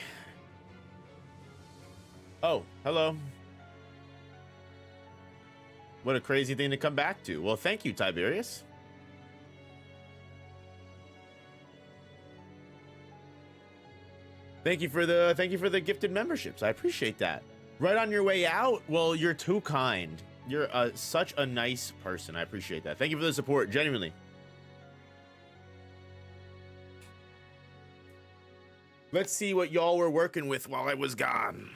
Oh, hello. What a crazy thing to come back to. Well, thank you, Tiberius. Thank you for the gifted memberships. I appreciate that. Right on your way out? Well, you're too kind. You're such a nice person. I appreciate that. Thank you for the support, genuinely. Let's see what y'all were working with while I was gone.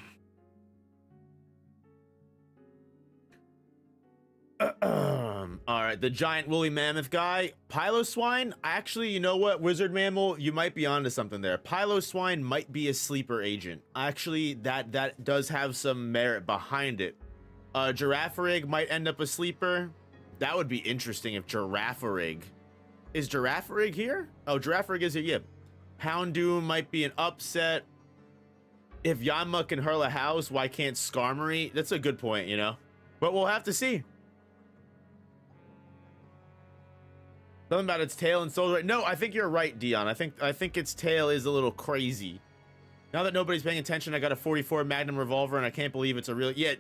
All right, the giant woolly mammoth guy. Piloswine, actually, you know what, Wizard Mammal, you might be onto something there. Piloswine might be a sleeper agent. Actually, that does have some merit behind it. Girafarig might end up a sleeper. That would be interesting if Girafarig. Is Girafarig here? Oh, Girafarig is here, yeah. Houndoom might be an upset. If Yanma can hurl a house, why can't Skarmory? That's a good point, you know? But we'll have to see. Something about its tail and soul. No, I think you're right, Dion. I think its tail is a little crazy. Now that nobody's paying attention, I got a 44 Magnum revolver, and I can't believe it's a real. Yeah,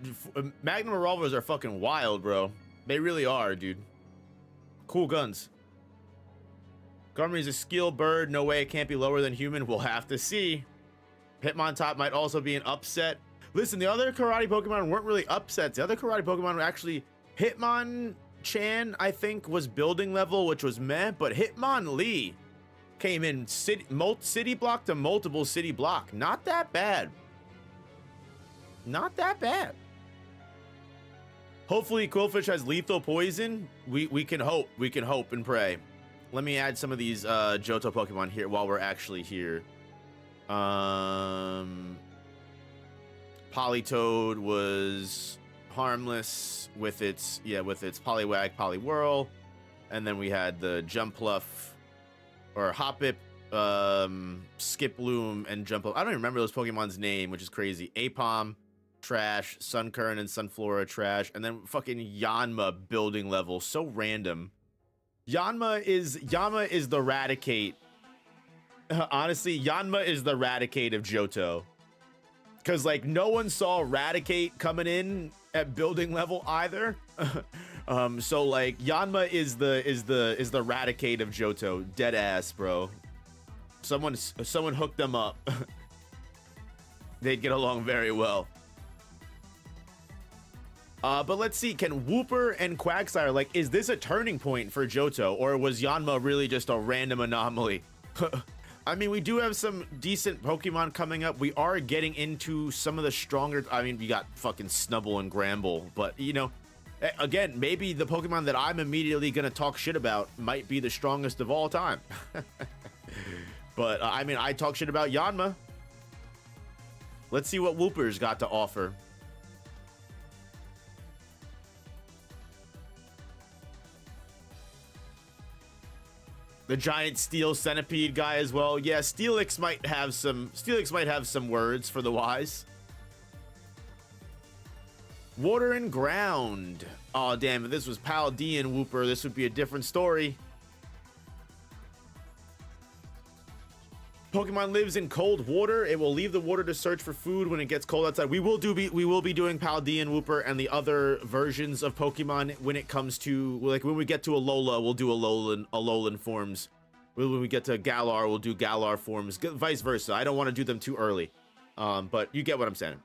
Magnum revolvers are fucking wild, bro. They really are, dude. Cool guns. Skarmory's a skill bird. No way it can't be lower than human. We'll have to see. Hitmontop might also be an upset. Listen, the other karate Pokemon weren't really upsets. The other karate Pokemon were actually Hitmonchan, I think, was building level, which was meh, but Hitmonlee came in city block to multiple city block. Not that bad. Not that bad. Hopefully Quillfish has lethal poison. We can hope. We can hope and pray. Let me add some of these Johto Pokemon here while we're actually here. Politoed was harmless with its Poliwag, Poliwhirl, and then we had the Jumpluff or Hoppip, Skiploom, and Jumpluff. I don't even remember those Pokemon's name, which is crazy. Apom, trash. Sunkern and Sunflora, trash. And then fucking Yanma building level, so random. Yanma is the Raticate. Honestly, Yanma is the Raticate of Johto. Cause like no one saw Raticate coming in at building level either. So like Yanma is the Raticate of Johto. Dead ass, bro. Someone hooked them up. They'd get along very well. But let's see, can Wooper and Quagsire, like, is this a turning point for Johto, or was Yanma really just a random anomaly? I mean, we do have some decent Pokemon coming up. We are getting into some of the stronger, I mean, we got fucking Snubbull and Gramble, but, you know, again, maybe the Pokemon that I'm immediately gonna talk shit about might be the strongest of all time. But, I mean, I talk shit about Yanma. Let's see what Wooper's got to offer. The giant steel centipede guy as well. Yeah, Steelix might have some words for the wise. Water and ground. Oh damn, if this was Paldean Wooper, this would be a different story. Pokemon lives in cold water. It will leave the water to search for food when it gets cold outside. We will be doing Paldean Wooper and the other versions of Pokemon when it comes to, like, when we get to Alola, we'll do Alolan forms. When we get to Galar, we'll do Galar forms. Vice versa. I don't want to do them too early. But you get what I'm saying.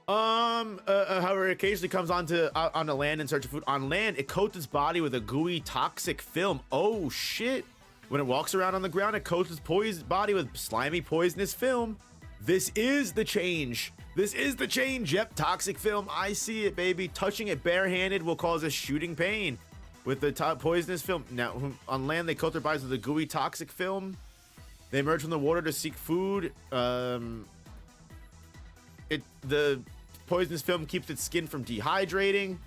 However, it occasionally comes onto land in search of food. On land, it coats its body with a gooey, toxic film. Oh shit! When it walks around on the ground, it coats its body with slimy, poisonous film. This is the change. This is the change. Yep, toxic film. I see it, baby. Touching it barehanded will cause a shooting pain. With the poisonous film. Now, on land, they coat their bodies with a gooey, toxic film. They emerge from the water to seek food. The poisonous film keeps its skin from dehydrating.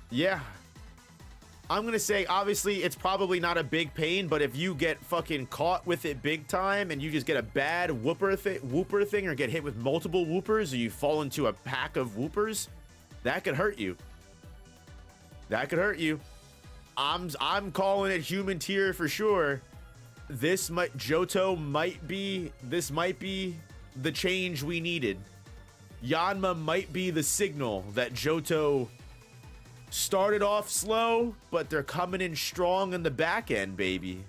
Yeah. I'm gonna say, obviously, it's probably not a big pain, but if you get fucking caught with it big time and you just get a bad whooper thing, or get hit with multiple whoopers, or you fall into a pack of whoopers, that could hurt you. That could hurt you. I'm calling it human tier for sure. Johto might be the change we needed. Yanma might be the signal that Johto started off slow, but they're coming in strong in the back end, baby.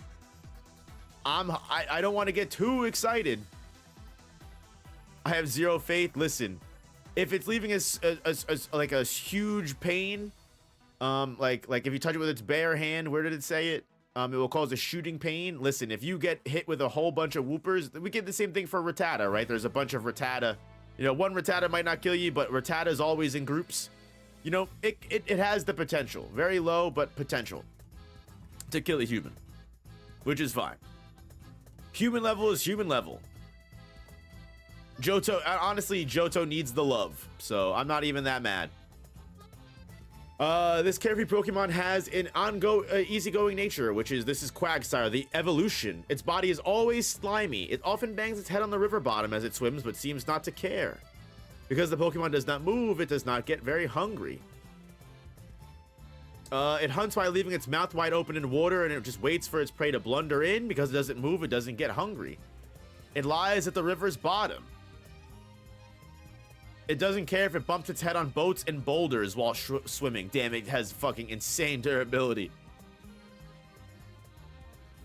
I don't want to get too excited. I have zero faith. Listen, if it's leaving us like a huge pain, like if you touch it with its bare hand, where did it say it? It will cause a shooting pain. Listen, if you get hit with a whole bunch of whoopers, we get the same thing for Rattata, right? There's a bunch of Rattata. You know, one Rattata might not kill you, but Rattata is always in groups. You know, it has the potential, very low, but potential to kill a human, which is fine. Human level is human level. Johto, honestly, Johto needs the love, so I'm not even that mad. This carefree Pokemon has an easygoing nature, this is Quagsire, the evolution. Its body is always slimy. It often bangs its head on the river bottom as it swims, but seems not to care. Because the Pokemon does not move, it does not get very hungry. It hunts by leaving its mouth wide open in water, and it just waits for its prey to blunder in. Because it doesn't move, it doesn't get hungry. It lies at the river's bottom. It doesn't care if it bumps its head on boats and boulders while swimming. Damn, it has fucking insane durability.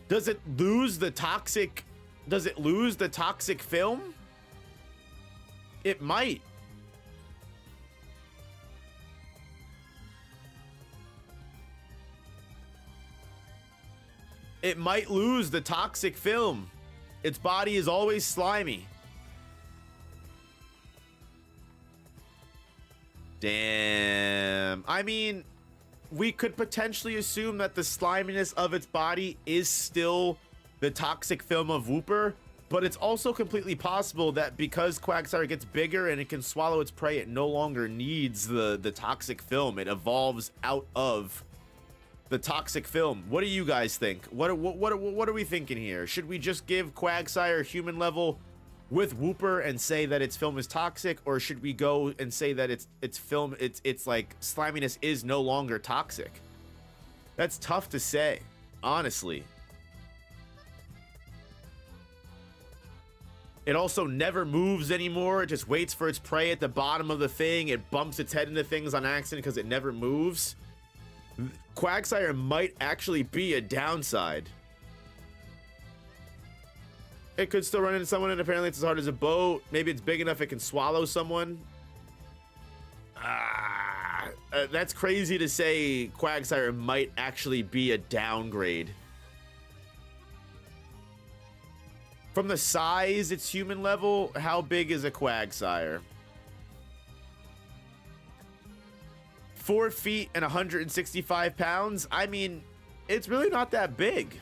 Does it lose the toxic film? It might. It might lose the toxic film. Its body is always slimy. Damn. I mean, we could potentially assume that the sliminess of its body is still the toxic film of Wooper, but it's also completely possible that because Quagsire gets bigger and it can swallow its prey, it no longer needs the toxic film. It evolves out of the toxic film. What do you guys think? What are we thinking here? Should we just give Quagsire human level with Wooper and say that its film is toxic, or should we go and say that its like sliminess is no longer toxic? That's tough to say, honestly. It also never moves anymore. It just waits for its prey at the bottom of the thing. It bumps its head into things on accident because it never moves. Quagsire might actually be a downside. It could still run into someone, and apparently it's as hard as a boat. Maybe it's big enough it can swallow someone. That's crazy to say. Quagsire might actually be a downgrade. From the size, it's human level. How big is a Quagsire? 4 feet and 165 pounds. I mean, it's really not that big.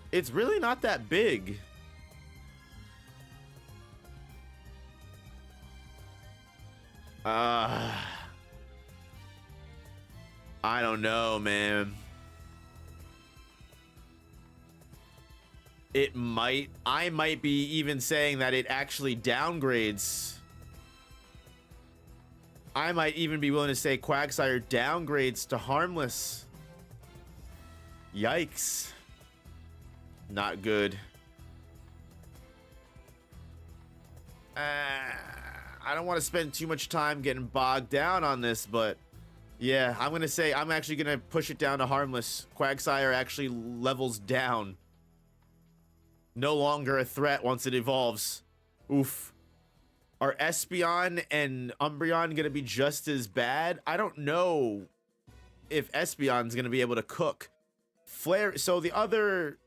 It's really not that big. I don't know, man. I might be even saying that it actually downgrades. I might even be willing to say Quagsire downgrades to harmless. Yikes. Not good. I don't want to spend too much time getting bogged down on this, but yeah, I'm going to say I'm actually going to push it down to harmless. Quagsire actually levels down. No longer a threat once it evolves. Oof. Are Espeon and Umbreon going to be just as bad? I don't know if Espeon's going to be able to cook. So the other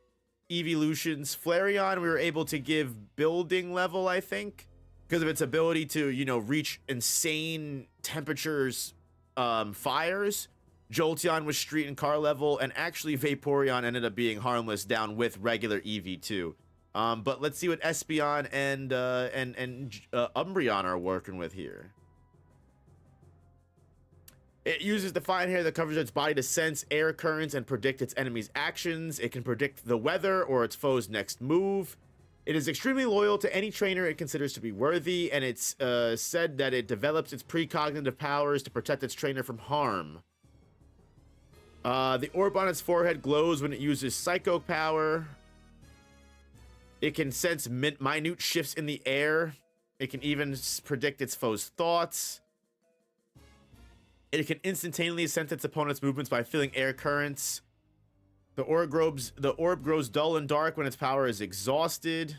evolutions, Flareon, we were able to give building level, I think, because of its ability to, you know, reach insane temperatures, fires. Jolteon was street and car level, and actually Vaporeon ended up being harmless down with regular EV2. But let's see what Espeon and Umbreon are working with here. It uses the fine hair that covers its body to sense air currents and predict its enemy's actions. It can predict the weather or its foe's next move. It is extremely loyal to any trainer it considers to be worthy, and it's said that it develops its precognitive powers to protect its trainer from harm. The orb on its forehead glows when it uses psycho power. It can sense minute shifts in the air. It can even predict its foe's thoughts. It can instantaneously sense its opponent's movements by feeling air currents. The orb grows dull and dark when its power is exhausted.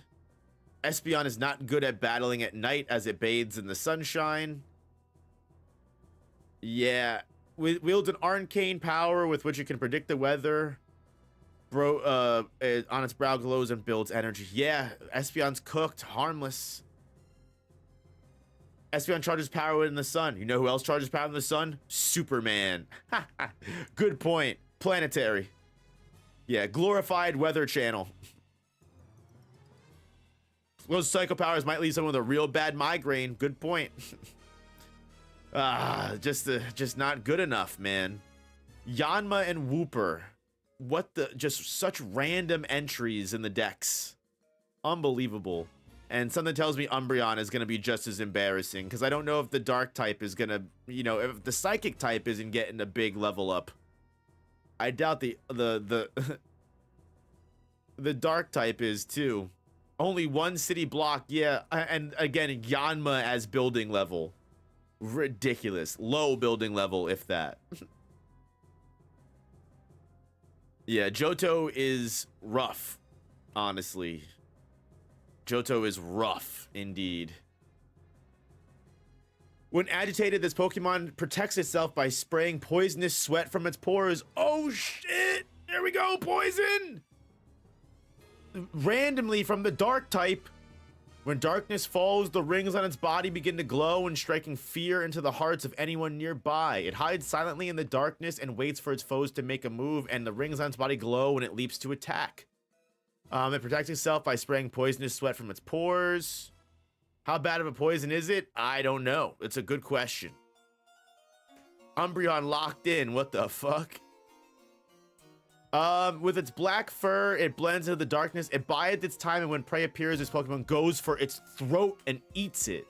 Espeon is not good at battling at night as it bathes in the sunshine. Yeah. Wields an arcane power with which it can predict the weather. On its brow glows and builds energy. Yeah, Espeon's cooked, harmless. Espeon charges power in the sun. You know who else charges power in the sun? Superman. Good point. Planetary. Yeah, glorified weather channel. Those psycho powers might leave someone with a real bad migraine. Good point. Just not good enough, man. Yanma and Wooper. What the, just such random entries in the decks. Unbelievable. And something tells me Umbreon is going to be just as embarrassing, because I don't know if the dark type is going to, you know, if the psychic type isn't getting a big level up. I doubt the dark type is too. Only one city block, yeah, and again, Yanma as building level. Ridiculous. Low building level, if that. Yeah, Johto is rough, honestly. Johto is rough, indeed. When agitated, this Pokemon protects itself by spraying poisonous sweat from its pores. Oh shit! There we go, poison! Randomly from the dark type. When darkness falls, the rings on its body begin to glow and striking fear into the hearts of anyone nearby. It hides silently in the darkness and waits for its foes to make a move, and the rings on its body glow when it leaps to attack. It protects itself by spraying poisonous sweat from its pores. How bad of a poison is it? I don't know. It's a good question. Umbreon locked in. What the fuck? With its black fur, it blends into the darkness. It bides its time, and when prey appears, this Pokemon goes for its throat and eats it.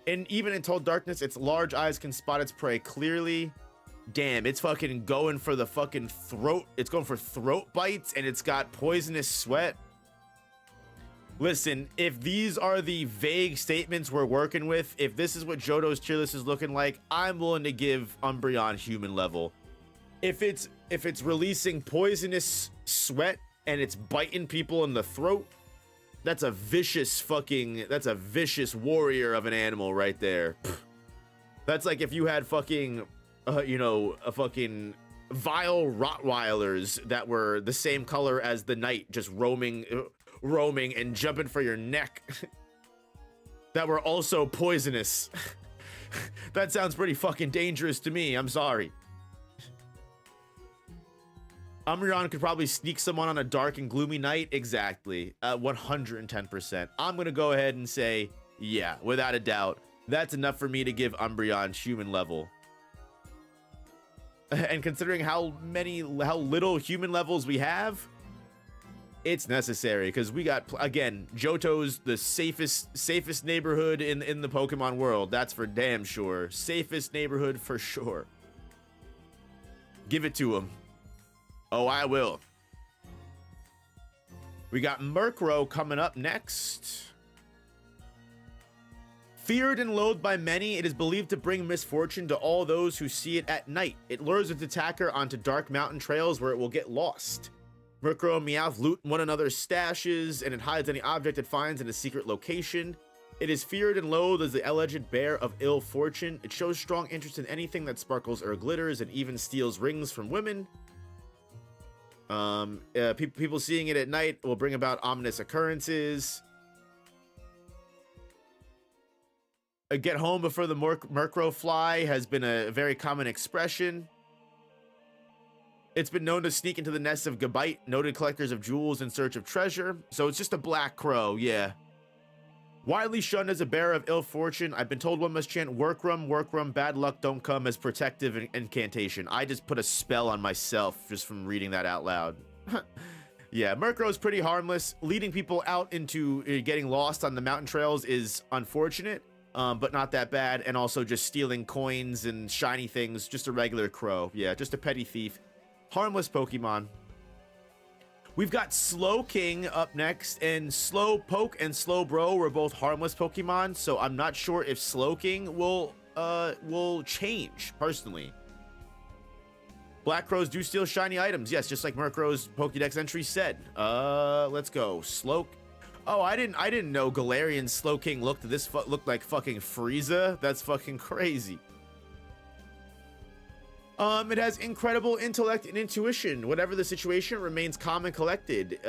And even in total darkness, its large eyes can spot its prey clearly. Damn, it's fucking going for the fucking throat. It's going for throat bites, and it's got poisonous sweat. Listen, if these are the vague statements we're working with, if this is what Johto's tier list is looking like, I'm willing to give Umbreon human level. If it's releasing poisonous sweat and it's biting people in the throat, that's a vicious warrior of an animal right there. That's like if you had fucking a fucking vile Rottweilers that were the same color as the night, just roaming and jumping for your neck, that were also poisonous. That sounds pretty fucking dangerous to me. I'm sorry. Umbreon could probably sneak someone on a dark and gloomy night. Exactly. 110%. I'm gonna go ahead and say, yeah, without a doubt, that's enough for me to give Umbreon human level. And considering how little human levels we have, it's necessary, because we got, again, Johto's the safest neighborhood in the Pokemon world. That's for damn sure. Safest neighborhood for sure. Give it to him. Oh, I will. We got Murkrow coming up next. Feared and loathed by many, it is believed to bring misfortune to all those who see it at night. It lures its attacker onto dark mountain trails where it will get lost. Murkrow and Meowth loot one another's stashes, and it hides any object it finds in a secret location. It is feared and loathed as the alleged bear of ill fortune. It shows strong interest in anything that sparkles or glitters, and even steals rings from women. People seeing it at night will bring about ominous occurrences. A get home before the Murkrow fly has been a very common expression. It's been known to sneak into the nests of Gabite, noted collectors of jewels in search of treasure. So it's just a black crow, yeah. Widely shunned as a bearer of ill fortune, I've been told one must chant workrum, bad luck don't come as protective incantation. I just put a spell on myself just from reading that out loud. Yeah, Murkrow's pretty harmless. Leading people out into getting lost on the mountain trails is unfortunate, but not that bad. And also just stealing coins and shiny things, just a regular crow. Yeah, just a petty thief. Harmless Pokemon. We've got Slowking up next, and Slowpoke and Slowbro were both harmless Pokemon, so I'm not sure if Slowking will change, personally. Black crows do steal shiny items. Yes, just like Murkrow's Pokedex entry said. Let's go. Oh, I didn't know Galarian Slowking looked like fucking Frieza. That's fucking crazy. It has incredible intellect and intuition. Whatever the situation, remains calm and collected.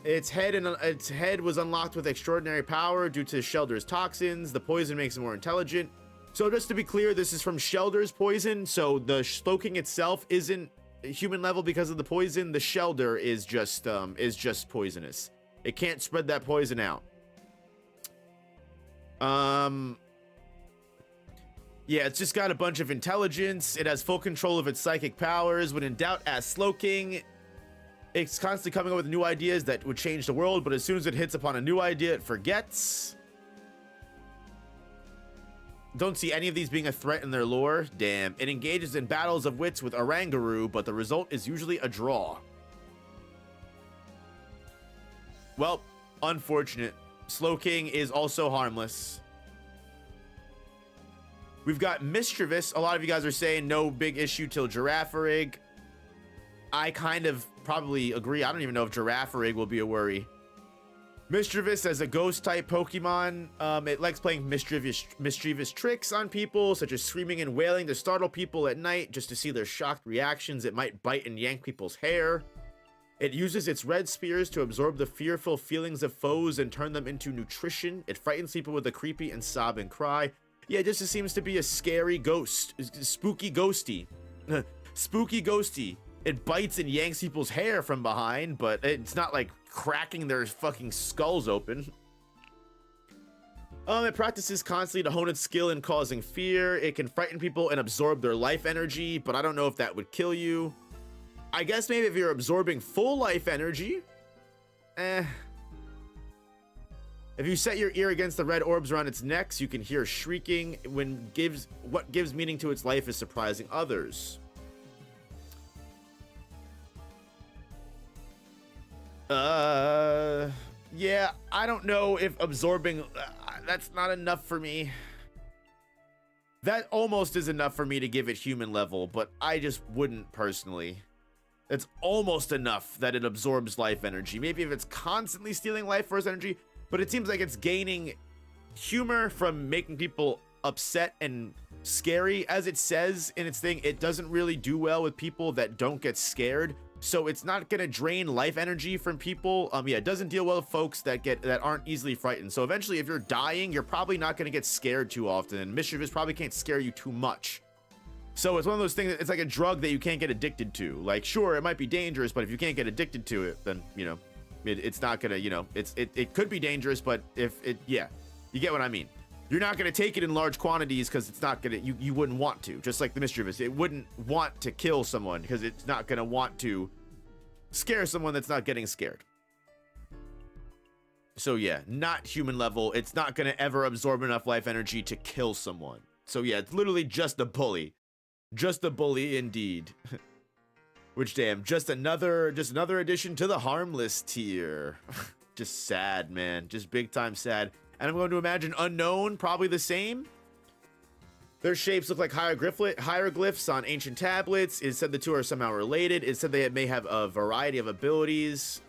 Its head was unlocked with extraordinary power due to Shelter's toxins. The poison makes it more intelligent. So just to be clear, this is from Shelter's poison, so the Slowking itself isn't human level because of the poison. The Shelter is just poisonous. It can't spread that poison out. Yeah, it's just got a bunch of intelligence. It has full control of its psychic powers. When in doubt, ask Slowking. It's constantly coming up with new ideas that would change the world, but as soon as it hits upon a new idea, it forgets. Don't see any of these being a threat in their lore. Damn. It engages in battles of wits with Oranguru, but the result is usually a draw. Well, unfortunate. Slowking is also harmless. We've got Mischievous. A lot of you guys are saying no big issue till Girafarig. I kind of probably agree. I don't even know if Girafarig will be a worry. Mischievous as a ghost-type Pokemon, it likes playing mischievous tricks on people, such as screaming and wailing to startle people at night just to see their shocked reactions. It might bite and yank people's hair. It uses its red spears to absorb the fearful feelings of foes and turn them into nutrition. It frightens people with a creepy and sob and cry. Yeah, it just seems to be a scary ghost. Spooky ghosty. Spooky ghosty. It bites and yanks people's hair from behind, but it's not like cracking their fucking skulls open. It practices constantly to hone its skill in causing fear. It can frighten people and absorb their life energy, but I don't know if that would kill you. I guess maybe if you're absorbing full life energy. If you set your ear against the red orbs around its neck, you can hear shrieking. What gives meaning to its life is surprising others. Yeah, I don't know if absorbing, that's not enough for me. That almost is enough for me to give it human level, but I just wouldn't personally. It's almost enough that it absorbs life energy. Maybe if it's constantly stealing life force energy, but it seems like it's gaining humor from making people upset and scary. As it says in its thing, it doesn't really do well with people that don't get scared. So it's not gonna drain life energy from people. Yeah, it doesn't deal well with folks that aren't easily frightened. So eventually, if you're dying, you're probably not gonna get scared too often. And Mischievous probably can't scare you too much. So it's one of those things that it's like a drug that you can't get addicted to. Like, sure, it might be dangerous, but if you can't get addicted to it, then it's not gonna, it could be dangerous, but yeah, you get what I mean. You're not gonna take it in large quantities because it's not gonna, you wouldn't want to. Just like the Mischievous, it wouldn't want to kill someone because it's not gonna want to scare someone that's not getting scared. So yeah, not human level. It's not gonna ever absorb enough life energy to kill someone. So yeah, it's literally just a bully. Just a bully indeed. Which, damn, just another addition to the harmless tier. Just sad, man. Just big time sad. And I'm going to imagine Unknown, probably the same. Their shapes look like hieroglyphs on ancient tablets. It said the two are somehow related. It said they may have a variety of abilities.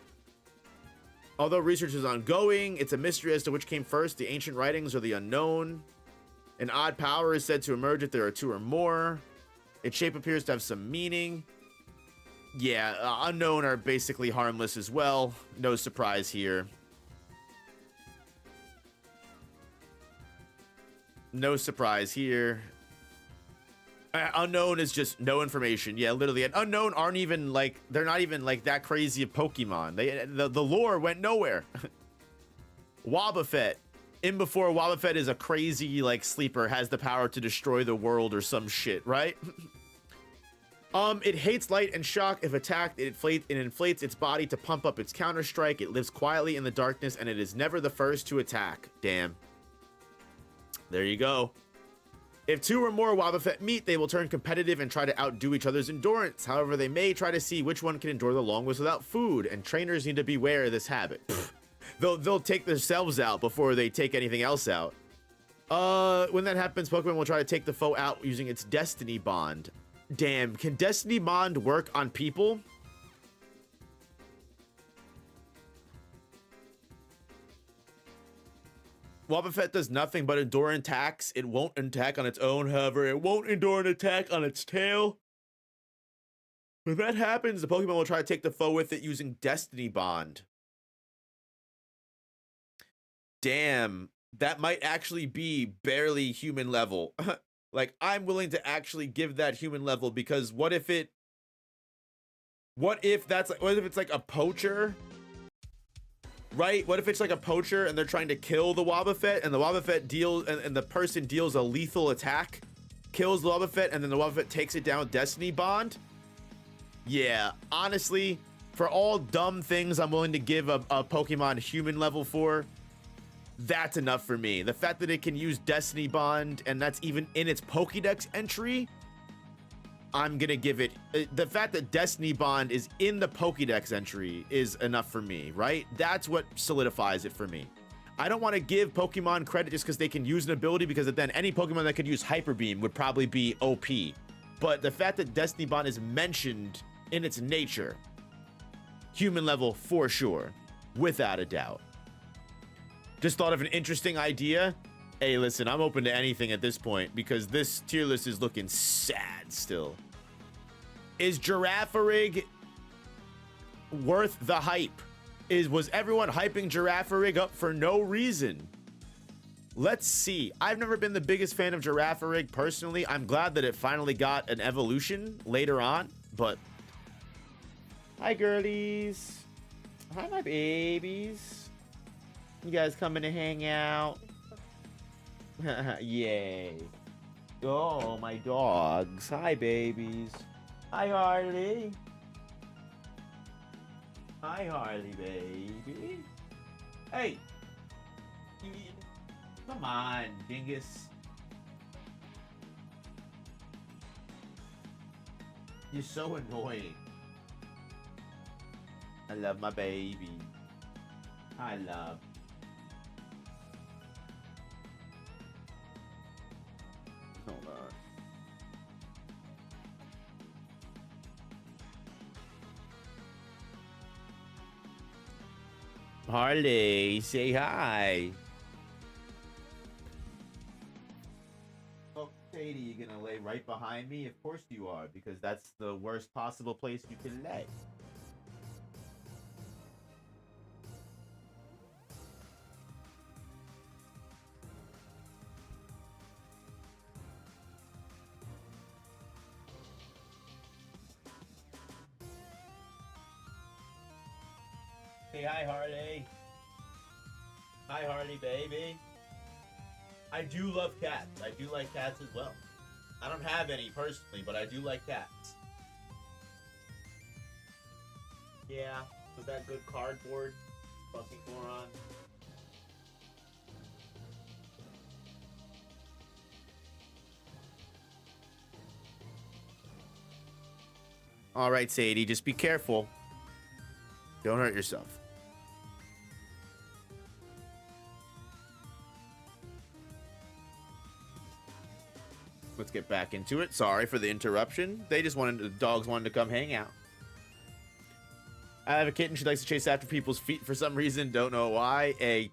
Although research is ongoing, it's a mystery as to which came first, the ancient writings or the unknown. An odd power is said to emerge if there are two or more. Its shape appears to have some meaning. Yeah, Unknown are basically harmless as well. No surprise here. No surprise here. Unknown is just no information. Yeah, literally. And Unknown aren't even like, they're not even like that crazy of Pokemon. The lore went nowhere. Wobbuffet. In before Wobbuffet is a crazy like sleeper, has the power to destroy the world or some shit, right? It hates light and shock. If attacked, it inflates its body to pump up its counter strike. It lives quietly in the darkness, and it is never the first to attack. Damn. There you go. If 2 or more Wobbuffet meet, they will turn competitive and try to outdo each other's endurance. However, they may try to see which one can endure the longest without food, and trainers need to beware of this habit. They'll take themselves out before they take anything else out. When that happens, Pokemon will try to take the foe out using its Destiny Bond. Damn, can Destiny Bond work on people? Wobbuffet does nothing but endure attacks. It won't attack on its own, however, it won't endure an attack on its tail. When that happens, the Pokemon will try to take the foe with it using Destiny Bond. Damn, that might actually be barely human level. Like, I'm willing to actually give that human level, because what if it's like a poacher? Right? What if it's like a poacher and they're trying to kill the Wobbuffet, and the Wobbuffet deals and the person deals a lethal attack, kills the Wobbuffet, and then the Wobbuffet takes it down with Destiny Bond? Yeah, honestly, for all dumb things I'm willing to give a Pokemon human level for, that's enough for me. The fact that it can use Destiny Bond, and that's even in its Pokedex entry, I'm gonna give it, the fact that Destiny Bond is in the Pokedex entry is enough for me, right? That's what solidifies it for me. I don't want to give Pokemon credit just because they can use an ability, because then any Pokemon that could use Hyper Beam would probably be OP. But the fact that Destiny Bond is mentioned in its nature, human level for sure, without a doubt. Just thought of an interesting idea. Hey, listen, I'm open to anything at this point, because this tier list is looking sad still. Is Girafarig worth the hype? Was everyone hyping Girafarig up for no reason? Let's see. I've never been the biggest fan of Girafarig personally. I'm glad that it finally got an evolution later on, but... Hi, girlies. Hi, my babies. You guys coming to hang out? Yay. Oh, my dogs. Hi, babies. Hi, Harley. Hi, Harley, baby. Hey. Come on, dingus. You're so annoying. I love my baby. I love. Hold on. Harley, say hi. Oh, Sadie, you gonna lay right behind me? Of course you are, because that's the worst possible place you can lay. Say hi, Harley. Hi, Harley, baby. I do love cats. I do like cats as well. I don't have any personally, but I do like cats. Yeah, with that good cardboard. Fucking moron. All right, Sadie, just be careful. Don't hurt yourself. Let's get back into it. Sorry for the interruption. The dogs wanted to come hang out. I have a kitten. She likes to chase after people's feet for some reason. Don't know why.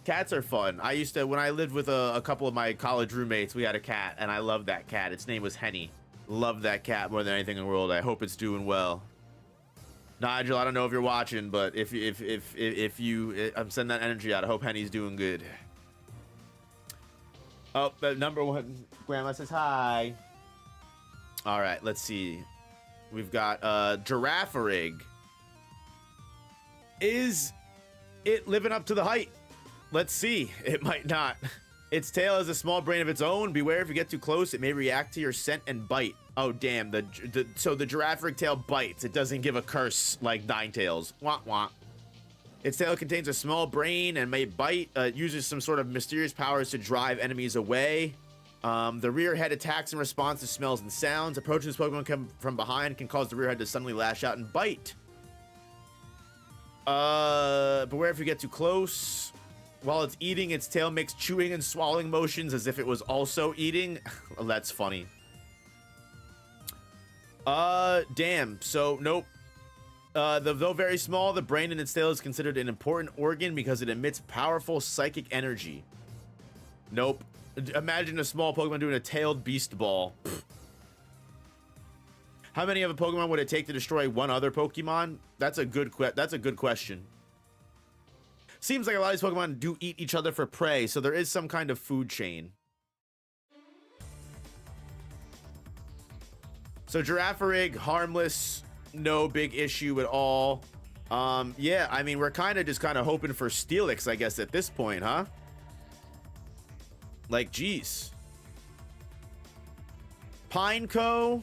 Cats are fun. I used to, when I lived with a couple of my college roommates, we had a cat, and I loved that cat. Its name was Henny. Loved that cat more than anything in the world. I hope it's doing well. Nigel, I don't know if you're watching, but if you, I'm sending that energy out. I hope Henny's doing good. Oh, the number one grandma says hi. All right, let's see. We've got Girafarig. Is it living up to the hype? Let's see. It might not. Its tail has a small brain of its own. Beware if you get too close, it may react to your scent and bite. Oh, damn. So the giraffe tail bites. It doesn't give a curse like Ninetales. Wah, wah. Its tail contains a small brain and may bite. It uses some sort of mysterious powers to drive enemies away. The rear head attacks in response to smells and sounds. Approaching this Pokemon come from behind can cause the rear head to suddenly lash out and bite. Beware if you get too close. While it's eating, its tail makes chewing and swallowing motions as if it was also eating. That's funny. Damn. So, nope. Though very small, the brain in its tail is considered an important organ because it emits powerful psychic energy. Nope. Imagine a small Pokemon doing a tailed beast ball. Pfft. How many of a Pokemon would it take to destroy one other Pokemon? That's a good question. Seems like a lot of these Pokemon do eat each other for prey, so there is some kind of food chain. So Girafarig, harmless, no big issue at all. Yeah, I mean, we're just hoping for Steelix, I guess, at this point, huh? Like, geez. Pineco,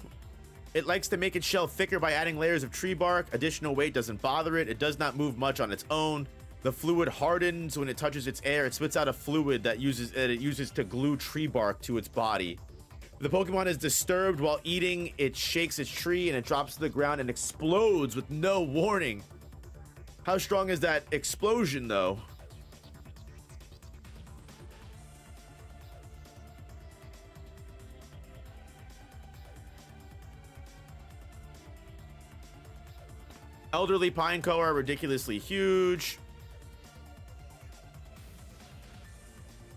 it likes to make its shell thicker by adding layers of tree bark. Additional weight doesn't bother it. It does not move much on its own. The fluid hardens when it touches its air. It spits out a fluid that it uses to glue tree bark to its body. The Pokemon is disturbed while eating. It shakes its tree and it drops to the ground and explodes with no warning. How strong is that explosion, though? Elderly Pineco are ridiculously huge.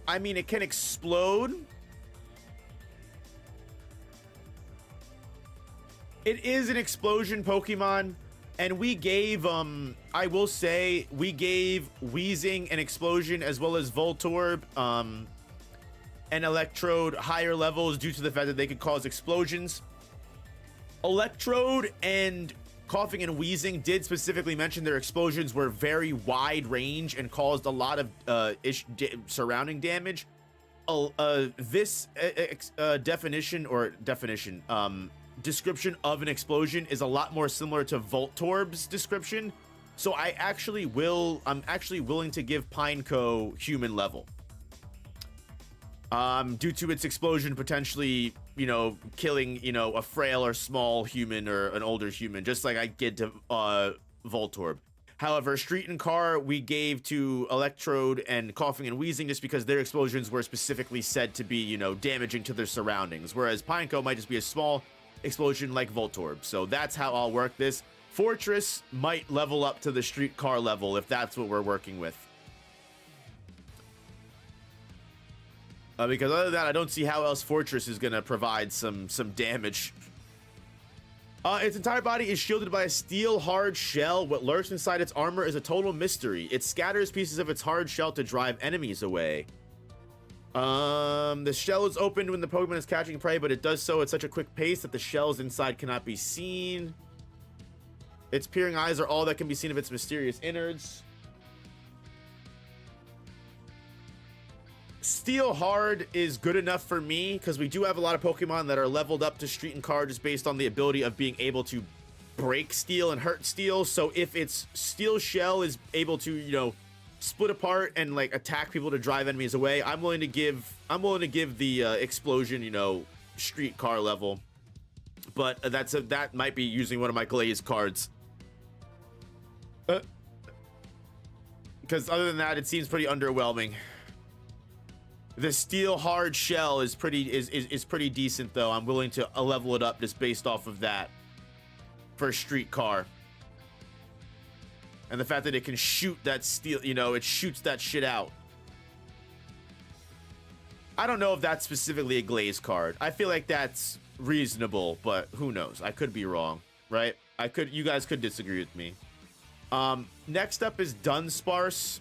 I mean, it can explode. It is an explosion Pokemon, and we gave, I will say, we gave Weezing an explosion as well as Voltorb, and Electrode higher levels due to the fact that they could cause explosions. Electrode and Coughing and Wheezing did specifically mention their explosions were very wide range and caused a lot of surrounding damage. This description of an explosion is a lot more similar to Voltorb's description. So I'm actually willing to give Pineco human level. Due to its explosion potentially, killing, a frail or small human or an older human, just like I did to Voltorb. However, Street and Car we gave to Electrode and Coughing and Wheezing just because their explosions were specifically said to be, damaging to their surroundings, whereas Pineco might just be a small explosion like Voltorb. So that's how I'll work this. Fortress might level up to the Street Car level if that's what we're working with. Because other than that, I don't see how else Fortress is going to provide some damage. Its entire body is shielded by a steel hard shell. What lurks inside its armor is a total mystery. It scatters pieces of its hard shell to drive enemies away. The shell is opened when the Pokemon is catching prey, but it does so at such a quick pace that the shells inside cannot be seen. Its peering eyes are all that can be seen of its mysterious innards. Steel Hard is good enough for me because we do have a lot of Pokemon that are leveled up to Street and Car just based on the ability of being able to break steel and hurt steel. So if its steel shell is able to, split apart and like attack people to drive enemies away, I'm willing to give the explosion, Street Car level. But that might be using one of my glazed cards. Because other than that, it seems pretty underwhelming. The steel hard shell is pretty decent though. I'm willing to level it up just based off of that for Street Car. And the fact that it can shoot that steel, it shoots that shit out. I don't know if that's specifically a glaze card. I feel like that's reasonable, but who knows? I could be wrong, right? You guys could disagree with me. Next up is Dunsparce.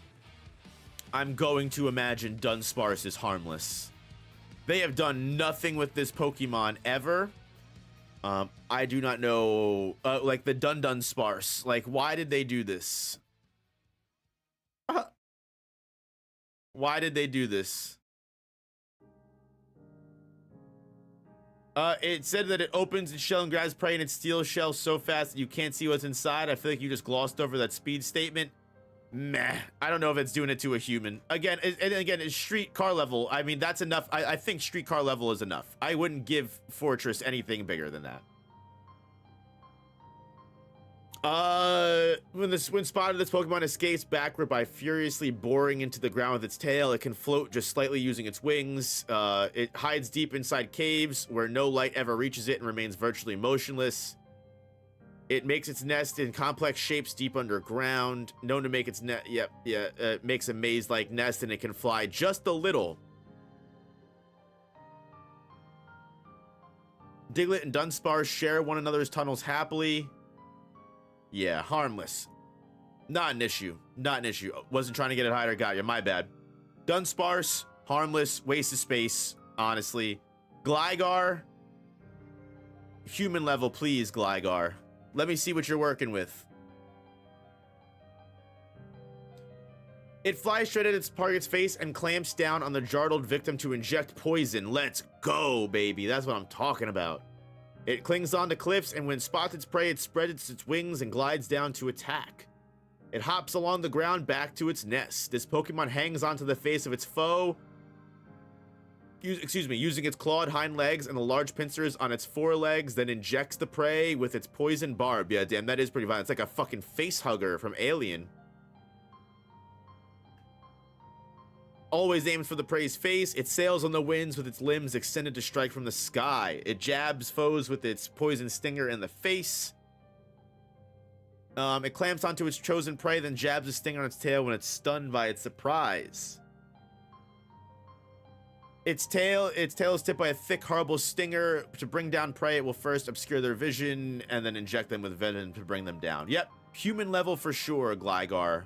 I'm going to imagine Dunsparce is harmless. They have done nothing with this Pokemon ever. I do not know, like the Dunsparce. Like, why did they do this? Why did they do this? It said that it opens its shell and grabs prey in its steel shell so fast that you can't see what's inside. I feel like you just glossed over that speed statement. Meh. I don't know if it's doing it to a human. Again, and again, it's street car level. I mean, that's enough. I think street car level is enough. I wouldn't give Fortress anything bigger than that. When spotted, this Pokemon escapes backward by furiously boring into the ground with its tail. It can float just slightly using its wings. It hides deep inside caves where no light ever reaches it and remains virtually motionless. It makes its nest in complex shapes deep underground. Known to make its nest, it makes a maze-like nest, and it can fly just a little. Diglett and Dunsparce share one another's tunnels happily. Yeah, harmless. Not an issue. Not an issue. Wasn't trying to get it higher, got you. My bad. Dunsparce, harmless, waste of space, honestly. Gligar, human level, please, Gligar. Let me see what you're working with. It flies straight at its target's face and clamps down on the jartled victim to inject poison. Let's go, baby. That's what I'm talking about. It clings onto cliffs, and when spots its prey, it spreads its wings and glides down to attack. It hops along the ground back to its nest. This Pokemon hangs onto the face of its foe, using its clawed hind legs and the large pincers on its forelegs, then injects the prey with its poison barb. Yeah, damn, that is pretty violent. It's like a fucking face hugger from Alien. Always aims for the prey's face. It sails on the winds with its limbs extended to strike from the sky. It jabs foes with its poison stinger in the face. It clamps onto its chosen prey, then jabs a stinger on its tail when it's stunned by its surprise. Its tail is tipped by a thick, horrible stinger. To bring down prey, it will first obscure their vision and then inject them with venom to bring them down. Yep, human level for sure, Gligar.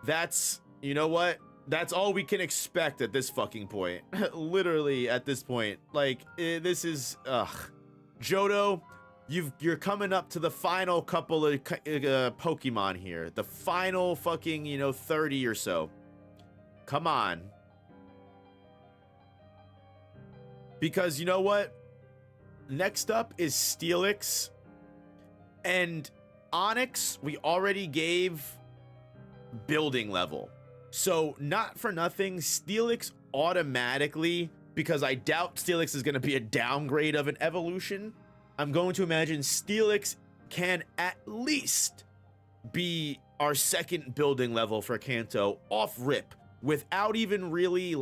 That's, you know what? That's all we can expect at this fucking point. Literally at this point. Like, this is, Johto, you're coming up to the final couple of Pokemon here. The final fucking, 30 or so. Come on. Because you know what? Next up is Steelix. And Onix, we already gave building level. So, not for nothing, Steelix automatically, because I doubt Steelix is going to be a downgrade of an evolution, I'm going to imagine Steelix can at least be our second building level for Kanto off rip, without even really,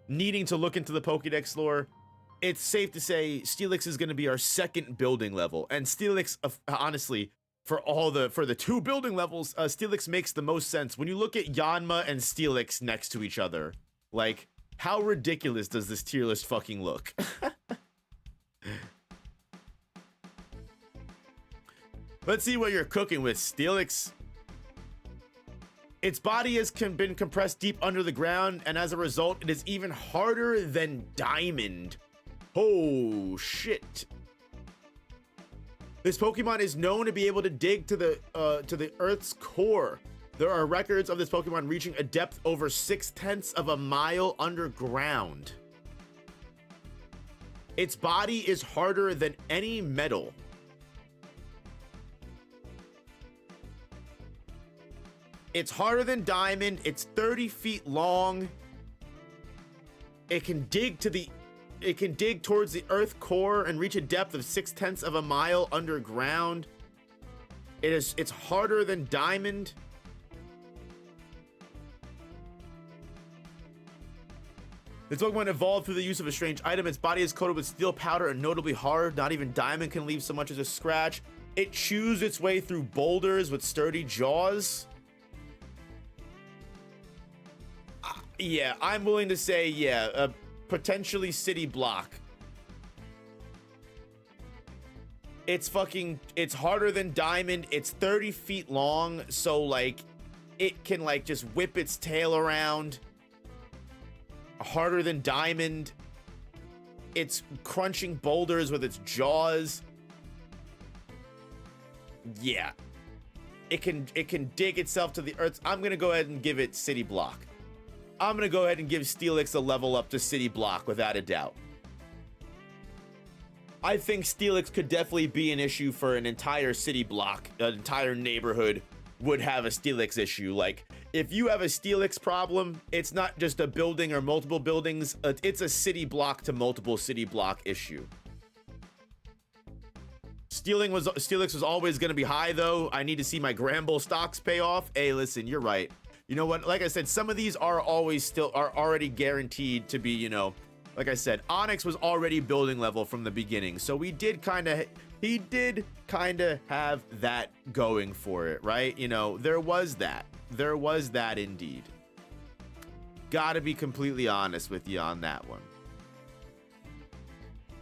needing to look into the Pokedex lore. It's safe to say Steelix is going to be our second building level, and Steelix, honestly, for the two building levels, Steelix makes the most sense. When you look at Yanma and Steelix next to each other, like, how ridiculous does this tier list fucking look? Let's see what you're cooking with, Steelix. Its body has been compressed deep under the ground, and as a result, it is even harder than diamond. Oh, shit. This Pokemon is known to be able to dig to the Earth's core. There are records of this Pokemon reaching a depth over 0.6 of a mile underground. Its body is harder than any metal. It's harder than diamond. It's 30 feet long. It can dig towards the Earth core and reach a depth of 0.6 of a mile underground. It's harder than diamond. This Pokemon evolved through the use of a strange item. Its body is coated with steel powder and notably hard. Not even diamond can leave so much as a scratch. It chews its way through boulders with sturdy jaws. Yeah, I'm willing to say, yeah, potentially city block. It's harder than diamond. It's 30 feet long, so it can just whip its tail around. Harder than diamond. It's crunching boulders with its jaws. Yeah. It can dig itself to the earth. I'm gonna go ahead and give it city block. I'm gonna go ahead and give Steelix a level up to city block without a doubt. I think Steelix could definitely be an issue for an entire city block. An entire neighborhood would have a Steelix issue. Like, if you have a Steelix problem, it's not just a building or multiple buildings. It's a city block to multiple city block issue. Steelix was always going to be high, though. I need to see my Granbull stocks pay off. Hey, listen, you're right. You know what? Like I said, some of these are already guaranteed to be, you know, like I said, Onyx was already building level from the beginning. So he did kind of have that going for it, right? You know, there was that indeed. Gotta be completely honest with you on that one.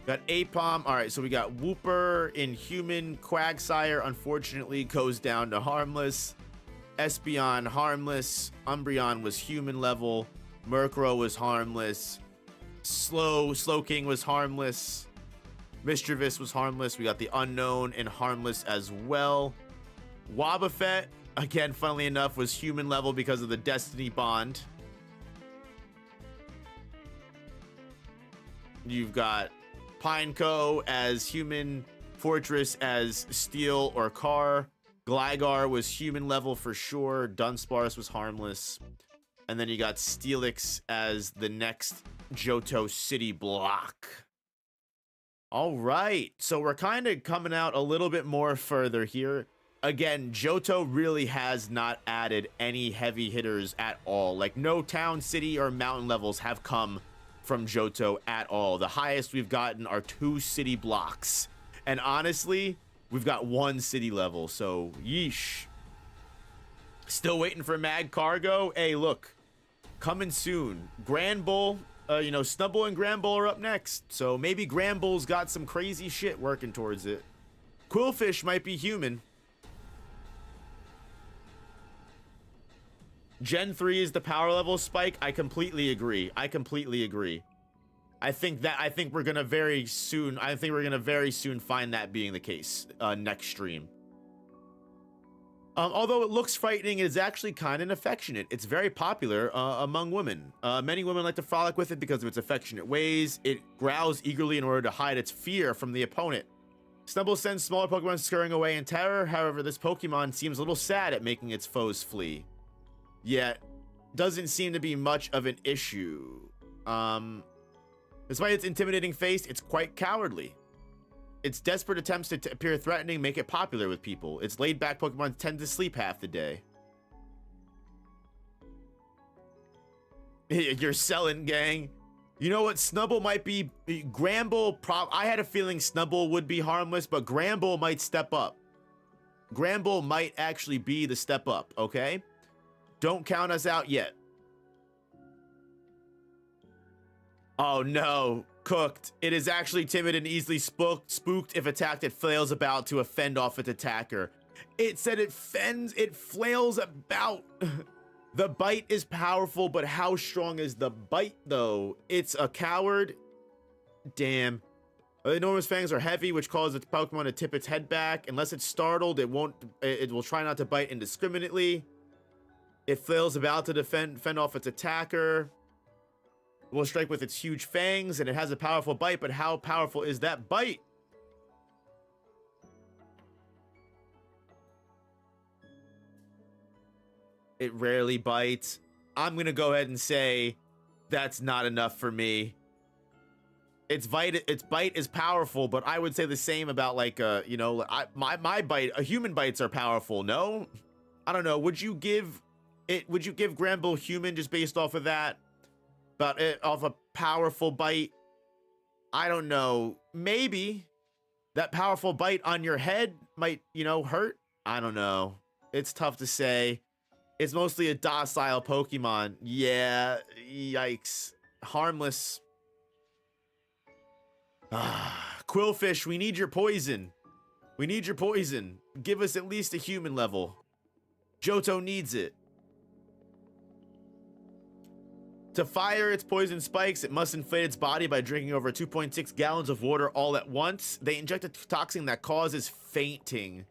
Got Apom. All right, so we got Wooper in human. Quagsire, unfortunately, goes down to harmless. Espeon, harmless. Umbreon was human level. Murkrow was harmless. Slowking was harmless. Mischievous was harmless. We got the Unknown and harmless as well. Wobbuffet, again, funnily enough, was human level because of the Destiny Bond. You've got Pineco as human, Fortress as steel or car. Gligar was human level for sure. Dunsparce was harmless. And then you got Steelix as the next Johto City block. All right, so we're kind of coming out a little bit more further here. Again, Johto really has not added any heavy hitters at all. Like, no town, city, or mountain levels have come from Johto at all. The highest we've gotten are 2 city blocks. And honestly, we've got 1 city level, so yeesh. Still waiting for Mag Cargo. Hey, look, coming soon. Granbull, you know, Snubbull and Granbull are up next. So maybe Granbull's got some crazy shit working towards it. Quillfish might be human. Gen 3 is the power level spike. I completely agree. I think we're gonna very soon find that being the case next stream. Although it looks frightening, it is actually kind and affectionate. It's very popular among women. Many women like to frolic with it because of its affectionate ways. It growls eagerly in order to hide its fear from the opponent. Snubbull sends smaller Pokemon scurrying away in terror. However, this Pokemon seems a little sad at making its foes flee. Yet, doesn't seem to be much of an issue. Despite its intimidating face, it's quite cowardly. Its desperate attempts to appear threatening make it popular with people. Its laid-back Pokemon tend to sleep half the day. You're selling, gang. You know what? Snubbull might be... Granbull... I had a feeling Snubbull would be harmless, but Granbull might step up. Granbull might actually be the step up, okay? Don't count us out yet. Oh no, cooked. It is actually timid and easily spooked. If attacked, it flails about to fend off its attacker. It said it flails about. The bite is powerful, but how strong is the bite though? It's a coward. Damn. The enormous fangs are heavy, which causes its Pokemon to tip its head back. Unless it's startled, it will try not to bite indiscriminately. It flails about to fend off its attacker. It will strike with its huge fangs, and it has a powerful bite, but how powerful is that bite? It rarely bites. I'm gonna go ahead and say that's not enough for me. Its bite is powerful, but I would say the same about like you know, my bite. Human bites are powerful. No, I don't know. Would you give Granbull human just based off of that? But off a powerful bite? I don't know. Maybe that powerful bite on your head might, you know, hurt. I don't know. It's tough to say. It's mostly a docile Pokemon. Yeah, yikes. Harmless. Quillfish, we need your poison. We need your poison. Give us at least a human level. Johto needs it. To fire its poison spikes, it must inflate its body by drinking over 2.6 gallons of water all at once. They inject a toxin that causes fainting.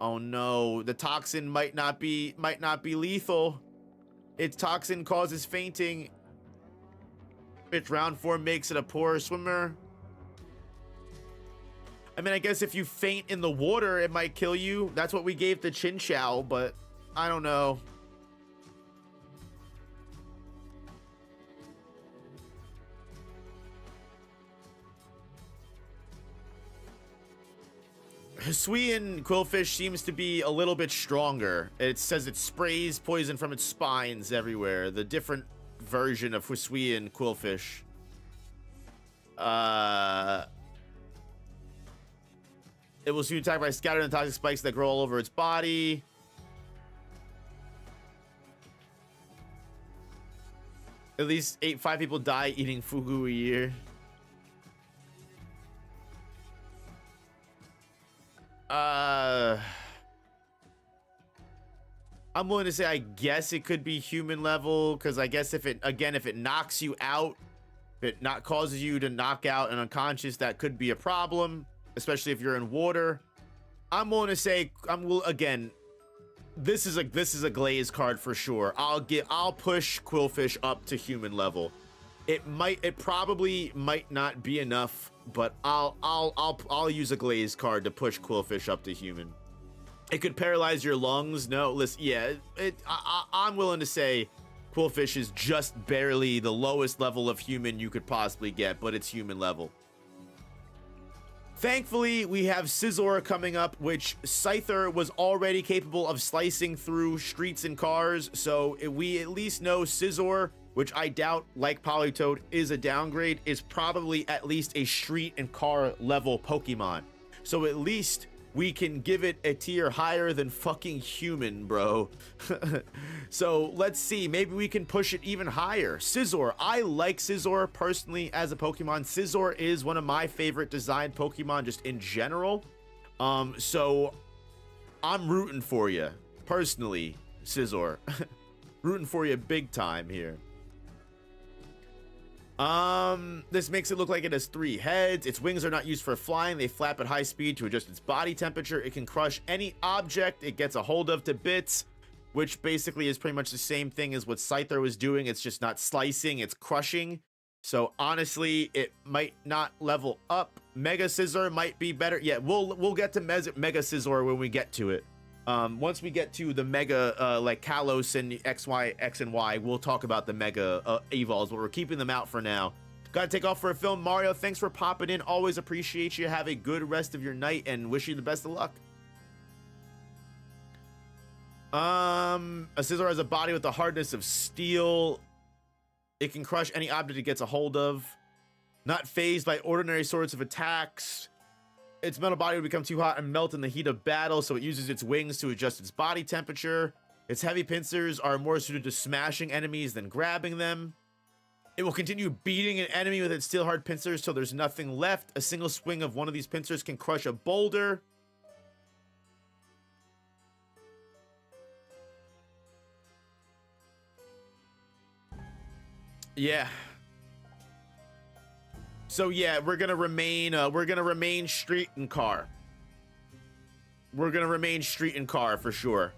Oh no, the toxin might not be lethal. Its toxin causes fainting. Its round form makes it a poor swimmer. I mean, I guess if you faint in the water, it might kill you. That's what we gave the Chinchou, but I don't know. Hisuian Quillfish seems to be a little bit stronger. It says it sprays poison from its spines everywhere. The different version of Hisuian Quillfish. It will soon attack by scattering the toxic spikes that grow all over its body. At least 5 people die eating fugu a year. I'm willing to say I guess it could be human level, because I guess if it knocks you out, if it not causes you to knock out and unconscious, that could be a problem, especially if you're in water. I'm willing to say again, this is a glaze card for sure. I'll push Quillfish up to human level. It probably might not be enough, but I'll use a glaze card to push Quillfish up to human. It could paralyze your lungs. No, listen, yeah, I'm willing to say Quillfish is just barely the lowest level of human you could possibly get, but it's human level. Thankfully, we have Scizor coming up, which Scyther was already capable of slicing through streets and cars, so we at least know Scizor, which I doubt, like Politoed, is a downgrade, is probably at least a street and car level Pokemon. So at least we can give it a tier higher than fucking human, bro. So let's see, maybe we can push it even higher. Scizor, I like Scizor personally as a Pokemon. Scizor is one of my favorite designed Pokemon just in general. So I'm rooting for you, personally, Scizor. Rooting for you big time here. This makes it look like it has 3 heads. Its wings are not used for flying. They flap at high speed to adjust its body temperature. It can crush any object it gets a hold of to bits, which basically is pretty much the same thing as what Scyther was doing. It's just not slicing, it's crushing. So honestly, it might not level up. Mega Scizor might be better. Yeah, we'll get to Mega Scizor when we get to it. Once we get to the Mega, like Kalos and X, and Y, we'll talk about the Mega Evols, but we're keeping them out for now. Gotta take off for a film. Mario, thanks for popping in. Always appreciate you. Have a good rest of your night and wish you the best of luck. A Scizor has a body with the hardness of steel. It can crush any object it gets a hold of. Not phased by ordinary sorts of attacks. Its metal body would become too hot and melt in the heat of battle, so it uses its wings to adjust its body temperature. Its heavy pincers are more suited to smashing enemies than grabbing them. It will continue beating an enemy with its steel hard pincers till there's nothing left. A single swing of one of these pincers can crush a boulder. Yeah. So yeah, we're gonna remain street and car. We're gonna remain street and car for sure.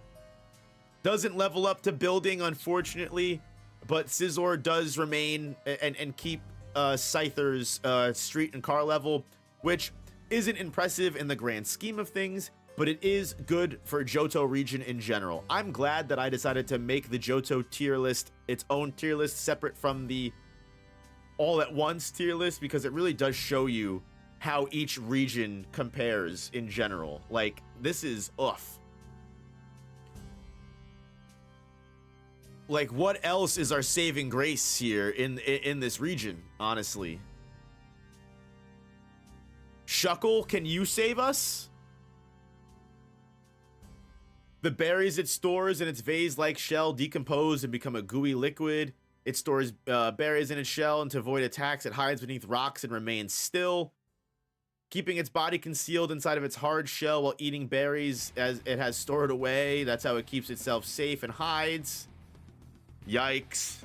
Doesn't level up to building, unfortunately, but Scizor does remain and keep Scyther's street and car level, which isn't impressive in the grand scheme of things, but it is good for Johto region in general. I'm glad that I decided to make the Johto tier list its own tier list separate from the all at once tier list, because it really does show you how each region compares in general. Like, this is like, what else is our saving grace here in this region, honestly? Shuckle, can you save us? The berries it stores in its vase-like shell decompose and become a gooey liquid. It stores berries in its shell, and to avoid attacks, it hides beneath rocks and remains still, keeping its body concealed inside of its hard shell while eating berries as it has stored away. That's how it keeps itself safe and hides. Yikes.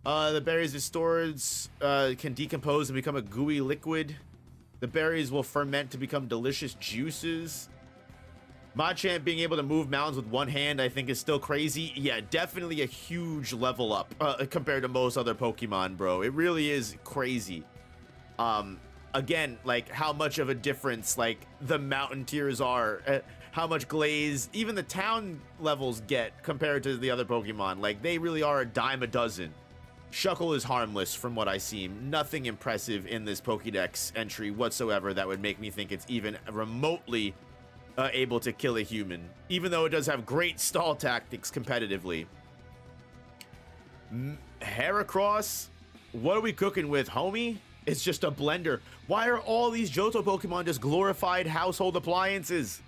The berries it stores can decompose and become a gooey liquid. The berries will ferment to become delicious juices. Machamp being able to move mountains with one hand, I think, is still crazy. Yeah, definitely a huge level up compared to most other Pokemon, bro. It really is crazy. again, like how much of a difference like the mountain tiers are, how much glaze even the town levels get compared to the other Pokemon. Like they really are a dime a dozen. Shuckle is harmless from what I see. Nothing impressive in this Pokedex entry whatsoever that would make me think it's even remotely able to kill a human, even though it does have great stall tactics competitively. Heracross, what are we cooking with, homie? It's just a blender. Why are all these Johto Pokemon just glorified household appliances?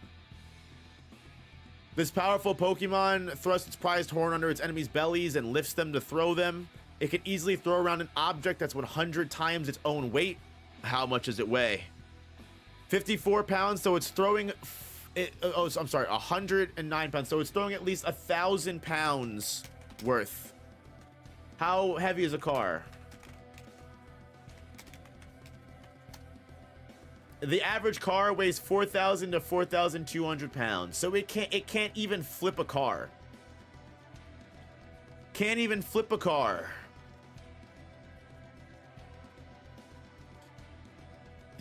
This powerful Pokemon thrusts its prized horn under its enemies' bellies and lifts them to throw them. It can easily throw around an object that's 100 times its own weight. How much does it weigh? 54 pounds, so it's throwing... I'm sorry, 109 pounds. So it's throwing at least 1,000 pounds worth. How heavy is a car? The average car weighs 4,000 to 4,200 pounds. So it can't even flip a car. Can't even flip a car.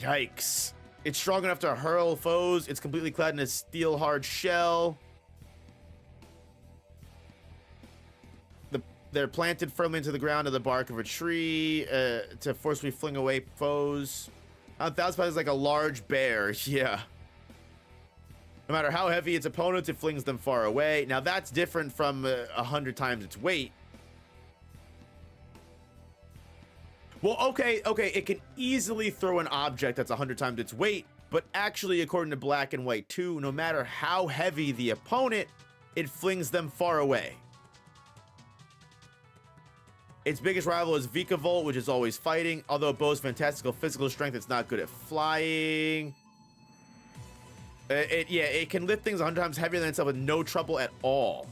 Yikes. It's strong enough to hurl foes. It's completely clad in a steel hard shell. They're planted firmly into the ground of the bark of a tree to forcefully fling away foes. 1,000 pounds is like a large bear. Yeah. No matter how heavy its opponents, it flings them far away. Now that's different from 100 times its weight. Well, okay, it can easily throw an object that's 100 times its weight, but actually, according to Black and White 2, no matter how heavy the opponent, it flings them far away. Its biggest rival is Vikavolt, which is always fighting. Although it boasts fantastical physical strength, it's not good at flying. It can lift things 100 times heavier than itself with no trouble at all.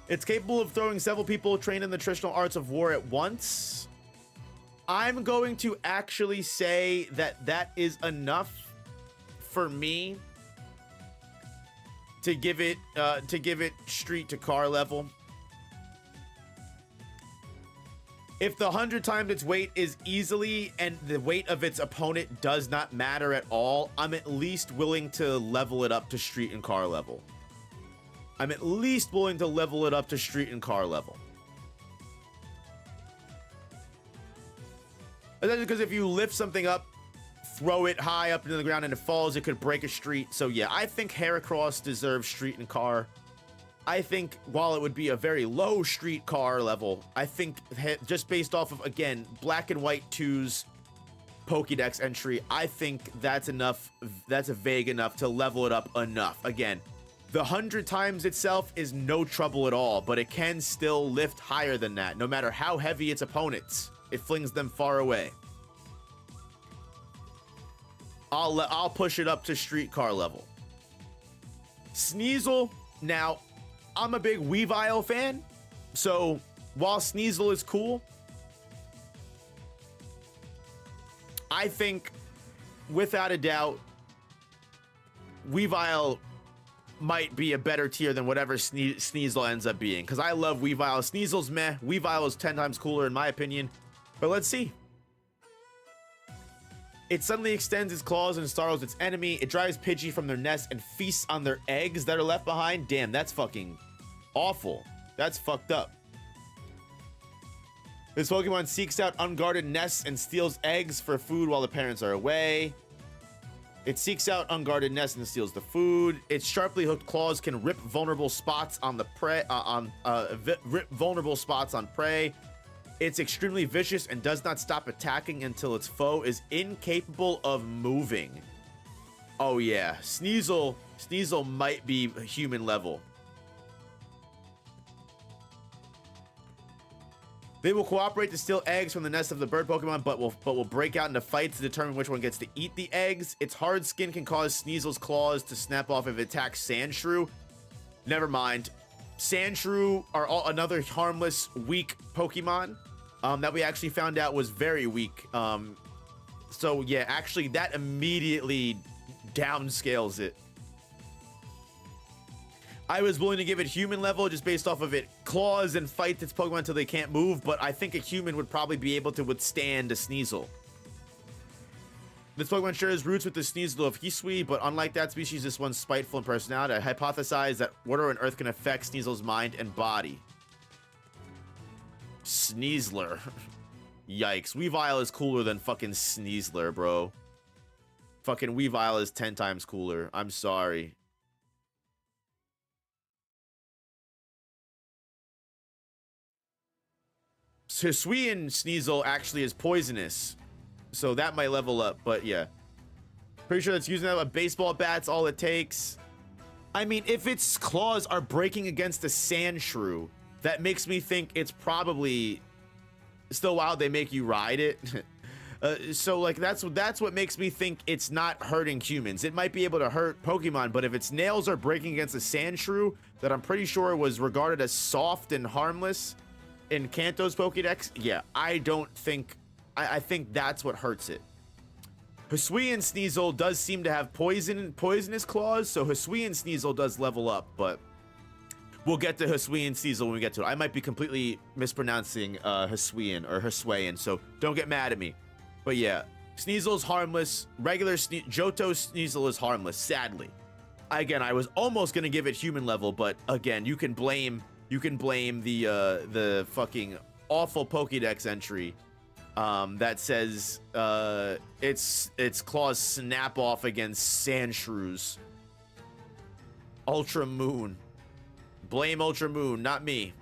It's capable of throwing several people trained in the traditional arts of war at once. I'm going to actually say that that is enough for me to give it street to car level. If the 100 times its weight is easily and the weight of its opponent does not matter at all, I'm at least willing to level it up to street and car level. I'm at least willing to level it up to street and car level. And that's because if you lift something up, throw it high up into the ground and it falls, it could break a street. So yeah, I think Heracross deserves street and car. I think while it would be a very low street car level, I think just based off of, again, Black and White 2's Pokedex entry, I think that's enough. That's vague enough to level it up enough. Again, the 100 times itself is no trouble at all, but it can still lift higher than that. No matter how heavy its opponents, it flings them far away. I'll push it up to street car level. Sneasel, now, I'm a big Weavile fan, so while Sneasel is cool, I think, without a doubt, Weavile might be a better tier than whatever Sneasel ends up being, because I love Weavile. Sneasel's meh. Weavile is 10 times cooler in my opinion, but let's see. It suddenly extends its claws and startles its enemy. It drives Pidgey from their nest and feasts on their eggs that are left behind. Damn, that's fucking awful. That's fucked up. This Pokemon seeks out unguarded nests and steals eggs for food while the parents are away. It seeks out unguarded nests and steals the food. Its sharply hooked claws can rip vulnerable spots on the prey. Rip vulnerable spots on prey. It's extremely vicious and does not stop attacking until its foe is incapable of moving. Oh yeah, Sneasel might be human level. They will cooperate to steal eggs from the nest of the bird Pokemon, but will break out into fights to determine which one gets to eat the eggs. Its hard skin can cause Sneasel's claws to snap off if it attacks Sandshrew. Never mind. Sandshrew are another harmless, weak Pokemon that we actually found out was very weak. So yeah, actually that immediately downscales it. I was willing to give it human level just based off of it claws and fights its Pokemon until they can't move, but I think a human would probably be able to withstand a Sneasel. This Pokemon shares roots with the Sneasel of Hisui, but unlike that species, this one's spiteful in personality. I hypothesize that water and earth can affect Sneasel's mind and body. Sneasler. Yikes. Weavile is cooler than fucking Sneasler, bro. Fucking Weavile is 10 times cooler. I'm sorry. Hisuian Sneasel actually is poisonous, so that might level up, but yeah. Pretty sure that's using that. A baseball bat's all it takes. I mean, if its claws are breaking against a Sandshrew, that makes me think it's probably still wild. They make you ride it. So like that's what makes me think it's not hurting humans. It might be able to hurt Pokemon, but if its nails are breaking against a Sandshrew that I'm pretty sure was regarded as soft and harmless in Kanto's Pokedex, yeah, I don't think, I think that's what hurts it. Hisuian Sneasel does seem to have poisonous claws, so Hisuian Sneasel does level up, but we'll get to Hisuian Sneasel when we get to it. I might be completely mispronouncing Hisuian or Hisuian, so don't get mad at me. But yeah, Sneasel's harmless. Regular Johto Sneasel is harmless, sadly. Again, I was almost gonna give it human level, but again, you can blame the fucking awful Pokédex entry that says its claws snap off against Sandshrews. Ultra Moon. Blame Ultra Moon, not me.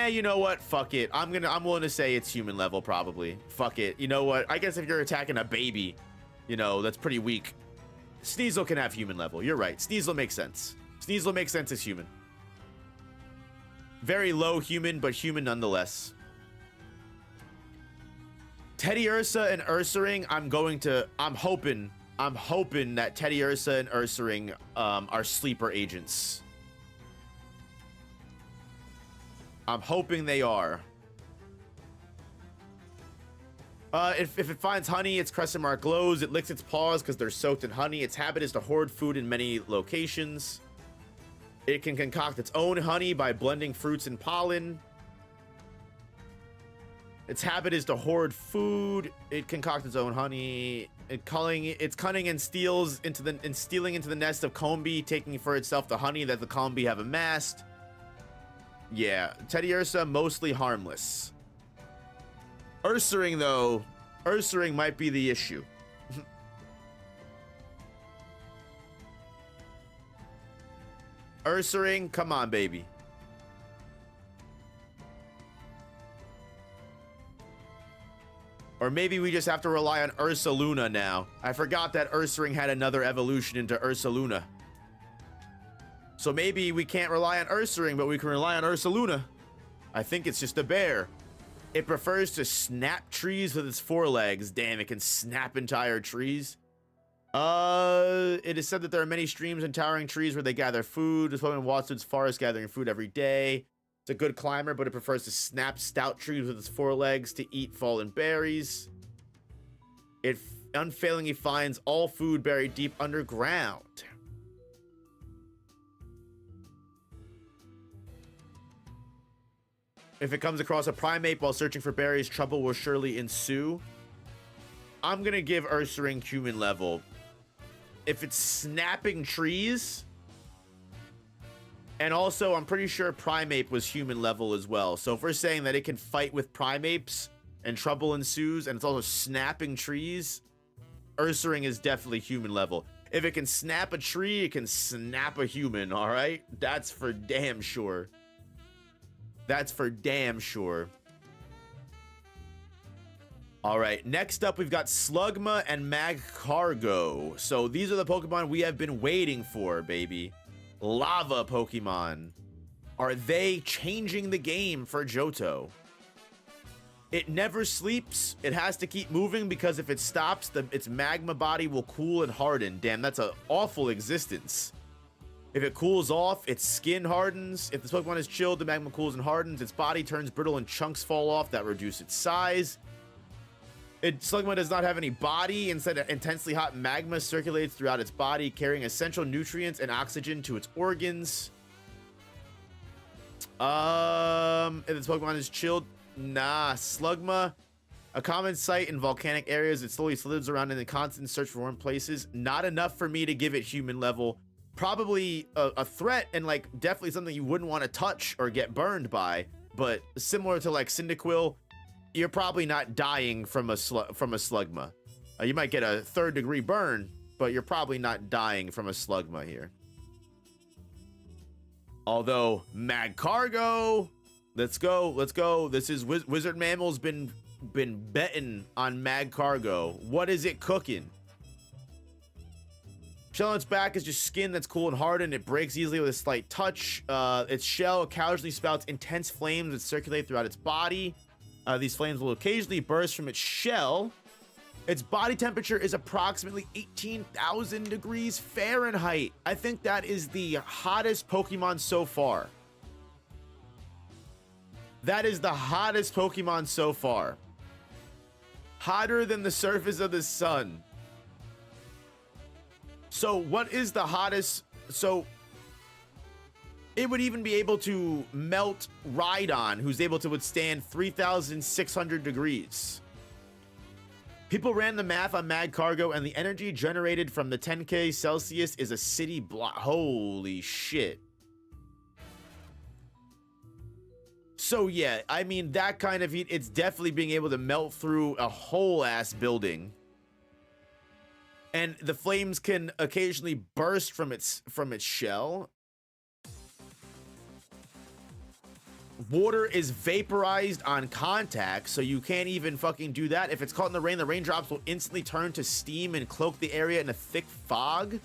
You know what? Fuck it. I'm willing to say it's human level, probably. Fuck it. You know what? I guess if you're attacking a baby, you know, that's pretty weak. Sneasel can have human level. You're right. Sneasel makes sense. Sneasel makes sense as human. Very low human, but human nonetheless. Teddiursa and Ursaring, I'm hoping that Teddiursa and Ursaring are sleeper agents. I'm hoping they are. If it finds honey, its crescent mark glows. It licks its paws because they're soaked in honey. Its habit is to hoard food in many locations. It can concoct its own honey by blending fruits and pollen. Its habit is to hoard food. It concocts its own honey. It's cunning and stealing into the nest of Combi, taking for itself the honey that the Combi have amassed. Yeah, Teddiursa mostly harmless. Ursaring though, Ursaring might be the issue. Ursaring, come on, baby. Or maybe we just have to rely on Ursaluna now. I forgot that Ursaring had another evolution into Ursaluna. So maybe we can't rely on Ursaring, but we can rely on Ursaluna. I think it's just a bear. It prefers to snap trees with its forelegs. Damn, it can snap entire trees. It is said that there are many streams and towering trees where they gather food. This Pokemon walks through its forest gathering food every day. It's a good climber, but it prefers to snap stout trees with its forelegs to eat fallen berries. It unfailingly finds all food buried deep underground. If it comes across a primate while searching for berries, trouble will surely ensue. I'm gonna give Ursaring human level. If it's snapping trees, and also I'm pretty sure primate was human level as well. So if we're saying that it can fight with primates and trouble ensues, and it's also snapping trees, Ursaring is definitely human level. If it can snap a tree, it can snap a human, all right? That's for damn sure. That's for damn sure. All right, next up, we've got Slugma and Magcargo. So these are the Pokemon we have been waiting for, baby. Lava Pokemon. Are they changing the game for Johto? It never sleeps. It has to keep moving because if it stops, its magma body will cool and harden. Damn, that's an awful existence. If it cools off, its skin hardens. If this Pokemon is chilled, the magma cools and hardens. Its body turns brittle and chunks fall off that reduce its size. Slugma does not have any body. Instead, intensely hot magma circulates throughout its body, carrying essential nutrients and oxygen to its organs. If this Pokemon is chilled, Nah, Slugma, a common sight in volcanic areas. It slowly slithers around in the constant search for warm places. Not enough for me to give it human level. Probably a threat, and like definitely something you wouldn't want to touch or get burned by. But similar to like Cyndaquil, you're probably not dying from a Slugma. You might get a 3rd degree burn, but you're probably not dying from a Slugma here. Although Magcargo, let's go. This is Wizard Mammal's been betting on Magcargo. What is it cooking? Shell on its back is just skin that's cool and hardened. It breaks easily with a slight touch. Its shell occasionally spouts intense flames that circulate throughout its body. These flames will occasionally burst from its shell. Its body temperature is approximately 18,000 degrees Fahrenheit. I think that is the hottest Pokemon so far. That is the hottest Pokemon so far. Hotter than the surface of the sun. So what is the hottest? So it would even be able to melt Rhydon, who's able to withstand 3,600 degrees. People ran the math on Magcargo, and the energy generated from the 10K Celsius is a city block. Holy shit. So yeah, I mean, that kind of heat, it's definitely being able to melt through a whole ass building. And the flames can occasionally burst from its shell. Water is vaporized on contact, so you can't even fucking do that. If it's caught in the rain, the raindrops will instantly turn to steam and cloak the area in a thick fog.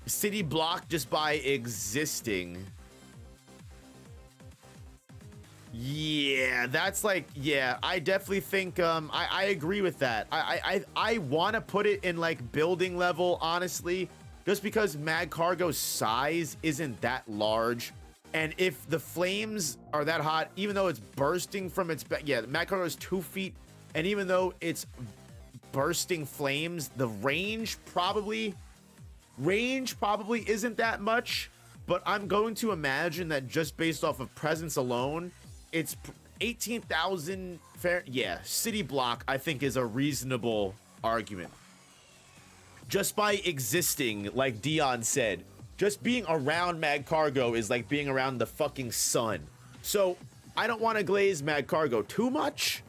City block just by existing. Yeah, that's like, yeah, I definitely think I agree with that. I want to put it in like building level, honestly, just because Magcargo's size isn't that large. And if the flames are that hot, even though it's bursting from its back, yeah, Magcargo is 2 feet, and even though it's bursting flames, the range probably isn't that much. But I'm going to imagine that just based off of presence alone, it's 18,000 fair. Yeah, city block I think is a reasonable argument. Just by existing, like Dion said, just being around Magcargo is like being around the fucking sun. So I don't want to glaze Magcargo too much,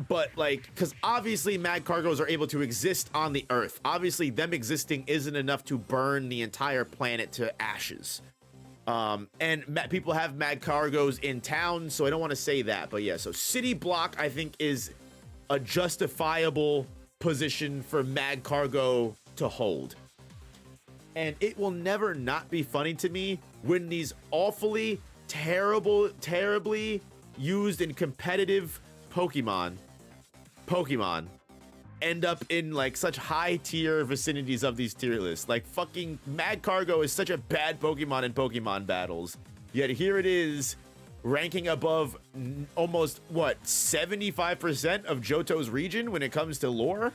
but like, because obviously Magcargos are able to exist on the Earth. Obviously, them existing isn't enough to burn the entire planet to ashes. And people have Magcargos in town, so I don't want to say that. But yeah, so city block I think is a justifiable position for Magcargo to hold. And it will never not be funny to me when these awfully terribly used in competitive Pokemon end up in like such high tier vicinities of these tier lists. Like fucking Magcargo is such a bad Pokemon in Pokemon battles, yet here it is ranking above almost what 75% of Johto's region when it comes to lore.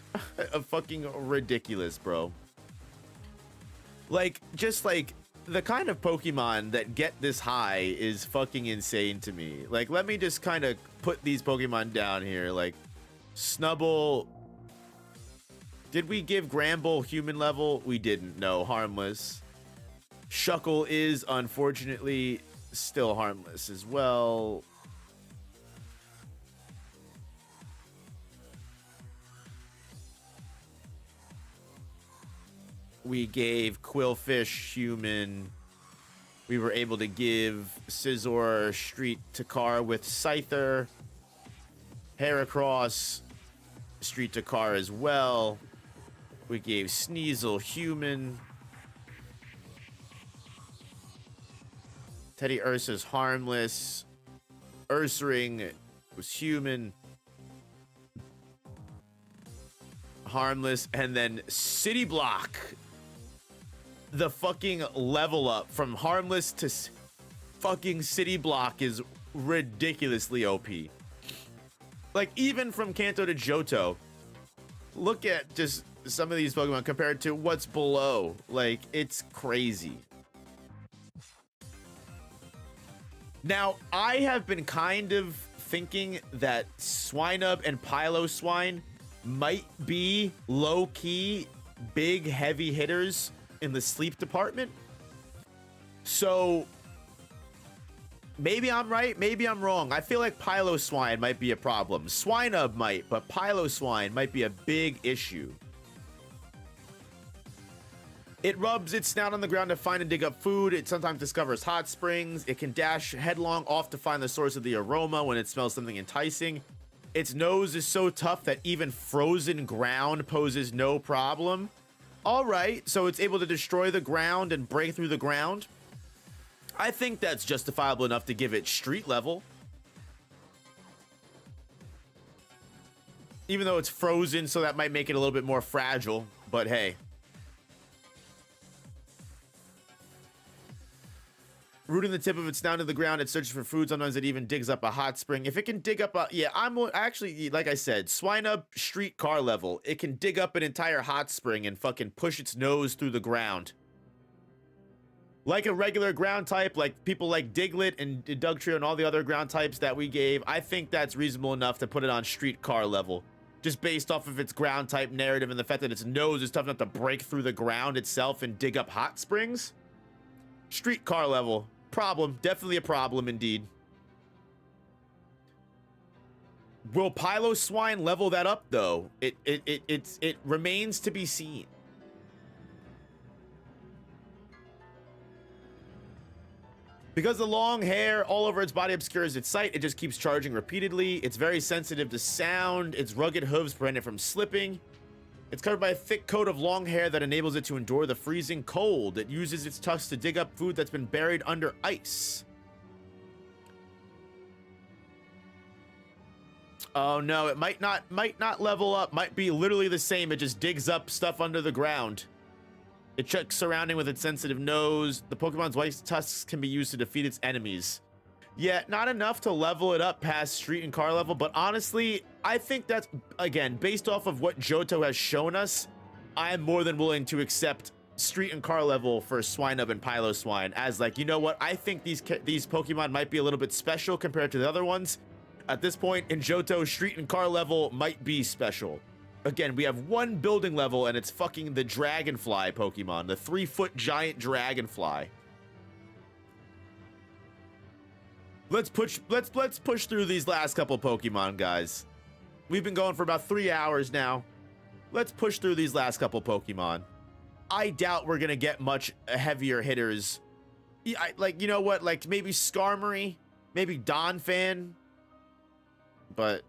Fucking ridiculous, bro. Like, just like the kind of Pokemon that get this high is fucking insane to me. Like, let me just kind of put these Pokemon down here. Like Snubbull. Did we give Gramble human level? We didn't. No, harmless. Shuckle is unfortunately still harmless as well. We gave Quillfish human. We were able to give Scizor Street Takar with Scyther. Heracross Street Takar as well. We gave Sneasel human. Teddy Ursa's harmless. Ursaring was human. Harmless. And then City Block. The fucking level up from harmless to fucking City Block is ridiculously OP. Like, even from Kanto to Johto, look at just some of these Pokemon compared to what's below. Like, it's crazy. Now, I have been kind of thinking that Swinub and Piloswine might be low-key big heavy hitters in the sleep department. So maybe I'm right, maybe I'm wrong. I feel like Piloswine might be a problem. Swinub might, but Piloswine might be a big issue. It rubs its snout on the ground to find and dig up food. It sometimes discovers hot springs. It can dash headlong off to find the source of the aroma when it smells something enticing. Its nose is so tough that even frozen ground poses no problem. All right, so it's able to destroy the ground and break through the ground. I think that's justifiable enough to give it street level. Even though it's frozen, so that might make it a little bit more fragile, but hey. Rooting the tip of its down to the ground, it searches for food. Sometimes it even digs up a hot spring. If it can dig up a... Yeah, I'm actually, like I said, Swinub street car level. It can dig up an entire hot spring and fucking push its nose through the ground. Like a regular ground type, like people like Diglett and Dugtrio and all the other ground types that we gave, I think that's reasonable enough to put it on street car level. Just based off of its ground type narrative and the fact that its nose is tough enough to break through the ground itself and dig up hot springs. Street car level. Problem. Definitely a problem indeed. Will Piloswine level that up though? It remains to be seen. Because the long hair all over its body obscures its sight, it just keeps charging repeatedly. It's very sensitive to sound. Its rugged hooves prevent it from slipping. It's covered by a thick coat of long hair that enables it to endure the freezing cold. It uses its tusks to dig up food that's been buried under ice. Oh no, it might not level up. Might be literally the same. It just digs up stuff under the ground. It checks surrounding with its sensitive nose. The Pokemon's white tusks can be used to defeat its enemies. Yeah, not enough to level it up past street and car level, but honestly, I think that's, again, based off of what Johto has shown us, I am more than willing to accept street and car level for Swinub and Piloswine as like, you know what, I think these Pokemon might be a little bit special compared to the other ones. At this point in Johto, street and car level might be special. Again, we have one building level and it's fucking the Dragonfly Pokemon, the 3-foot giant Dragonfly. Let's push through these last couple Pokemon, guys. We've been going for about 3 hours now. Let's push through these last couple Pokemon. I doubt we're gonna get much heavier hitters. Like, you know what? Like maybe Skarmory, maybe Donphan. But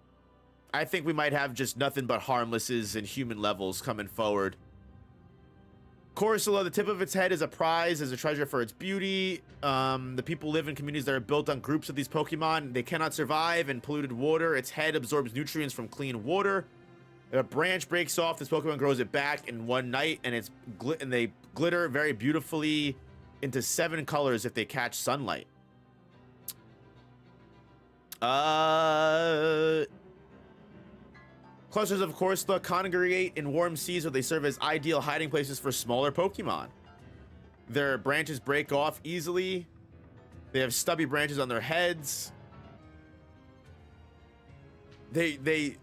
I think we might have just nothing but harmlesses and human levels coming forward. Corsola, the tip of its head is a prize, as a treasure for its beauty. The people live in communities that are built on groups of these Pokemon. They cannot survive in polluted water. Its head absorbs nutrients from clean water. If a branch breaks off, this Pokemon grows it back in one night, and they glitter very beautifully into 7 colors if they catch sunlight. Clusters of Corsola congregate in warm seas where they serve as ideal hiding places for smaller Pokemon. Their branches break off easily. They have stubby branches on their heads. They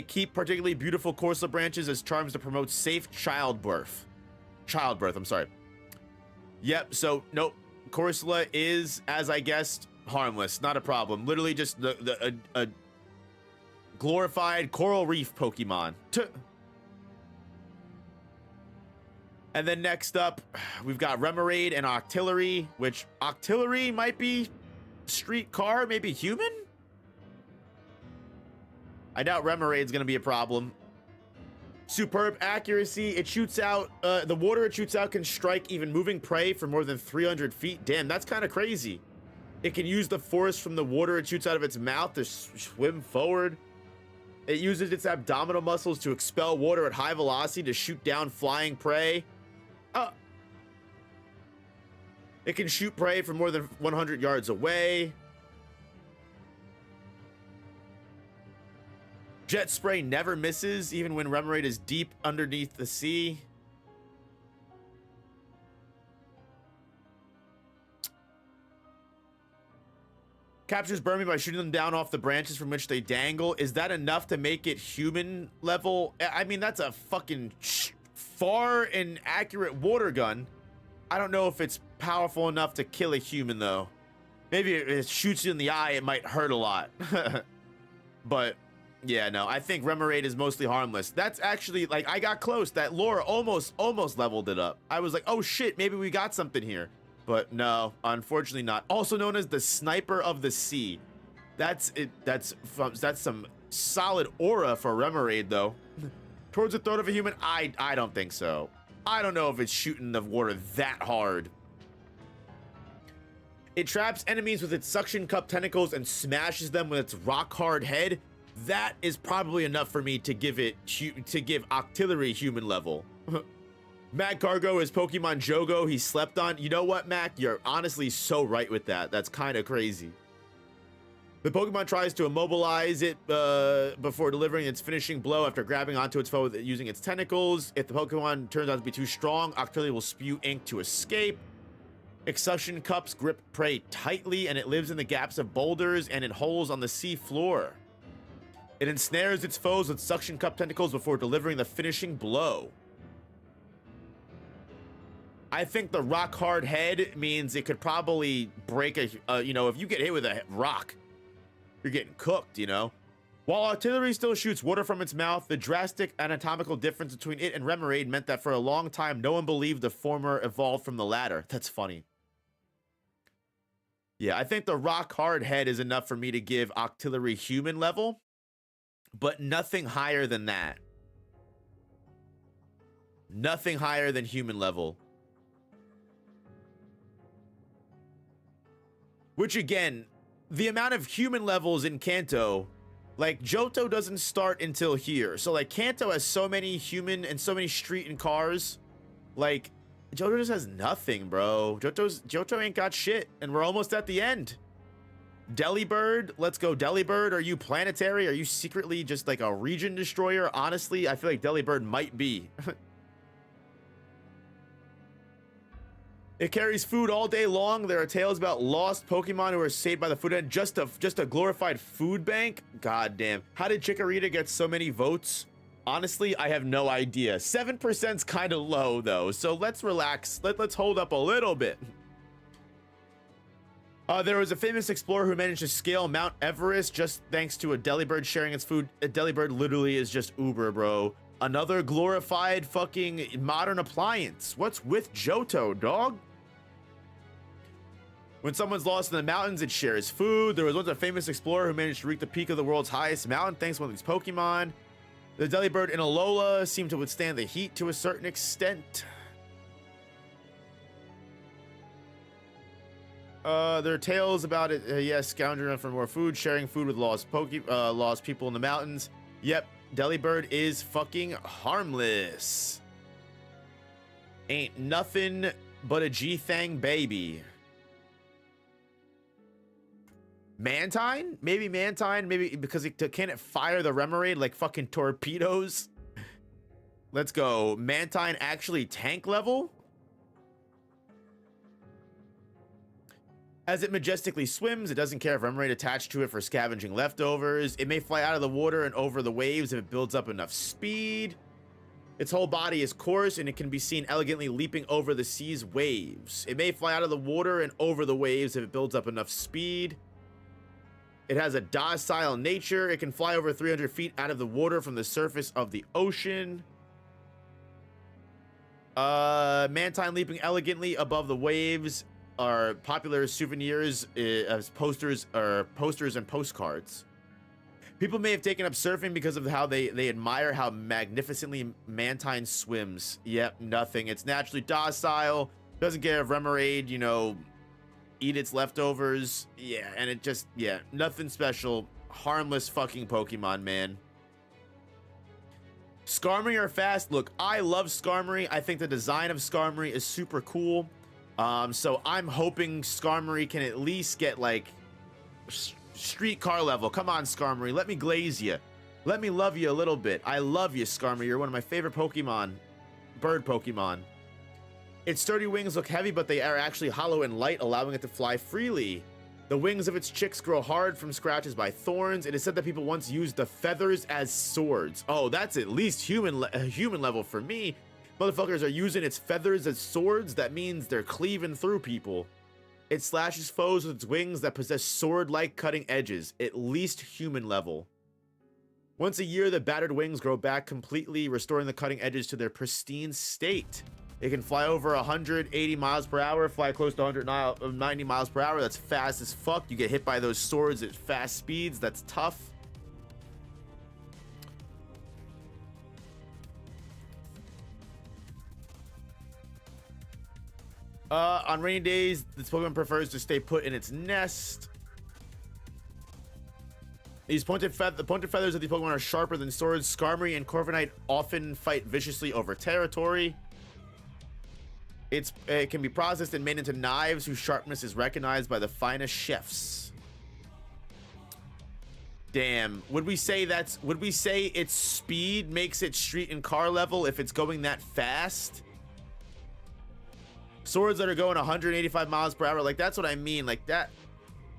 keep particularly beautiful Corsola branches as charms to promote safe childbirth. I'm sorry. Yep, so nope. Corsola is, as I guessed, harmless. Not a problem. Literally just a glorified coral reef Pokemon. And then next up, we've got Remoraid and Octillery, which Octillery might be street car, maybe human? I doubt Remoraid's gonna be a problem. Superb accuracy. It shoots out, the water it shoots out can strike even moving prey for more than 300 feet. Damn, that's kind of crazy. It can use the force from the water it shoots out of its mouth to swim forward. It uses its abdominal muscles to expel water at high velocity to shoot down flying prey. It can shoot prey from more than 100 yards away. Jet Spray never misses, even when Remoraid is deep underneath the sea. Captures Burmy by shooting them down off the branches from which they dangle. Is that enough to make it human level? I mean, that's a fucking far and accurate water gun. I don't know if it's powerful enough to kill a human, though. Maybe if it shoots you in the eye, it might hurt a lot. But, yeah, no, I think Remoraid is mostly harmless. That's actually, like, I got close. That lore almost leveled it up. I was like, oh, shit, maybe we got something here. But no, unfortunately not. Also known as the Sniper of the Sea. That's it. That's some solid aura for Remoraid, though. Towards the throat of a human, I don't think so. I don't know if it's shooting the water that hard. It traps enemies with its suction cup tentacles and smashes them with its rock hard head. That is probably enough for me to give Octillery human level. Mac Cargo is Pokemon Jogo he slept on. You know what, Mac? You're honestly so right with that. That's kind of crazy. The Pokemon tries to immobilize it before delivering its finishing blow after grabbing onto its foe using its tentacles. If the Pokemon turns out to be too strong, Octillery will spew ink to escape. Its suction cups grip prey tightly, and it lives in the gaps of boulders and in holes on the sea floor. It ensnares its foes with suction cup tentacles before delivering the finishing blow. I think the rock hard head means it could probably break you know, if you get hit with a rock, you're getting cooked, you know? While Artillery still shoots water from its mouth, the drastic anatomical difference between it and Remoraid meant that for a long time, no one believed the former evolved from the latter. That's funny. Yeah, I think the rock hard head is enough for me to give Octillery human level, but nothing higher than that. Nothing higher than human level. Which again, the amount of human levels in Kanto, like Johto doesn't start until here. So like Kanto has so many human and so many street and cars. Like Johto just has nothing, bro. Johto ain't got shit, and we're almost at the end. Delibird, let's go Delibird. Are you planetary? Are you secretly just like a region destroyer? Honestly, I feel like Delibird might be. It carries food all day long. There are tales about lost Pokemon who are saved by the food end. Just a glorified food bank? God damn. How did Chikorita get so many votes? Honestly, I have no idea. 7%'s kind of low though, so let's relax. Let's hold up a little bit. There was a famous explorer who managed to scale Mount Everest just thanks to a Delibird sharing its food. A Delibird literally is just Uber, bro. Another glorified fucking modern appliance. What's with Johto, dog? When someone's lost in the mountains, it shares food. There was once a famous explorer who managed to reach the peak of the world's highest mountain thanks to one of these Pokemon. The Delibird in Alola seemed to withstand the heat to a certain extent. There are tales about it. Yes, scoundering for more food, sharing food with lost people in the mountains. Yep, Delibird is fucking harmless. Ain't nothing but a G-Thang baby. Mantine? Maybe Mantine? Maybe because can it fire the Remoraid like fucking torpedoes? Let's go. Mantine actually tank level? As it majestically swims, it doesn't care if Remoraid attached to it for scavenging leftovers. It may fly out of the water and over the waves if it builds up enough speed. Its whole body is coarse and it can be seen elegantly leaping over the sea's waves. It may fly out of the water and over the waves if it builds up enough speed. It has a docile nature. It can fly over 300 feet out of the water from the surface of the ocean. Mantine leaping elegantly above the waves are popular souvenirs as posters and postcards. People may have taken up surfing because of how they admire how magnificently Mantine swims. Yep, nothing. It's naturally docile. Doesn't care if Remoraid, you know, eat its leftovers. Yeah, and it just, yeah, nothing special. Harmless fucking Pokemon, man. Skarmory are fast. Look, I love Skarmory. I think the design of Skarmory is super cool. So I'm hoping Skarmory can at least get like streetcar level. Come on, Skarmory, let me glaze you. Let me love you a little bit. I love you, Skarmory. You're one of my favorite Pokemon. Bird Pokemon. Its sturdy wings look heavy, but they are actually hollow and light, allowing it to fly freely. The wings of its chicks grow hard from scratches by thorns. It is said that people once used the feathers as swords. Oh, that's at least human level for me. Motherfuckers are using its feathers as swords. That means they're cleaving through people. It slashes foes with its wings that possess sword-like cutting edges. At least human level. Once a year, the battered wings grow back completely, restoring the cutting edges to their pristine state. It can fly over 180 miles per hour, fly close to 190 miles per hour. That's fast as fuck. You get hit by those swords at fast speeds. That's tough. On rainy days, this Pokemon prefers to stay put in its nest. The pointed feathers of the Pokemon are sharper than swords. Skarmory and Corviknight often fight viciously over territory. It can be processed and made into knives whose sharpness is recognized by the finest chefs. Damn. Would we say its speed makes it street and car level if it's going that fast? Swords that are going 185 miles per hour, like that's what I mean. Like that,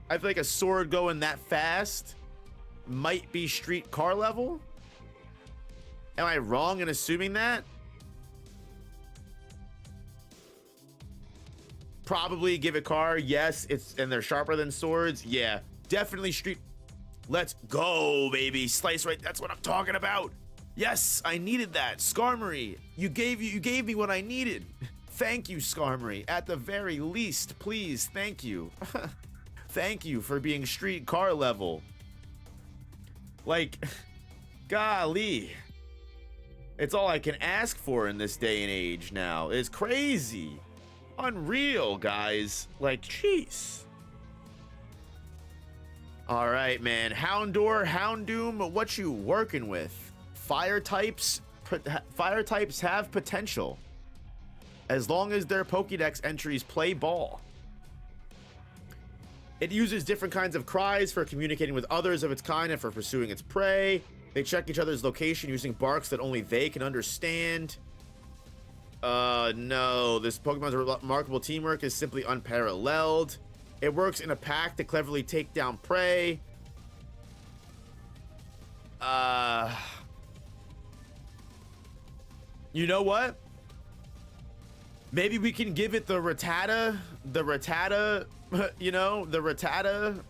I feel like a sword going that fast might be street car level. Am I wrong in assuming that? Probably give it car. Yes, and they're sharper than swords. Yeah, definitely street. Let's go, baby. Slice right. That's what I'm talking about. Yes, I needed that. Skarmory, you gave me what I needed. Thank you, Skarmory. At the very least, please. Thank you. Thank you for being street car level. Like, golly. It's all I can ask for in this day and age now. It's crazy. Unreal, guys. Like, jeez. All right, man. Houndoom, what you working with? Fire types have potential. As long as their Pokedex entries play ball. It uses different kinds of cries for communicating with others of its kind and for pursuing its prey. They check each other's location using barks that only they can understand. No, this Pokemon's remarkable teamwork is simply unparalleled. It works in a pack to cleverly take down prey. You know what? Maybe we can give it the Rattata, you know, the Rattata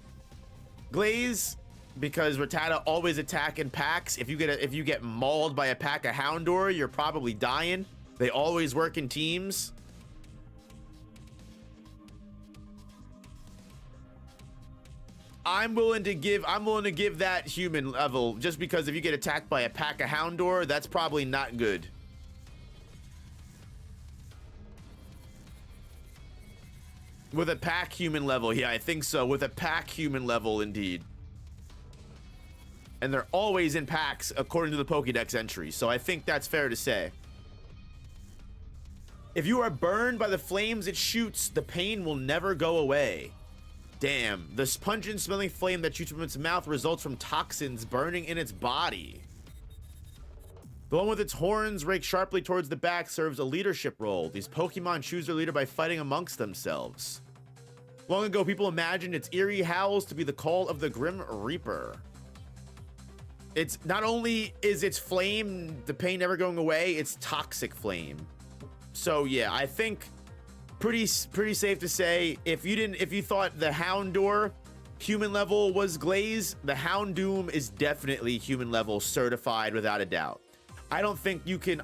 glaze, because Rattata always attack in packs. If you get mauled by a pack of Houndour, you're probably dying. They always work in teams. I'm willing to give that human level, just because if you get attacked by a pack of Houndour, that's probably not good. With a pack human level, yeah, I think so. With a pack human level, indeed. And they're always in packs, according to the Pokedex entry, so I think that's fair to say. If you are burned by the flames it shoots, the pain will never go away. Damn, the pungent smelling flame that shoots from its mouth results from toxins burning in its body. The one with its horns raked sharply towards the back serves a leadership role. These Pokemon choose their leader by fighting amongst themselves. Long ago, people imagined its eerie howls to be the call of the Grim Reaper. It's not only is its flame, the pain never going away, it's toxic flame. So yeah, I think pretty safe to say, if you thought the Houndour human level was Glaze, the Houndoom is definitely human level certified without a doubt. I don't think you can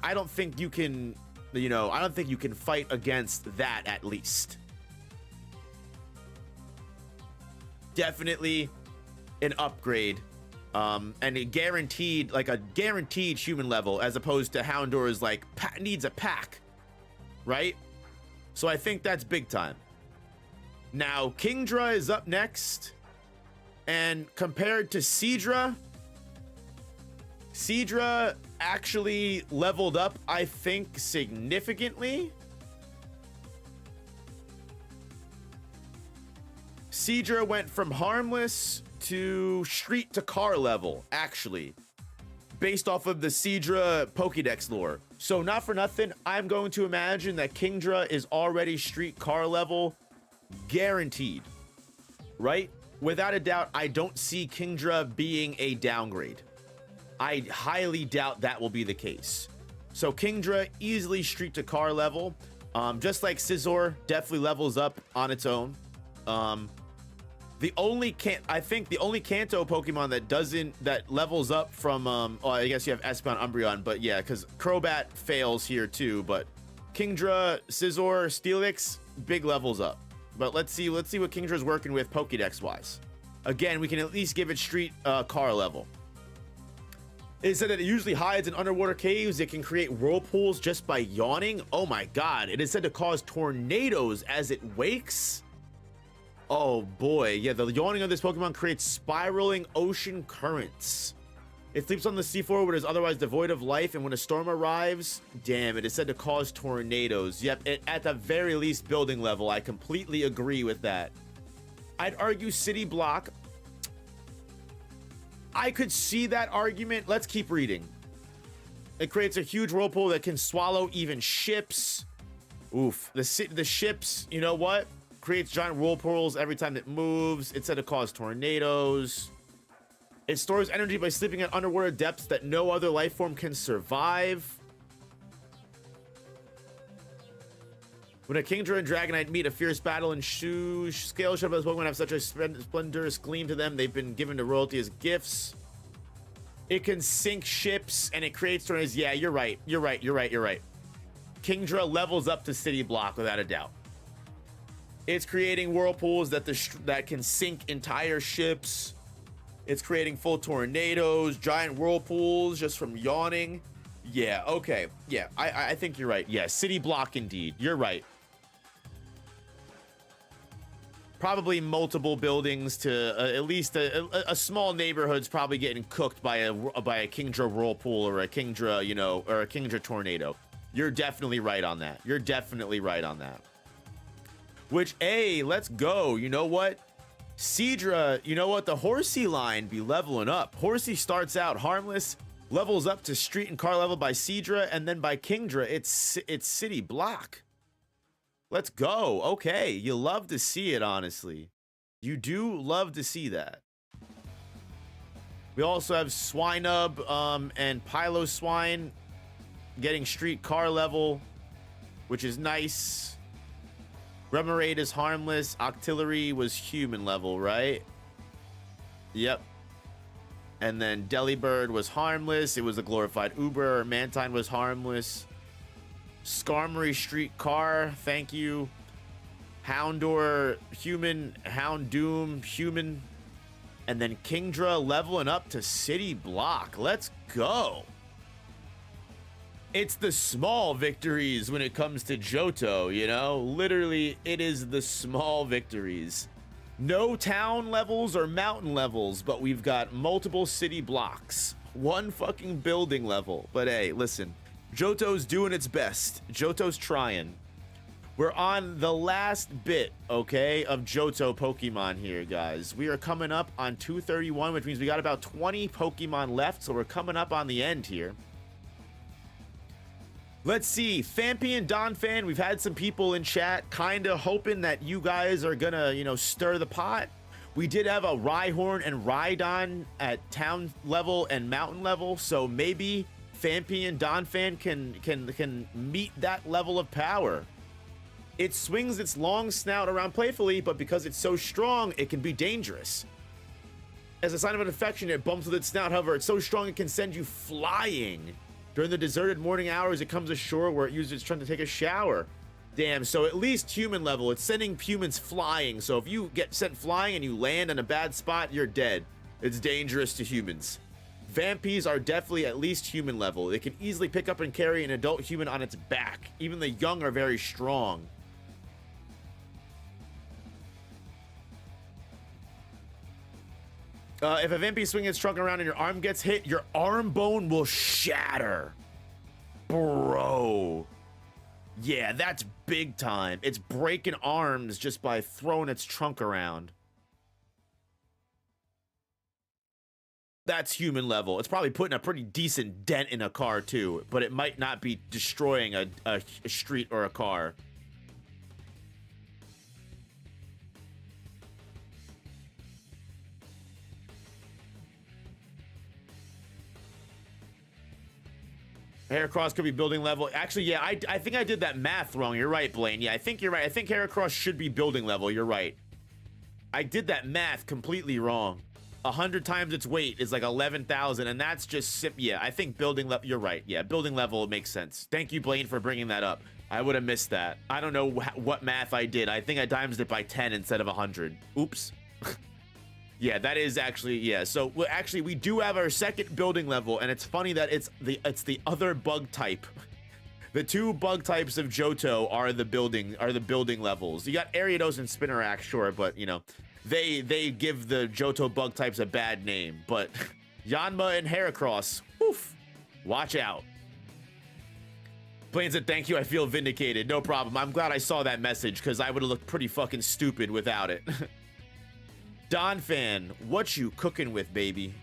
fight against that, at least. Definitely an upgrade. And a guaranteed human level, as opposed to Houndour is like needs a pack, right? So I think that's big time. Now Kingdra is up next, and compared to Seadra actually leveled up, I think, significantly. Seadra went from harmless to street to car level, actually, based off of the Seadra Pokedex lore. So not for nothing, I'm going to imagine that Kingdra is already street car level, guaranteed. right? Without a doubt, I don't see Kingdra being a downgrade. I highly doubt that will be the case. So Kingdra easily street to car level. Just like Scizor definitely levels up on its own. I think the only Kanto Pokemon that levels up from I guess you have Espeon, Umbreon, but yeah, because Crobat fails here too. But Kingdra, Scizor, Steelix, big levels up. But let's see what Kingdra's working with Pokedex wise. Again, we can at least give it street car level. It said that it usually hides in underwater caves. It can create whirlpools just by yawning. Oh my god. It is said to cause tornadoes as it wakes. Oh boy. Yeah, the yawning of this Pokemon creates spiraling ocean currents. It sleeps on the seafloor, but is otherwise devoid of life, and when a storm arrives, damn, it is said to cause tornadoes. Yep, at the very least building level, I completely agree with that. I'd argue City Block. I could see that argument. Let's keep reading. It creates a huge whirlpool that can swallow even ships. Oof. The ships, you know what? Creates giant whirlpools every time it moves. It's said to cause tornadoes. It stores energy by sleeping at underwater depths that no other life form can survive. When a Kingdra and Dragonite meet, a fierce battle ensues. Scale ship of those Pokemon have such a splendorous gleam to them. They've been given to royalty as gifts. It can sink ships and it creates tornadoes. Yeah, you're right. You're right. Kingdra levels up to City Block without a doubt. It's creating whirlpools that can sink entire ships. It's creating full tornadoes, giant whirlpools just from yawning. Yeah, okay. Yeah, I think you're right. Yeah, City Block indeed. You're right. Probably multiple buildings to at least a small neighborhood's probably getting cooked by a Kingdra whirlpool or a Kingdra, or a Kingdra tornado. You're definitely right on that. Which, hey, let's go. You know what? Seadra, you know what? The Horsey line be leveling up. Horsey starts out harmless, levels up to street and car level by Seadra, and then by Kingdra, it's City Block. Let's go. Okay, you love to see it, honestly. You do love to see that. We also have Swinub and Piloswine getting street car level, which is nice. Remoraid is harmless. Octillery was human level, right? Yep. And then Delibird was harmless. It was a glorified Uber. Mantine was harmless. Skarmory street car, thank you. Houndour, human. Houndoom, human. And then Kingdra leveling up to City Block. Let's go. It's the small victories when it comes to Johto, Literally, it is the small victories. No town levels or mountain levels, but we've got multiple city blocks. One fucking building level. But hey, listen. Johto's doing its best. Johto's trying. We're on the last bit, okay, of Johto Pokemon here, guys. We are coming up on 231, which means we got about 20 Pokemon left, so we're coming up on the end here. Let's see, Fampi and Donphan, we've had some people in chat kind of hoping that you guys are gonna, stir the pot. We did have a Rhyhorn and Rhydon at town level and mountain level, so maybe Fampi and Donphan can meet that level of power. It swings its long snout around playfully, but because it's so strong, it can be dangerous. As a sign of an infection, it bumps with its snout. However, it's so strong it can send you flying. During the deserted morning hours, it comes ashore where it uses its trunk to take a shower. Damn, so at least human level, it's sending humans flying. So if you get sent flying and you land in a bad spot, you're dead. It's dangerous to humans. Vampys are definitely at least human level. It can easily pick up and carry an adult human on its back. Even the young are very strong. If a Vampy swings its trunk around and your arm gets hit, your arm bone will shatter. Bro. Yeah, that's big time. It's breaking arms just by throwing its trunk around. That's human level. It's probably putting a pretty decent dent in a car too, but it might not be destroying a street or a car. Heracross could be building level. Actually, yeah, I think I did that math wrong. You're right, Blaine. Yeah, I think you're right. I think Heracross should be building level. You're right. I did that math completely wrong. 100 times its weight is like 11,000, and that's just yeah. I think building level. You're right. Yeah, building level makes sense. Thank you, Blaine, for bringing that up. I would have missed that. I don't know what math I did. I think I times it by 10 instead of 100. Oops. Yeah, that is actually, yeah. So actually, we do have our second building level, and it's funny that it's the other bug type. The two bug types of Johto are the building levels. You got Ariados and Spinarak, sure, but you know, they give the Johto bug types a bad name. But Yanma and Heracross, woof, watch out. Blaine said, thank you, I feel vindicated. No problem. I'm glad I saw that message, because I would have looked pretty fucking stupid without it. Don Fan, what you cooking with, baby?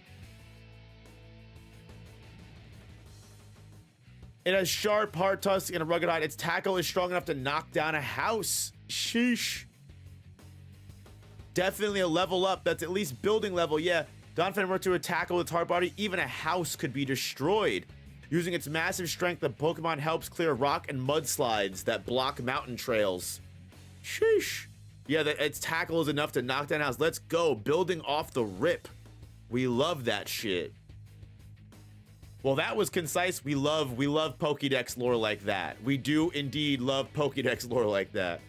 It has sharp, hard tusk and a rugged hide. Its tackle is strong enough to knock down a house. Sheesh. Definitely a level up. That's at least building level. Yeah, Don Fan worked to a tackle with its hard body. Even a house could be destroyed. Using its massive strength, the Pokemon helps clear rock and mudslides that block mountain trails. Sheesh. Yeah, its tackle is enough to knock down a house. Let's go. Building off the rip. We love that shit. Well, that was concise. We love Pokedex lore like that. We do indeed love Pokedex lore like that.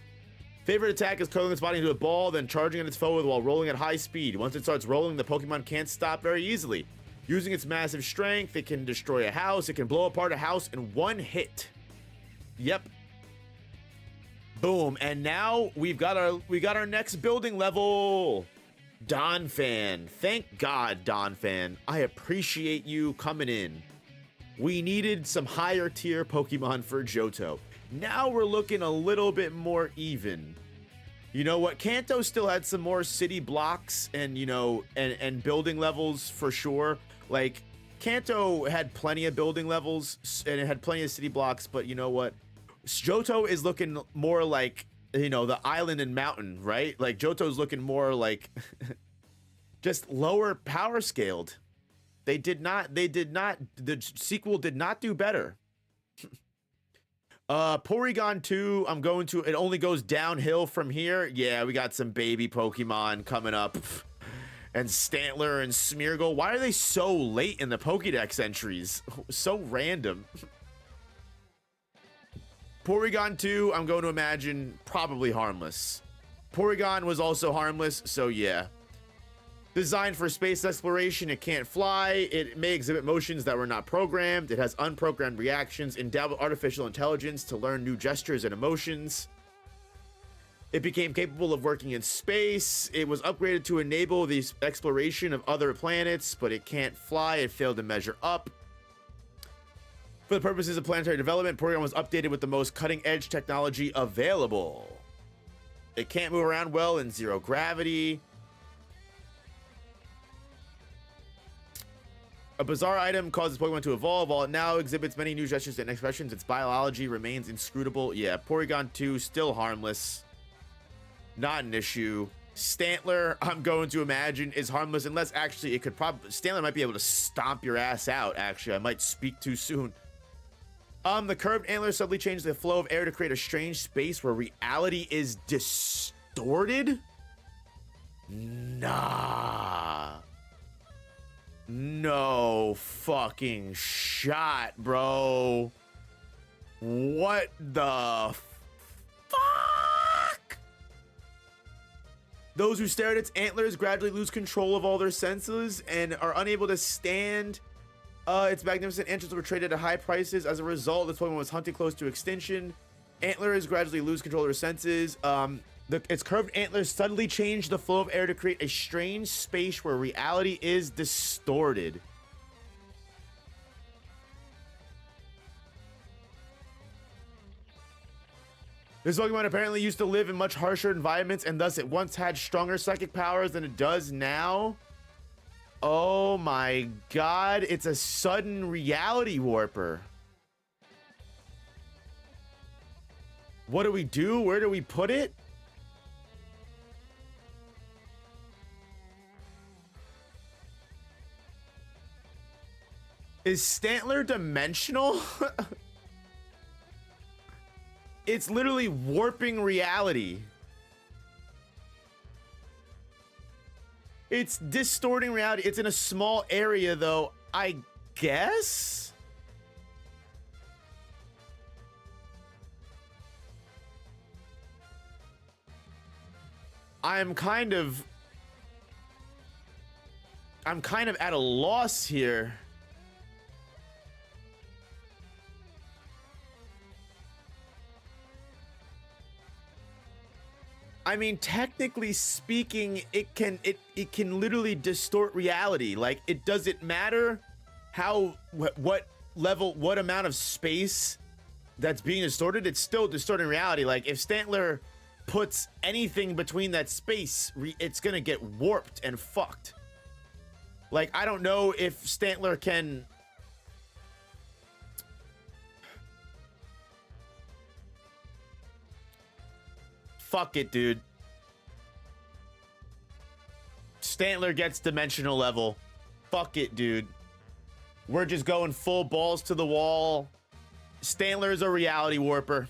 Favorite attack is curling its body into a ball, then charging at its foe while rolling at high speed. Once it starts rolling, the Pokemon can't stop very easily. Using its massive strength, it can destroy a house. It can blow apart a house in one hit. Yep. Boom. And now we got our next building level. Don Fan. Thank God, Don Fan. I appreciate you coming in. We needed some higher tier Pokemon for Johto. Now we're looking a little bit more even. You know what? Kanto still had some more city blocks and, you know, and building levels for sure. Like, Kanto had plenty of building levels and it had plenty of city blocks, but you know what? Johto is looking more like, you know, the island and mountain, right? Like, Johto's looking more like just lower power scaled. The sequel did not do better. Porygon 2, I'm going to, it only goes downhill from here. Yeah, we got some baby Pokemon coming up. And Stantler and Smeargle. Why are they so late in the Pokedex entries? So random. Porygon 2, I'm going to imagine probably harmless. Porygon was also harmless, so yeah. Designed for space exploration, it can't fly. It may exhibit motions that were not programmed. It has unprogrammed reactions, endowed with artificial intelligence to learn new gestures and emotions. It became capable of working in space. It was upgraded to enable the exploration of other planets, but it can't fly. It failed to measure up. For the purposes of planetary development, Porygon was updated with the most cutting-edge technology available. It can't move around well in zero gravity. A bizarre item causes Pokemon to evolve. While it now exhibits many new gestures and expressions, its biology remains inscrutable. Yeah, Porygon 2, still harmless. Not an issue. Stantler, I'm going to imagine, is harmless unless actually it could probably... Stantler might be able to stomp your ass out, actually. I might speak too soon. The curved antlers suddenly change the flow of air to create a strange space where reality is distorted? Nah. No fucking shot, bro. What the fuck? Those who stare at its antlers gradually lose control of all their senses and are unable to stand. Its magnificent antlers were traded at high prices. As a result, this Pokemon was hunted close to extinction. Antlers gradually lose control of their senses. Its curved antlers suddenly change the flow of air to create a strange space where reality is distorted. This Pokemon apparently used to live in much harsher environments, and thus it once had stronger psychic powers than it does now. Oh my god, it's a sudden reality warper. What do we do? Where do we put it? Is Stantler dimensional? It's literally warping reality. It's distorting reality. It's in a small area, though, I guess? I'm kind of at a loss here. I mean, technically speaking, it can literally distort reality. Like, it doesn't matter how what level, what amount of space that's being distorted, it's still distorting reality. Like, if Stantler puts anything between that space, it's gonna get warped and fucked. Like, I don't know if Stantler can... Fuck it, dude. Stantler gets dimensional level. Fuck it, dude. We're just going full balls to the wall. Stantler is a reality warper.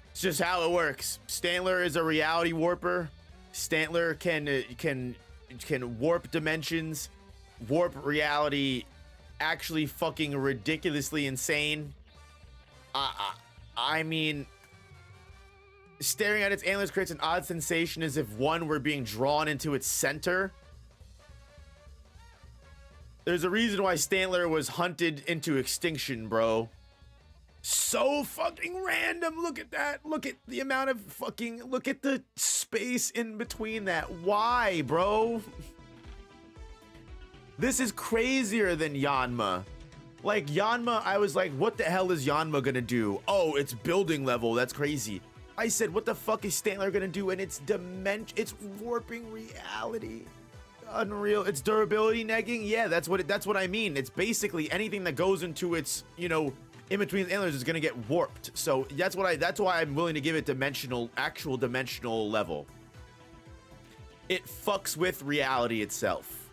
It's just how it works. Stantler is a reality warper. Stantler can warp dimensions, warp reality, actually fucking ridiculously insane. I mean, staring at its antlers creates an odd sensation as if one were being drawn into its center. There's a reason why Stantler was hunted into extinction, bro. So fucking random. Look at that. Look at the amount of fucking... Look at the space in between that. Why, bro? This is crazier than Yanma. Like, Yanma, I was like, what the hell is Yanma gonna do? Oh, it's building level. That's crazy. I said, what the fuck is Stantler gonna do? And it's it's warping reality. Unreal. It's durability negging. Yeah, that's what I mean. It's basically anything that goes into its, you know, in between the antlers is gonna get warped. So that's why I'm willing to give it actual dimensional level. It fucks with reality itself.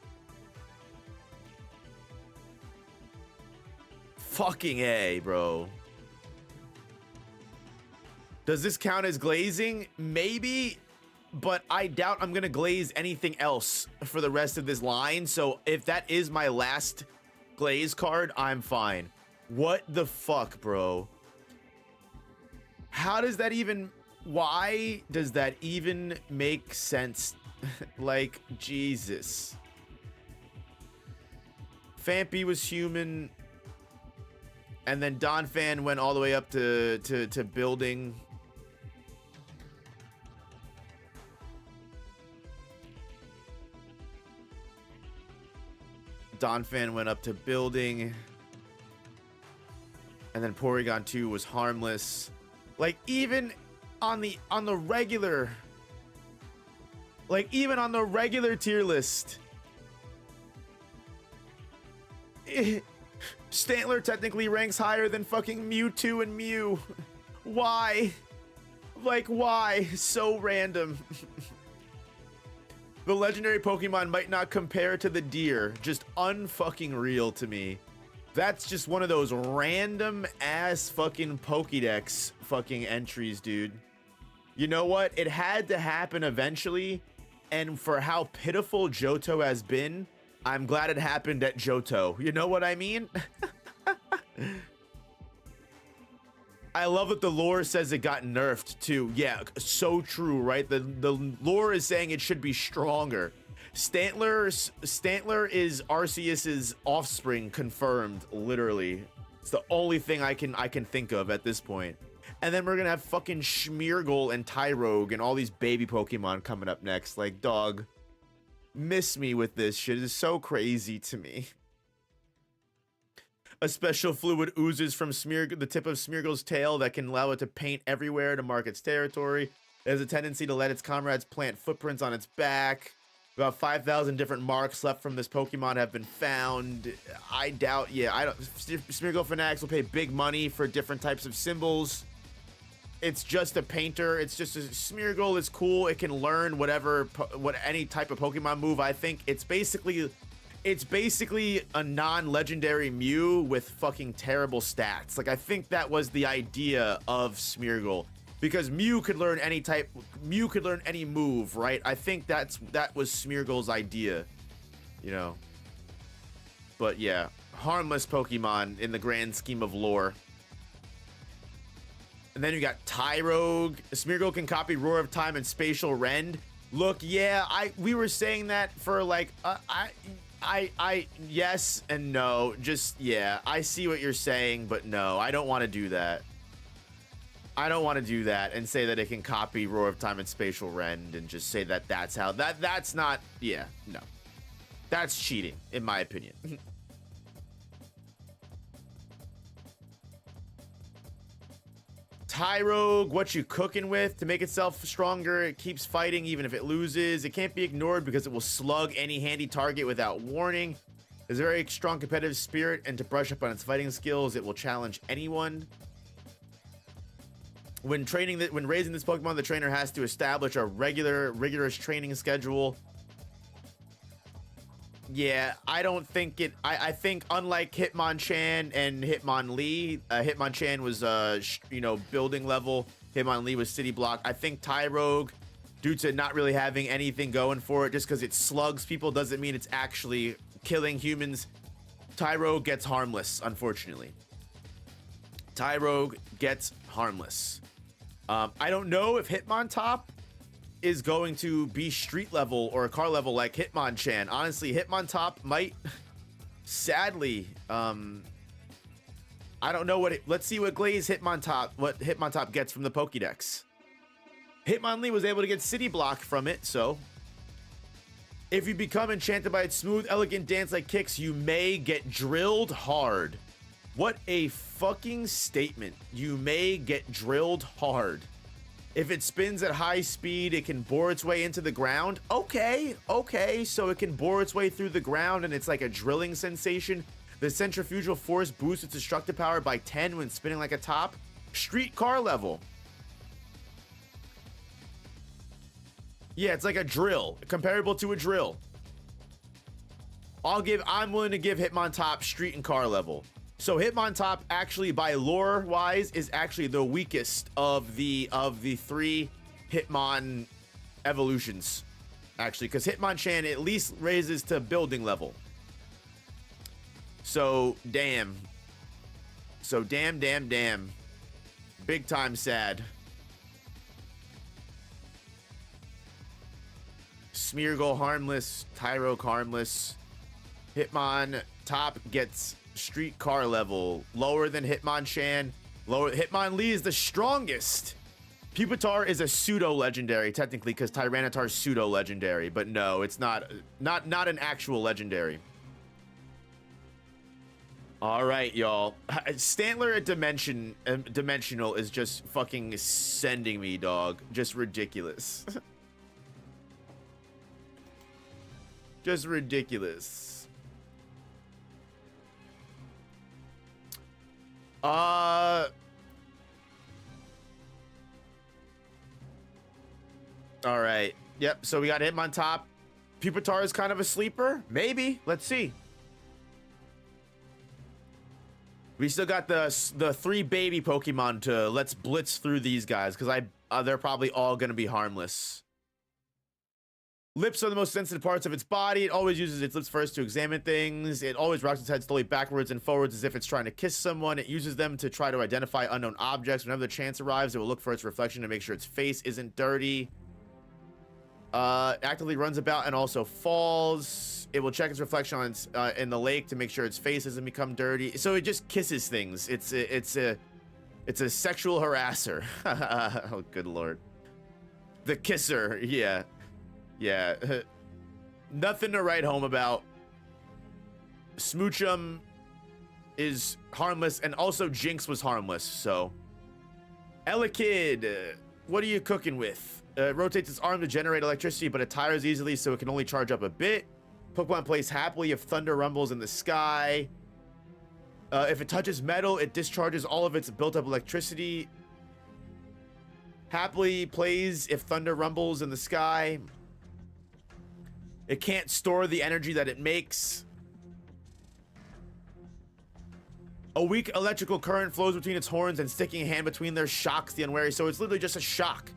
Fucking A, bro. Does this count as glazing? Maybe, but I doubt I'm gonna glaze anything else for the rest of this line. So if that is my last glaze card, I'm fine. What the fuck, bro? How does that even... Why does that even make sense? Like, Jesus. Fampy was human. And then Donphan went all the way up to building. Donphan went up to building. And then Porygon 2 was harmless. Like, even on the regular... Like, even on the regular tier list... Stantler technically ranks higher than fucking Mewtwo and Mew. Why? Like, why? So random. The legendary Pokemon might not compare to the deer. Just unfucking real to me. That's just one of those random ass fucking Pokedex fucking entries, dude. You know what? It had to happen eventually. And for how pitiful Johto has been, I'm glad it happened at Johto. You know what I mean? I love that the lore says it got nerfed too. Yeah, so true, right? The lore is saying it should be stronger. Stantler is Arceus's offspring, confirmed, literally. It's the only thing I can think of at this point. And then we're gonna have fucking Smeargle and Tyrogue and all these baby Pokemon coming up next. Like, dog, miss me with this shit. It is so crazy to me. A special fluid oozes from the tip of Smeargle's tail that can allow it to paint everywhere to mark its territory. It has a tendency to let its comrades plant footprints on its back. About 5,000 different marks left from this Pokemon have been found. I doubt, Smeargle fanatics will pay big money for different types of symbols. It's just a painter. It's just Smeargle is cool. It can learn any type of Pokemon move. I think it's basically it's basically a non-legendary Mew with fucking terrible stats. Like, I think that was the idea of Smeargle, because Mew could learn any move, right? I think that was Smeargle's idea, you know. But yeah, harmless Pokemon in the grand scheme of lore. And then you got Tyrogue. Smeargle can copy Roar of Time and Spatial Rend. Look, yeah, we were saying that for like, yes and no. Just, yeah, I see what you're saying, but no, I don't want to do that. I don't want to do that and say that it can copy Roar of Time and Spatial Rend and just say that that's how, that's not, yeah, no. That's cheating, in my opinion. Tyrogue, what you cooking with? To make itself stronger, it keeps fighting even if it loses. It can't be ignored because it will slug any handy target without warning. It's a very strong competitive spirit, and to brush up on its fighting skills, it will challenge anyone. When raising this Pokemon, the trainer has to establish a rigorous training schedule. Yeah, I don't think it. I think unlike Hitmonchan and Hitmonlee, Hitmonchan was building level. Hitmonlee was city block. I think Tyrogue, due to not really having anything going for it, just because it slugs people doesn't mean it's actually killing humans. Tyrogue gets harmless, unfortunately. Tyrogue gets harmless. I don't know if Hitmontop is going to be street level or car level like Hitmonchan. Honestly, Hitmontop might, sadly, I don't know what let's see what Hitmontop gets from the Pokedex. Hitmonlee was able to get City Block from it, so if you become enchanted by its smooth, elegant dance-like kicks, you may get drilled hard. What a fucking statement. You may get drilled hard. If it spins at high speed, it can bore its way into the ground. Okay, so it can bore its way through the ground and it's like a drilling sensation. The centrifugal force boosts its destructive power by 10 when spinning like a top. Street car level. Yeah, it's like a drill, comparable to a drill. I'm willing to give Hitmontop street and car level. So Hitmontop actually, by lore wise, is actually the weakest of the three Hitmon evolutions, actually, because Hitmonchan at least raises to building level. So damn. Big time sad. Smeargle harmless, Tyrogue harmless. Hitmontop gets street car level, lower than Hitmonchan. Hitmonlee is the strongest. Pupitar is a pseudo legendary technically because Tyranitar is pseudo legendary, but no, it's not an actual legendary. All right, y'all. Stantler at Dimensional is just fucking sending me, dog. Just ridiculous. Just ridiculous. All right. Yep. So we got Hitmontop. Pupitar is kind of a sleeper. Maybe. Let's see. We still got the three baby Pokemon to let's blitz through these guys because they're probably all gonna be harmless. Lips are the most sensitive parts of its body. It always uses its lips first to examine things. It always rocks its head slowly backwards and forwards as if it's trying to kiss someone. It uses them to try to identify unknown objects. Whenever the chance arrives, it will look for its reflection to make sure its face isn't dirty. Actively runs about and also falls. It will check its reflection on in the lake to make sure its face doesn't become dirty. So it just kisses things. It's a sexual harasser. Oh, good lord. The kisser, yeah. Yeah, nothing to write home about. Smoochum is harmless, and also Jinx was harmless, so. Elekid, what are you cooking with? Rotates its arm to generate electricity, but it tires easily, so it can only charge up a bit. Pokemon plays happily if thunder rumbles in the sky. If it touches metal, it discharges all of its built-up electricity. Happily plays if thunder rumbles in the sky. It can't store the energy that it makes. A weak electrical current flows between its horns, and sticking a hand between their shocks the unwary. So it's literally just a shock.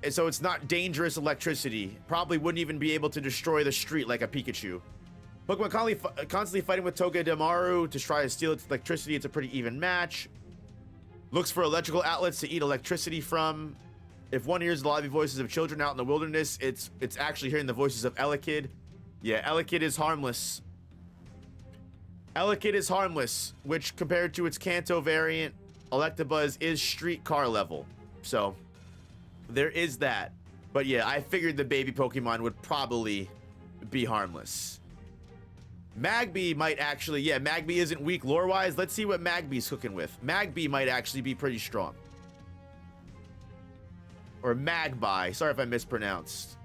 And so it's not dangerous electricity. Probably wouldn't even be able to destroy the street like a Pikachu. Pokemon constantly fighting with Togedemaru to try to steal its electricity. It's a pretty even match. Looks for electrical outlets to eat electricity from. If one hears the lively voices of children out in the wilderness, it's actually hearing the voices of Elekid. Yeah, Elekid is harmless. Elekid is harmless, which compared to its Kanto variant, Electabuzz is streetcar level. So there is that. But yeah, I figured the baby Pokemon would probably be harmless. Magby might actually, yeah, Magby isn't weak lore-wise. Let's see what Magby's cooking with. Magby might actually be pretty strong. Or Magby. Sorry if I mispronounced.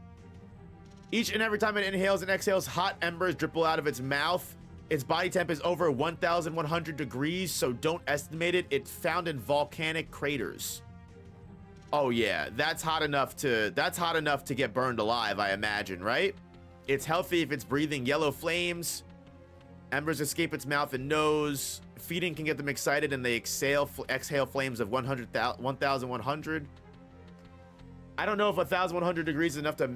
Each and every time it inhales and exhales, hot embers dribble out of its mouth. Its body temp is over 1,100 degrees, so don't estimate it. It's found in volcanic craters. Oh yeah, that's hot enough to get burned alive, I imagine, right? It's healthy if it's breathing yellow flames. Embers escape its mouth and nose. Feeding can get them excited, and they exhale flames of 1,100. I don't know if 1,100 degrees is enough to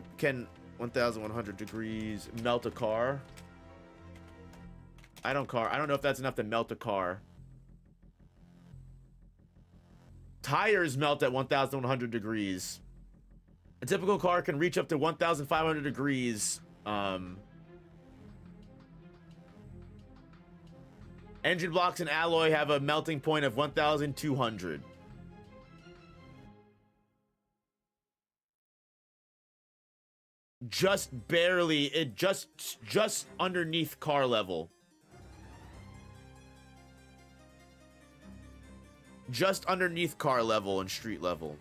1,100 degrees melt a car. I don't know if that's enough to melt a car. Tires melt at 1,100 degrees. A typical car can reach up to 1,500 degrees. Engine blocks and alloy have a melting point of 1,200. Just barely, just underneath car level. Just underneath car level and street level.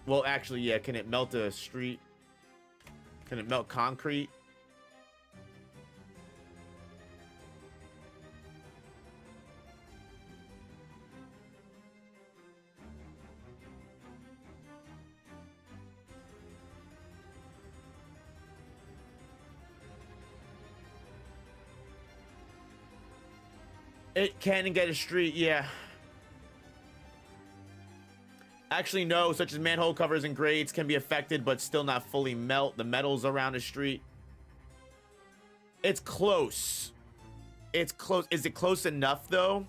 Well, actually, yeah, can it melt a street? Can it melt concrete? It can get a street, yeah. Actually, no, such as manhole covers and grates can be affected, but still not fully melt the metals around a street. It's close. It's close. Is it close enough, though?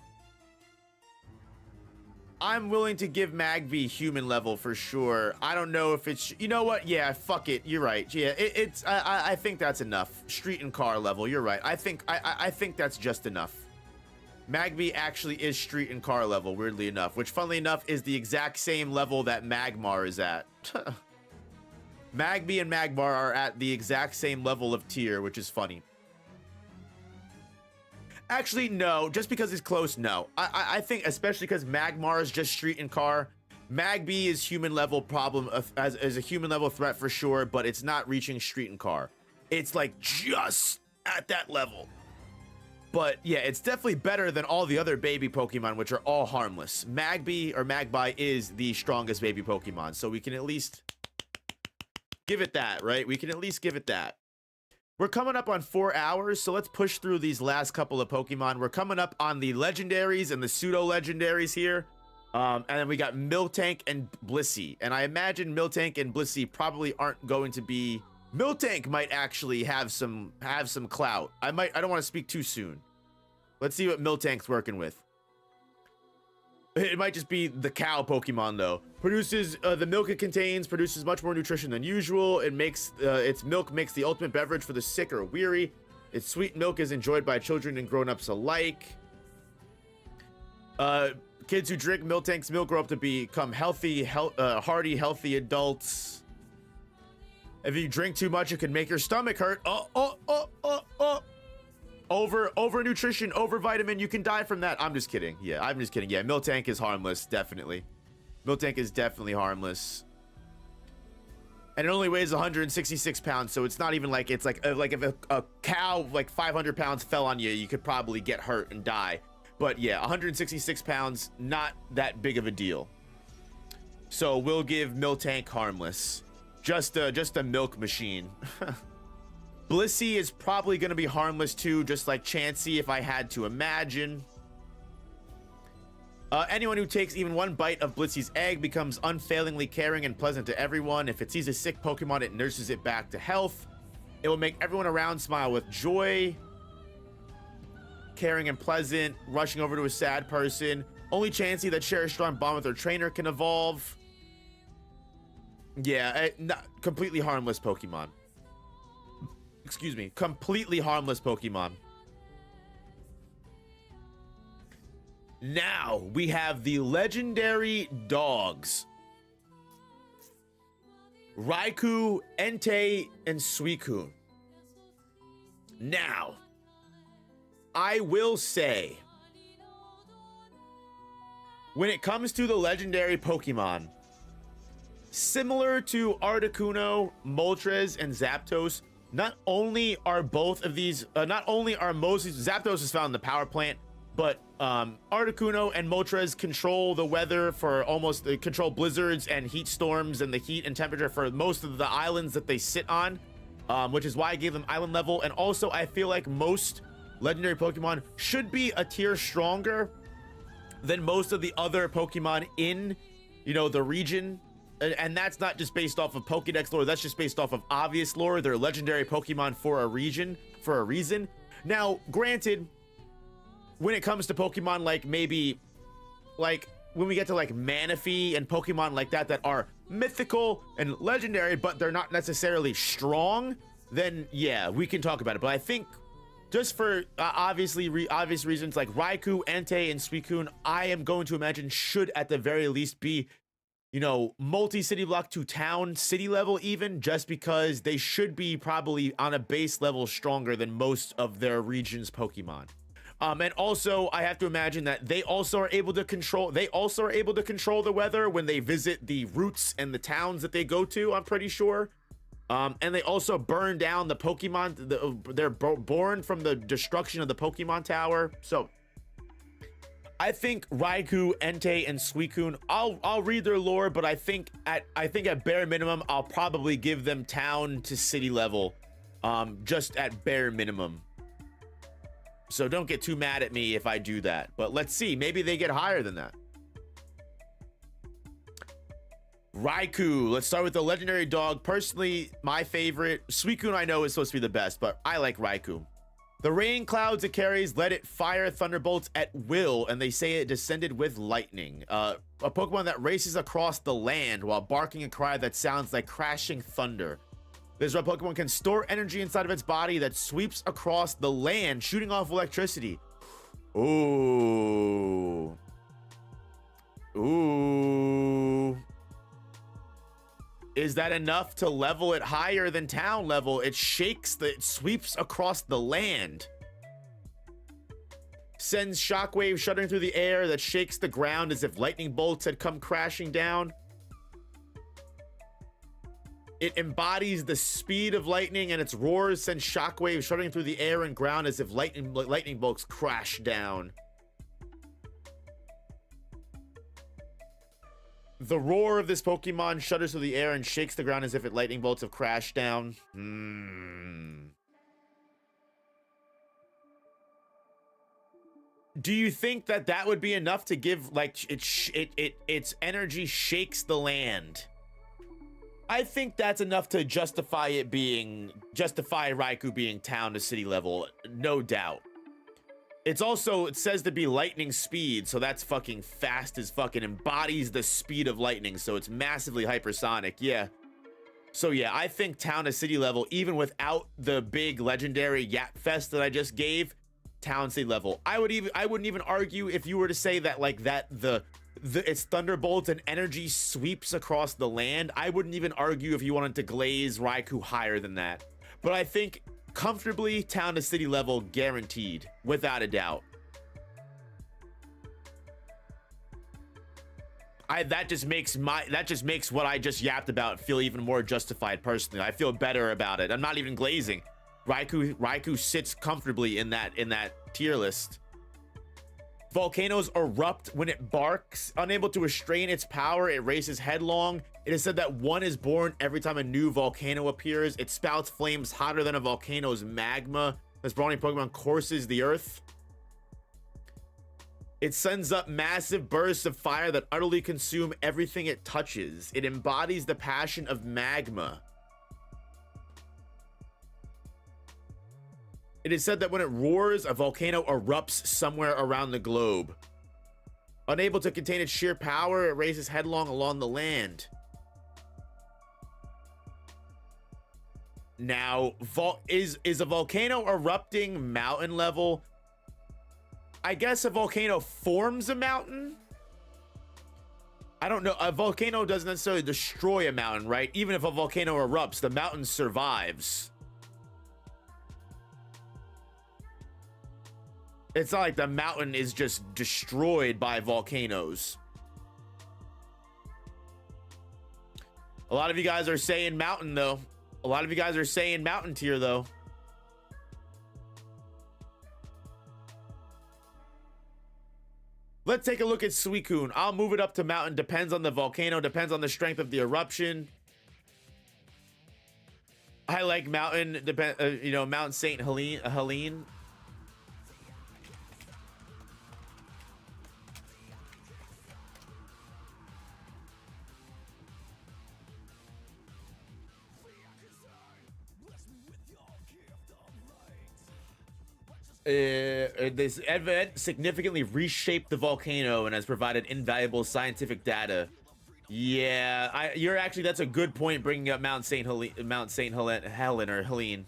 I'm willing to give Magby human level for sure. I don't know if it's... You know what? Yeah, fuck it. You're right. Yeah, I think that's enough. Street and car level. You're right. I think that's just enough. Magby actually is street and car level, weirdly enough, which funnily enough is the exact same level that Magmar is at. Magby and Magmar are at the exact same level of tier, which is funny. Actually, no, just because it's close, no. I think, especially because Magmar is just street and car, Magby is human level problem as a human level threat for sure, but it's not reaching street and car. It's like just at that level. But yeah, it's definitely better than all the other baby Pokemon, which are all harmless. Magby or Magby is the strongest baby Pokemon, so we can at least give it that, right? We can at least give it that. We're coming up on 4 hours, so let's push through these last couple of Pokemon. We're coming up on the legendaries and the pseudo-legendaries here. And then we got Miltank and Blissey. And I imagine Miltank and Blissey probably aren't going to be... Miltank might actually have some clout. I don't want to speak too soon. Let's see what Miltank's working with. It might just be the cow Pokemon though. Produces the milk it contains produces much more nutrition than usual. It makes its milk makes the ultimate beverage for the sick or weary. Its sweet milk is enjoyed by children and grown-ups alike. Kids who drink Miltank's milk grow up to become healthy, hearty, healthy adults. If you drink too much, it can make your stomach hurt. Over nutrition, over vitamin, you can die from that. I'm just kidding. Yeah, I'm just kidding. Yeah, Miltank is harmless, definitely. Miltank is definitely harmless. And it only weighs 166 pounds, so it's not even like it's like if a cow like 500 pounds fell on you, you could probably get hurt and die. But yeah, 166 pounds, not that big of a deal. So we'll give Miltank harmless. Just a milk machine. Blissey is probably going to be harmless too, just like Chansey if I had to imagine. Anyone who takes even one bite of Blitzy's egg becomes unfailingly caring and pleasant to everyone. If it sees a sick Pokemon, it nurses it back to health. It will make everyone around smile with joy. Caring and pleasant, rushing over to a sad person. Only Chansey that shares a strong bond with her trainer can evolve. Yeah, not completely harmless Pokemon. Excuse me, completely harmless Pokemon. Now we have the legendary dogs. Raikou, Entei, and Suicune. Now, I will say, when it comes to the legendary Pokemon, similar to Articuno, Moltres, and Zapdos, not only are both of these, not only are most, Zapdos is found in the power plant, but Articuno and Moltres control the weather for almost, they control blizzards and heat storms and the heat and temperature for most of the islands that they sit on, which is why I gave them island level. And also, I feel like most legendary Pokemon should be a tier stronger than most of the other Pokemon in, you know, the region. And that's not just based off of Pokedex lore, that's just based off of obvious lore. They're legendary Pokemon for a region, for a reason. Now, granted, when it comes to Pokemon like maybe, like when we get to like Manaphy and Pokemon like that that are mythical and legendary, but they're not necessarily strong, then yeah, we can talk about it. But I think just for obvious reasons like Raikou, Entei, and Suicune, I am going to imagine should at the very least be, you know, multi-city block to town city level even, just because they should be probably on a base level stronger than most of their region's Pokemon. And also I have to imagine that they also are able to control the weather when they visit the routes and the towns that they go to, I'm pretty sure. And they also burn down the Pokemon, they're born from the destruction of the Pokemon Tower. So I think Raikou, Entei, and Suicune, I'll read their lore, but I think at bare minimum, I'll probably give them town to city level, just at bare minimum. So don't get too mad at me if I do that, but let's see, maybe they get higher than that. Raikou, let's start with the legendary dog. Personally, my favorite. Suicune I know is supposed to be the best, but I like Raikou. The rain clouds it carries let it fire thunderbolts at will, and they say it descended with lightning. A Pokemon that races across the land while barking a cry that sounds like crashing thunder. This red Pokemon can store energy inside of its body that sweeps across the land, shooting off electricity. Ooh. Ooh. Is that enough to level it higher than town level? It sweeps across the land. Sends shockwaves shuddering through the air that shakes the ground as if lightning bolts had come crashing down. It embodies the speed of lightning, and its roars send shockwaves shuddering through the air and ground as if lightning bolts crash down. The roar of this Pokemon shudders through the air and shakes the ground as if lightning bolts have crashed down. Do you think that that would be enough to give, like, its energy shakes the land? I think that's enough to justify Raikou being town to city level, no doubt. It's also, it says to be lightning speed, so that's fucking fast as fucking, embodies the speed of lightning, so it's massively hypersonic, yeah. So yeah, I think town to city level, even without the big legendary Yap Fest that I just gave, town city level. I wouldn't even argue if you were to say that like that its thunderbolts and energy sweeps across the land. I wouldn't even argue if you wanted to glaze Raikou higher than that. But I think comfortably town to city level, guaranteed, without a doubt. That just makes what I just yapped about feel even more justified personally. I feel better about it. I'm not even glazing. Raikou sits comfortably in that tier list. Volcanoes erupt when it barks. Unable to restrain its power, it races headlong. It is said that one is born every time a new volcano appears. It spouts flames hotter than a volcano's magma. This brawny Pokemon courses the earth. It sends up massive bursts of fire that utterly consume everything it touches. It embodies the passion of magma. It is said that when it roars, a volcano erupts somewhere around the globe. Unable to contain its sheer power, it races headlong along the land. Now, is a volcano erupting mountain level? I guess a volcano forms a mountain. I don't know. A volcano doesn't necessarily destroy a mountain, right? Even if a volcano erupts, the mountain survives. It's not like the mountain is just destroyed by volcanoes. A lot of you guys are saying mountain, though. A lot of you guys are saying mountain tier, though. Let's take a look at Suicune. I'll move it up to mountain. Depends on the volcano. Depends on the strength of the eruption. I like mountain. You know, Mount Saint Helene. This event significantly reshaped the volcano and has provided invaluable scientific data. Yeah, you're actually, that's a good point bringing up Mount Saint Helen or Helene.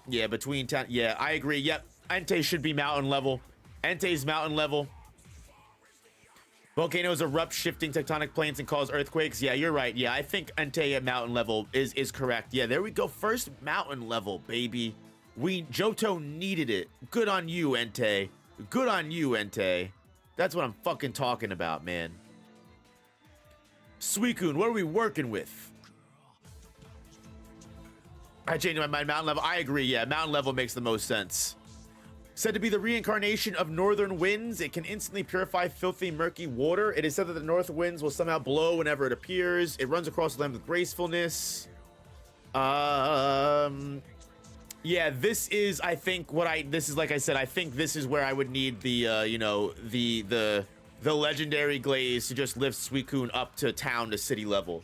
Yeah, between town. Yeah, I agree. Yep, Entei should be mountain level. Entei's mountain level. Volcanoes erupt, shifting tectonic planes and cause earthquakes. Yeah, you're right. Yeah, I think Entei at mountain level is correct. Yeah, there we go. First mountain level, baby. Johto needed it. Good on you, Entei. Good on you, Entei. That's what I'm fucking talking about, man. Suicune, what are we working with? I changed my mind. Mountain level. I agree. Yeah, mountain level makes the most sense. Said to be the reincarnation of northern winds, it can instantly purify filthy, murky water. It is said that the north winds will somehow blow whenever it appears. It runs across the land with gracefulness. Yeah, this is, I think, this is, like I said, I think this is where I would need the, you know, the legendary glaze to just lift Suicune up to town to city level.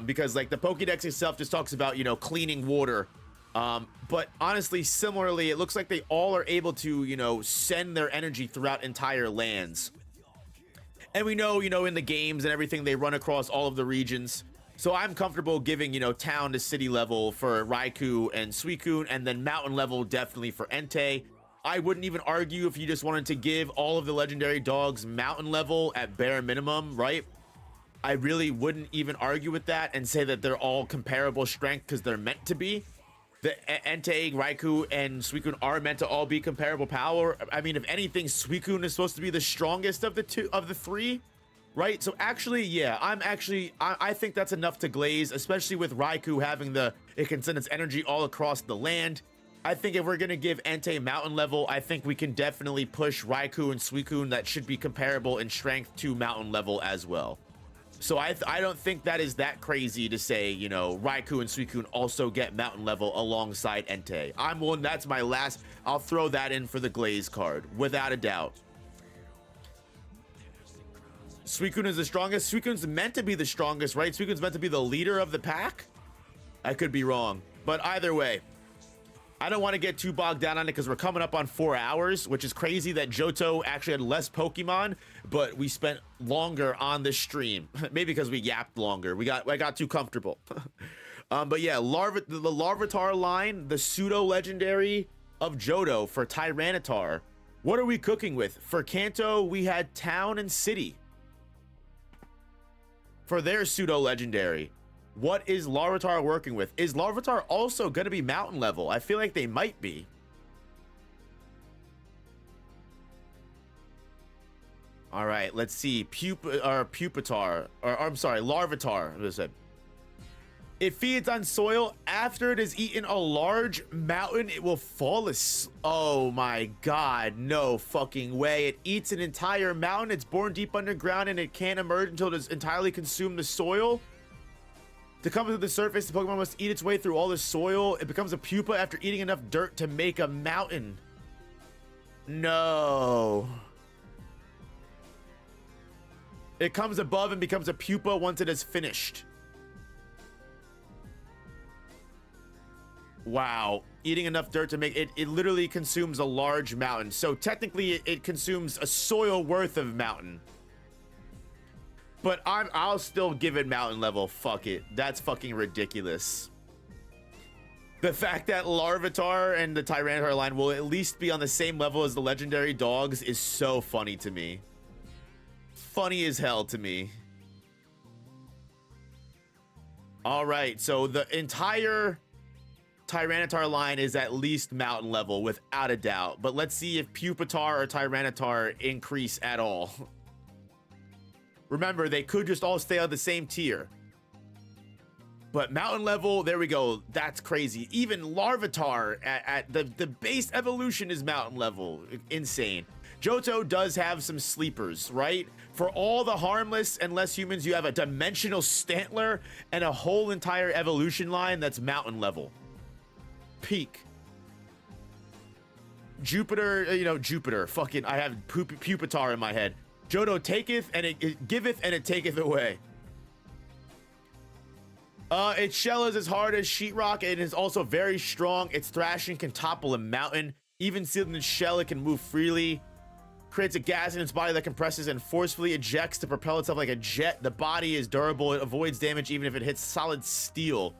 Because, like, the Pokedex itself just talks about, you know, cleaning water. But honestly, similarly, it looks like they all are able to, you know, send their energy throughout entire lands. And we know, you know, in the games and everything, they run across all of the regions. So I'm comfortable giving, you know, town to city level for Raikou and Suicune, and then mountain level definitely for Entei. I wouldn't even argue if you just wanted to give all of the legendary dogs mountain level at bare minimum, right? I really wouldn't even argue with that and say that they're all comparable strength because they're meant to be. The Entei, Raikou, and Suicune are meant to all be comparable power. I mean, if anything, Suicune is supposed to be the strongest of the three. Right, so actually, yeah, I think that's enough to glaze, especially with Raikou having it can send its energy all across the land. I think if we're gonna give Entei mountain level, I think we can definitely push Raikou and Suicune that should be comparable in strength to mountain level as well. So I don't think that is that crazy to say, you know, Raikou and Suicune also get mountain level alongside Entei. That's my last, I'll throw that in for the glaze card, without a doubt. Suicune is the strongest. Suicune's meant to be the strongest, right? Suicune's meant to be the leader of the pack. I could be wrong, but either way, I don't want to get too bogged down on it because we're coming up on 4 hours, which is crazy that Johto actually had less Pokemon, but we spent longer on the stream. Maybe because we yapped longer. I got too comfortable. But yeah, the Larvitar line, the pseudo legendary of Johto for Tyranitar. What are we cooking with? For Kanto, we had town and city. For their pseudo legendary, what is Larvitar working with? Is Larvitar also going to be mountain level? I feel like they might be. All right, let's see. Pupitar, or I'm sorry, Larvitar. What I said. It feeds on soil. After it has eaten a large mountain, it will fall asleep. Oh my god, no fucking way. It eats an entire mountain. It's born deep underground and it can't emerge until it has entirely consumed the soil. To come to the surface, the Pokemon must eat its way through all the soil. It becomes a pupa after eating enough dirt to make a mountain. No. It comes above and becomes a pupa once it is finished. Wow. Eating enough dirt to make it, it literally consumes a large mountain. So technically it consumes a soil worth of mountain. But I'll still give it mountain level. Fuck it. That's fucking ridiculous. The fact that Larvitar and the Tyranitar line will at least be on the same level as the legendary dogs is so funny to me. Funny as hell to me. All right, so the entire Tyranitar line is at least mountain level without a doubt. But let's see if Pupitar or Tyranitar increase at all. Remember, they could just all stay on the same tier. But mountain level, there we go. That's crazy. Even Larvitar at the base evolution is mountain level. Insane. Johto does have some sleepers, right? For all the harmless and less humans, you have a dimensional Stantler and a whole entire evolution line that's mountain level. Peak. Jupiter, you know, Jupiter. Fucking, I have Pupitar in my head. Johto taketh and it giveth and it taketh away. Its shell is as hard as sheetrock. It is also very strong. Its thrashing can topple a mountain. Even sealed in its shell, it can move freely. Creates a gas in its body that compresses and forcefully ejects to propel itself like a jet. The body is durable. It avoids damage even if it hits solid steel.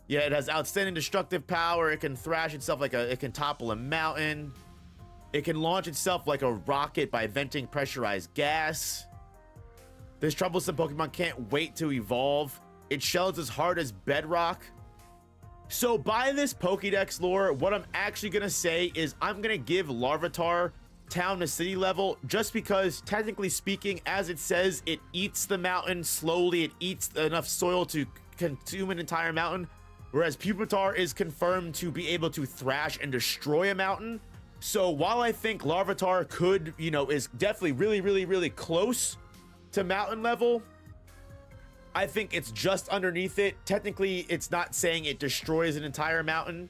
Yeah, it has outstanding destructive power. It can thrash itself like it can topple a mountain. It can launch itself like a rocket by venting pressurized gas. This troublesome Pokemon can't wait to evolve. Its shell is as hard as bedrock. So by this Pokedex lore, what I'm actually gonna say is I'm gonna give Larvitar town to city level just because, technically speaking, as it says, it eats the mountain slowly. It eats enough soil to consume an entire mountain, whereas Pupitar is confirmed to be able to thrash and destroy a mountain. So while I think Larvitar could, you know, is definitely really close to mountain level, I think it's just underneath it. Technically, it's not saying it destroys an entire mountain.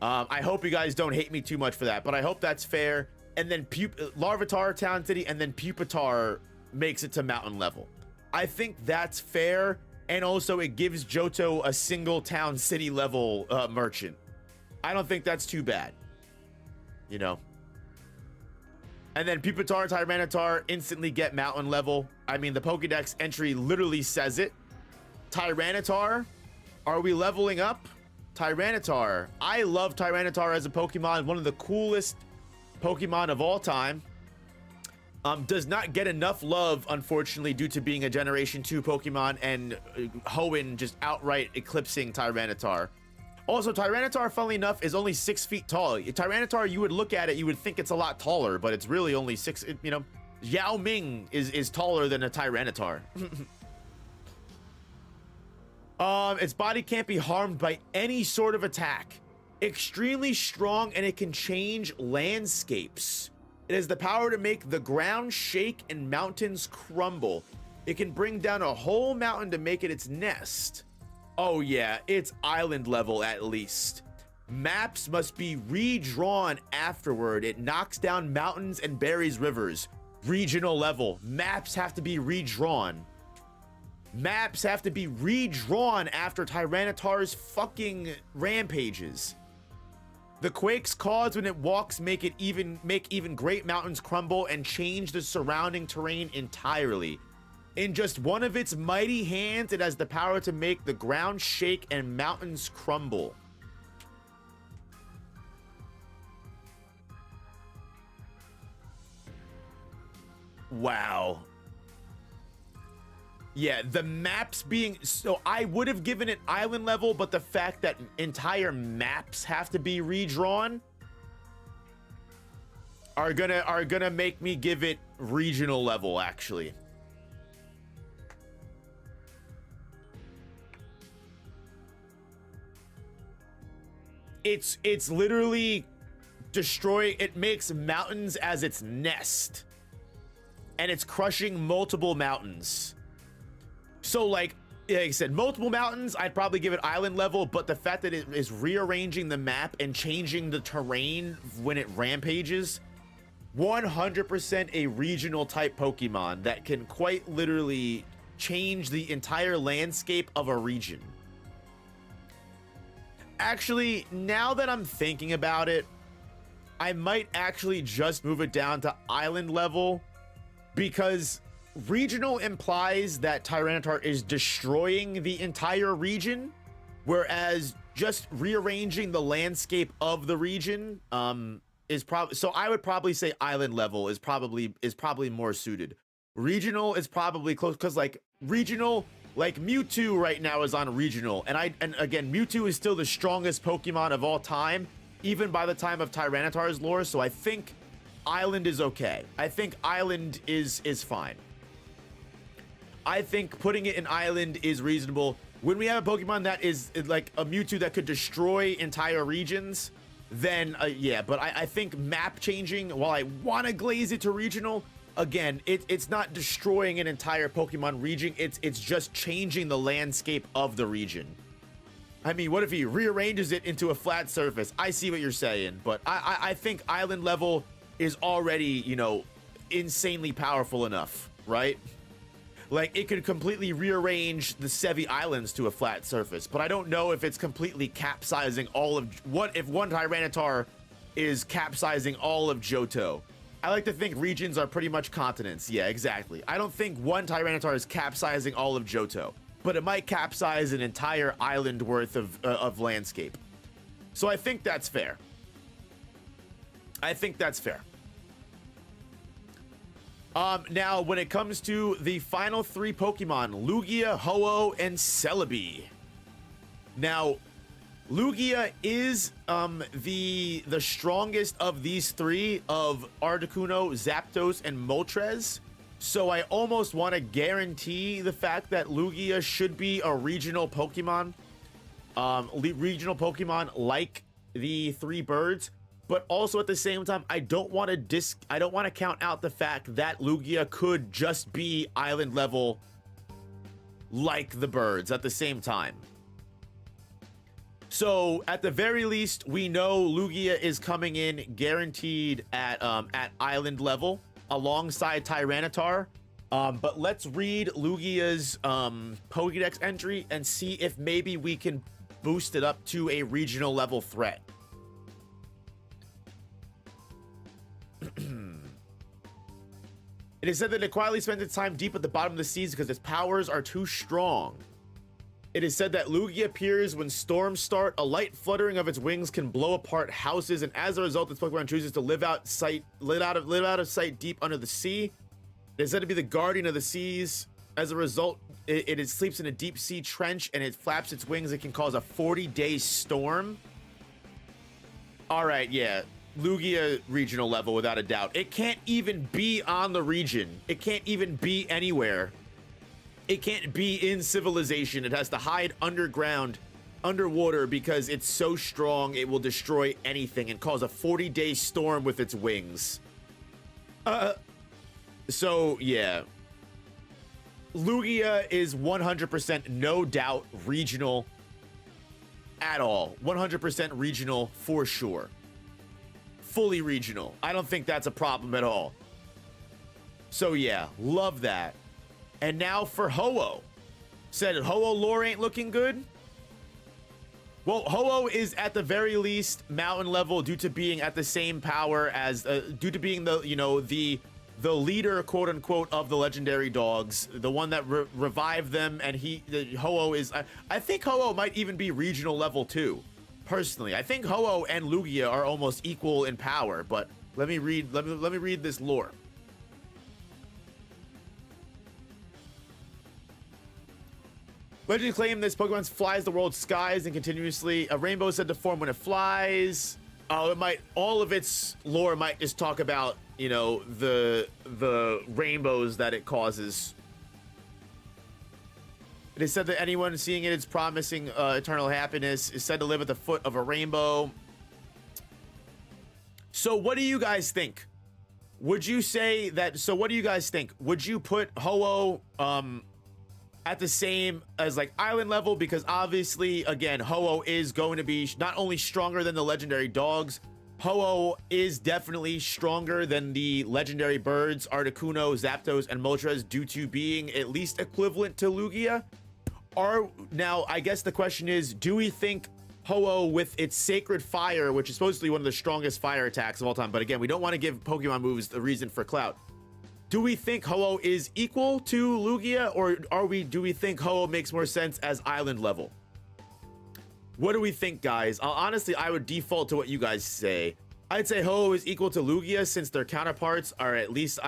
I hope you guys don't hate me too much for that, but I hope that's fair. And then Larvitar, Town City, and then Pupitar makes it to mountain level. I think that's fair, and also it gives Johto a single Town City level merchant. I don't think that's too bad, you know. And then Pupitar, Tyranitar instantly get mountain level. I mean, the Pokedex entry literally says it. Tyranitar, are we leveling up? Tyranitar, I love Tyranitar as a Pokemon, one of the coolest Pokemon of all time. Does not get enough love, unfortunately, due to being a Generation 2 Pokemon and Hoenn just outright eclipsing Tyranitar. Also, Tyranitar, funnily enough, is only 6 feet tall. Tyranitar, you would look at it, you would think it's a lot taller, but it's really only 6, you know. Yao Ming is taller than a Tyranitar. Its body can't be harmed by any sort of attack. Extremely strong, and it can change landscapes. It has the power to make the ground shake and mountains crumble. It can bring down a whole mountain to make it its nest. Oh yeah, it's island level at least. Maps must be redrawn afterward. It knocks down mountains and buries rivers. Regional level. Maps have to be redrawn. Maps have to be redrawn after Tyranitar's fucking rampages. The quakes caused when it walks make even great mountains crumble and change the surrounding terrain entirely. In just one of its mighty hands, it has the power to make the ground shake and mountains crumble. Wow. Yeah, the maps being... So I would have given it island level, but the fact that entire maps have to be redrawn are gonna make me give it regional level, actually. It's literally it makes mountains as its nest. And it's crushing multiple mountains. So like I said, multiple mountains, I'd probably give it island level, but the fact that it is rearranging the map and changing the terrain when it rampages 100% a regional type Pokemon that can quite literally change the entire landscape of a region. Actually, now that I'm thinking about it, I might actually just move it down to island level, because regional implies that Tyranitar is destroying the entire region, whereas just rearranging the landscape of the region is probably, so I would probably say island level is probably more suited. Regional is probably close, because like regional, like Mewtwo right now is on regional, and again, Mewtwo is still the strongest Pokemon of all time, even by the time of Tyranitar's lore. So I think island is okay. I think island is fine. I think putting it in island is reasonable. When we have a Pokemon that is like a Mewtwo that could destroy entire regions, then yeah, but I think map changing, while I want to glaze it to regional, again, it's not destroying an entire Pokemon region, it's just changing the landscape of the region. I mean, what if he rearranges it into a flat surface? I see what you're saying, but I think island level is already, you know, insanely powerful enough, right? Like, it could completely rearrange the Sevi Islands to a flat surface, but I don't know if it's completely capsizing all of... What if one Tyranitar is capsizing all of Johto? I like to think regions are pretty much continents. Yeah, exactly. I don't think one Tyranitar is capsizing all of Johto, but it might capsize an entire island worth of landscape. So I think that's fair. I think that's fair. Now, when it comes to the final three Pokemon, Lugia, Ho-Oh, and Celebi. Now, Lugia is the strongest of these three of Articuno, Zapdos, and Moltres. So I almost want to guarantee the fact that Lugia should be a regional Pokemon. Regional Pokemon like the three birds. But also at the same time, I don't want to count out the fact that Lugia could just be island level like the birds at the same time. So at the very least, we know Lugia is coming in guaranteed at island level alongside Tyranitar. But let's read Lugia's Pokedex entry and see if maybe we can boost it up to a regional level threat. It is said that it quietly spends its time deep at the bottom of the seas because its powers are too strong. It is said that Lugia appears when storms start. A light fluttering of its wings can blow apart houses, and as a result, this Pokemon chooses to live out of sight deep under the sea. It is said to be the guardian of the seas. As a result, it sleeps in a deep sea trench, and it flaps its wings. It can cause a 40-day storm. All right, yeah. Lugia regional level without a doubt. It can't even be on the region. It can't even be anywhere. It can't be in civilization. It has to hide underground, underwater, because it's so strong it will destroy anything and cause a 40-day storm with its wings. So yeah, Lugia is 100% no doubt regional at all. 100% regional for sure. Fully regional. I don't think that's a problem at all. So yeah, love that. And now for Ho-Oh. Said Ho-Oh lore ain't looking good. Well, Ho-Oh is at the very least mountain level due to being at the same power as due to being the, you know, the leader, quote unquote, of the legendary dogs, the one that revived them. And Ho-Oh is, I think Ho-Oh might even be regional level too. Personally, I think Ho-Oh and Lugia are almost equal in power, but let me read this lore. Legend claim this Pokemon flies the world's skies and continuously a rainbow is said to form when it flies. Oh, it might, all of its lore might just talk about, you know, the rainbows that it causes. It is said that anyone seeing it is promising eternal happiness, is said to live at the foot of a rainbow. So what do you guys think? Would you say that, so what do you guys think? Would you put Ho-Oh at the same as like island level? Because obviously, again, Ho-Oh is going to be not only stronger than the legendary dogs, Ho-Oh is definitely stronger than the legendary birds Articuno, Zapdos, and Moltres due to being at least equivalent to Lugia. Now, I guess the question is, do we think Ho-Oh with its Sacred Fire, which is supposedly one of the strongest fire attacks of all time, but again, we don't want to give Pokemon moves the reason for clout. Do we think Ho-Oh is equal to Lugia, or do we think Ho-Oh makes more sense as island level? What do we think, guys? Honestly, I would default to what you guys say. I'd say Ho-Oh is equal to Lugia since their counterparts are at least,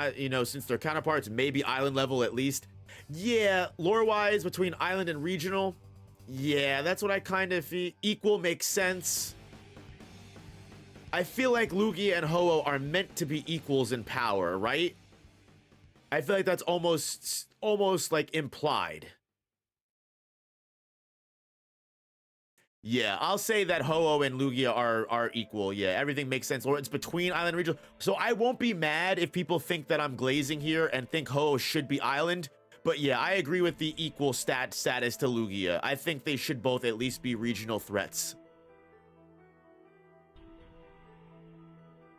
since their counterparts maybe island level at least. Yeah, lore-wise, between island and regional, yeah, that's what I kind of feel. Equal makes sense. I feel like Lugia and Ho-Oh are meant to be equals in power, right? I feel like that's almost like implied. Yeah, I'll say that Ho-Oh and Lugia are equal. Yeah, everything makes sense. Or it's between island and regional. So I won't be mad if people think that I'm glazing here and think Ho-Oh should be island. But yeah, I agree with the equal status to Lugia. I think they should both at least be regional threats.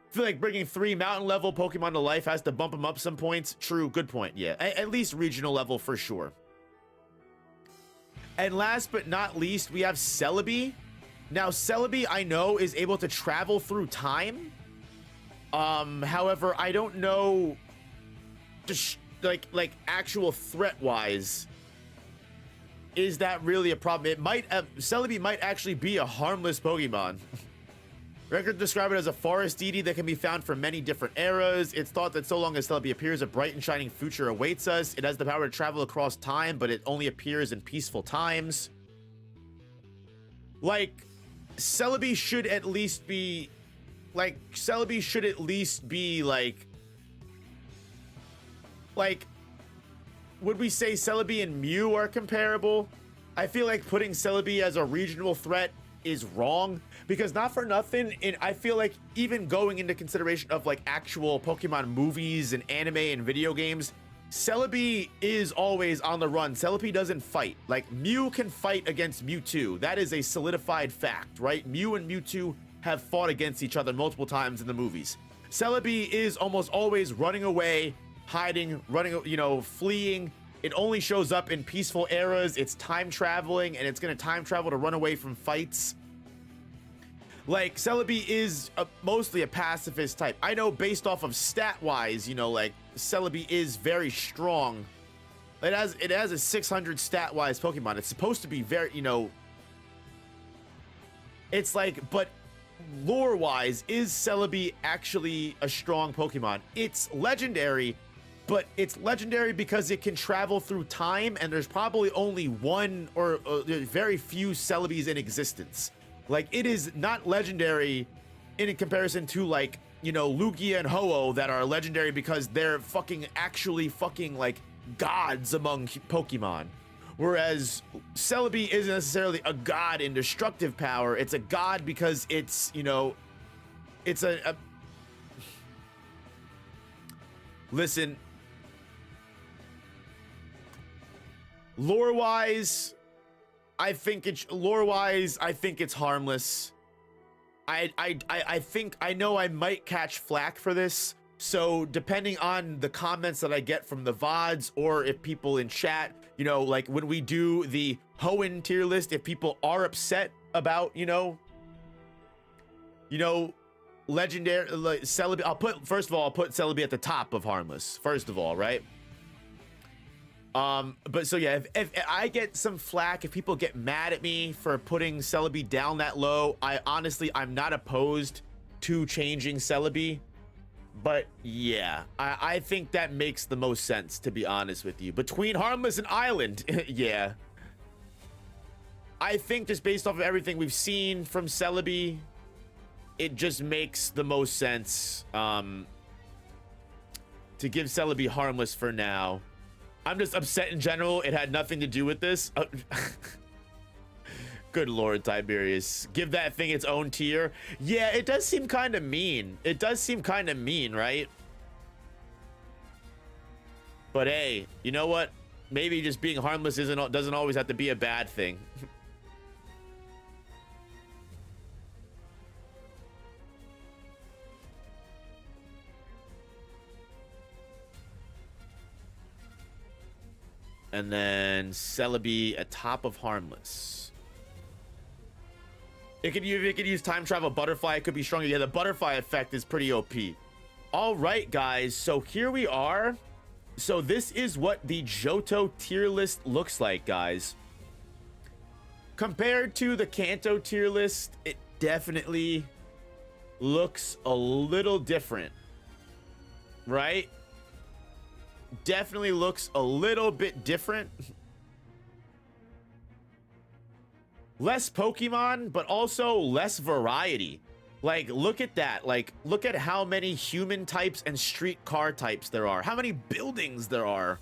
I feel like bringing 3 mountain level Pokemon to life has to bump them up some points. True, good point. Yeah, at least regional level for sure. And last but not least, we have Celebi. Now, Celebi, I know, is able to travel through time. However, I don't know, just like actual threat-wise, is that really a problem? It might, Celebi might actually be a harmless Pokemon. Records describe it as a forest deity that can be found from many different eras. It's thought that so long as Celebi appears, a bright and shining future awaits us. It has the power to travel across time, but it only appears in peaceful times. Like, Celebi should at least be... Like, would we say Celebi and Mew are comparable? I feel like putting Celebi as a regional threat is wrong, because not for nothing, I feel like even going into consideration of like actual Pokemon movies and anime and video games, Celebi is always on the run. Celebi doesn't fight. Like, Mew can fight against Mewtwo. That is a solidified fact, right? Mew and Mewtwo have fought against each other multiple times in the movies. Celebi is almost always running away, hiding, running, fleeing. It only shows up in peaceful eras. It's time traveling, and it's going to time travel to run away from fights. Like, Celebi is mostly a pacifist type. I know based off of stat-wise, like, Celebi is very strong. It has a 600 stat-wise Pokemon. It's supposed to be very, it's like, but lore-wise, is Celebi actually a strong Pokemon? It's legendary, but it's legendary because it can travel through time, and there's probably only one or very few Celebis in existence. Like, it is not legendary in comparison to, like, Lugia and Ho-Oh that are legendary because they're actually like gods among Pokemon. Whereas Celebi isn't necessarily a god in destructive power. It's a god because it's, it's a listen, lore-wise, I think it's harmless. I think, I know I might catch flack for this, so depending on the comments that I get from the VODs, or if people in chat, like when we do the Hoenn tier list, if people are upset about, legendary, like, Celebi, I'll put Celebi at the top of harmless, first of all, right? But so yeah, if I get some flack, if people get mad at me for putting Celebi down that low, I'm not opposed to changing Celebi. But yeah, I think that makes the most sense, to be honest with you. Between harmless and island, yeah. I think just based off of everything we've seen from Celebi, it just makes the most sense to give Celebi harmless for now. I'm just upset in general. It had nothing to do with this. Good Lord, Tiberius. Give that thing its own tier. Yeah, it does seem kind of mean. It does seem kind of mean, right? But hey, you know what? Maybe just being harmless doesn't always have to be a bad thing. And then Celebi at top of harmless. It could use time travel. Butterfly, it could be stronger. Yeah, the butterfly effect is pretty OP. All right, guys. So here we are. So this is what the Johto tier list looks like, guys. Compared to the Kanto tier list, it definitely looks a little different, right? Definitely looks a little bit different. Less Pokemon, but also less variety. Like, look at that. Like, look at how many human types and streetcar types there are. How many buildings there are.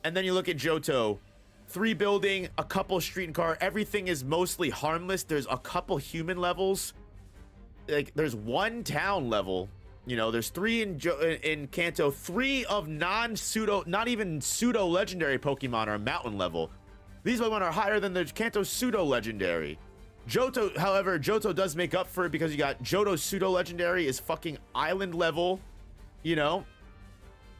And then you look at Johto. 3 building, a couple streetcar. Everything is mostly harmless. There's a couple human levels. Like, there's 1 town level. You know, there's 3 in Kanto. 3 of non-pseudo, not even pseudo legendary Pokemon are mountain level. These Pokemon are higher than the Kanto pseudo legendary. Johto, however, Johto does make up for it because you got Johto pseudo legendary is fucking island level. You know,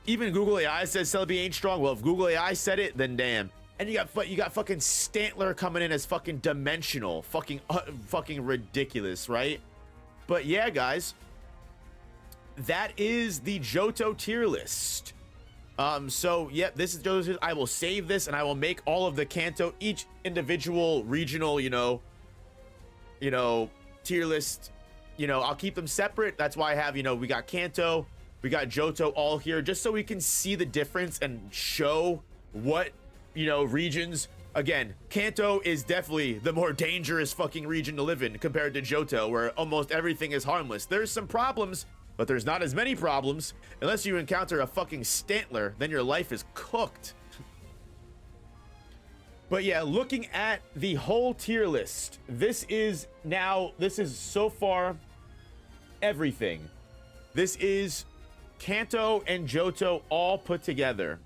even Google AI says Celebi ain't strong. Well, if Google AI said it, then damn. And you got fucking Stantler coming in as fucking dimensional, fucking ridiculous, right? But yeah, guys, that is the Johto tier list. So yep, this is Johto's tier. I will save this and I will make all of the Kanto, each individual regional, you know, tier list. You know, I'll keep them separate. That's why I have, you know, we got Kanto, we got Johto all here, just so we can see the difference and show what, you know, regions. Again, Kanto is definitely the more dangerous fucking region to live in compared to Johto, where almost everything is harmless. There's some problems, but there's not as many problems. Unless you encounter a fucking Stantler, then your life is cooked. But yeah, looking at the whole tier list, this is so far everything. This is Kanto and Johto all put together.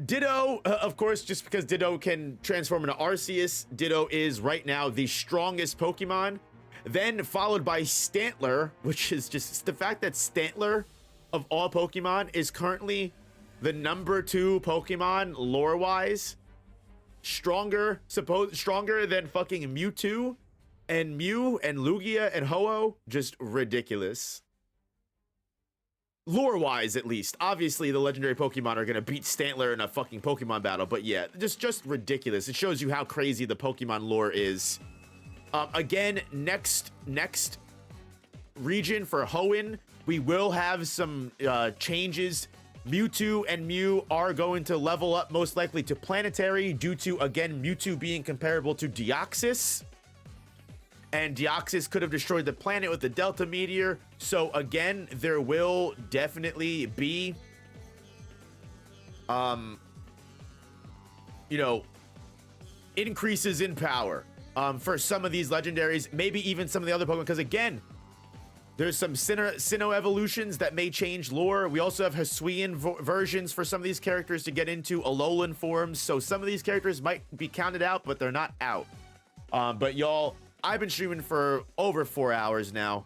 Ditto, of course, just because Ditto can transform into Arceus, Ditto is right now the strongest Pokemon. Then followed by Stantler, which is just the fact that Stantler of all Pokemon is currently the number 2 Pokemon lore-wise. Stronger than fucking Mewtwo and Mew and Lugia and Ho-Oh. Just ridiculous. Lore-wise, at least. Obviously, the legendary Pokemon are going to beat Stantler in a fucking Pokemon battle. But yeah, just ridiculous. It shows you how crazy the Pokemon lore is. Again, next region for Hoenn, we will have some changes. Mewtwo and Mew are going to level up most likely to Planetary due to, again, Mewtwo being comparable to Deoxys. And Deoxys could have destroyed the planet with the Delta Meteor. So again, there will definitely be, you know, increases in power for some of these legendaries, maybe even some of the other Pokemon. Because again, there's some Sinnoh evolutions that may change lore. We also have Hisuian versions for some of these characters to get into, Alolan forms. So some of these characters might be counted out, but they're not out. But y'all, I've been streaming for over 4 hours now.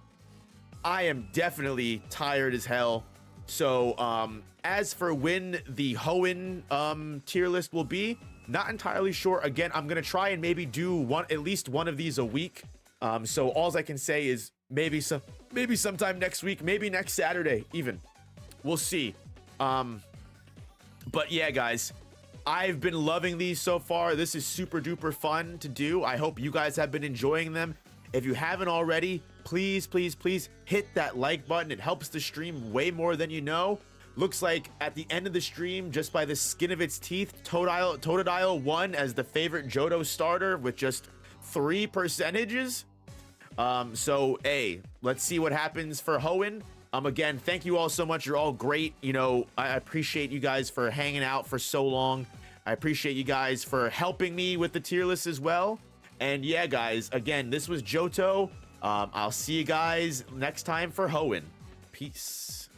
I am definitely tired as hell. So as for when the Hoenn tier list will be, not entirely sure. Again, I'm gonna try and maybe do at least one of these a week. So all I can say is maybe sometime next week, maybe next Saturday even. We'll see. But yeah, guys, I've been loving these so far. This is super duper fun to do. I hope you guys have been enjoying them. If you haven't already, please hit that like button. It helps the stream way more than you know. Looks like at the end of the stream, just by the skin of its teeth, Totodile won as the favorite Johto starter with just 3 percentages. So hey, let's see what happens for Hoenn. Again, thank you all so much. You're all great. You know, I appreciate you guys for hanging out for so long. I appreciate you guys for helping me with the tier list as well. And yeah, guys, again, this was Johto. I'll see you guys next time for Hoenn. Peace.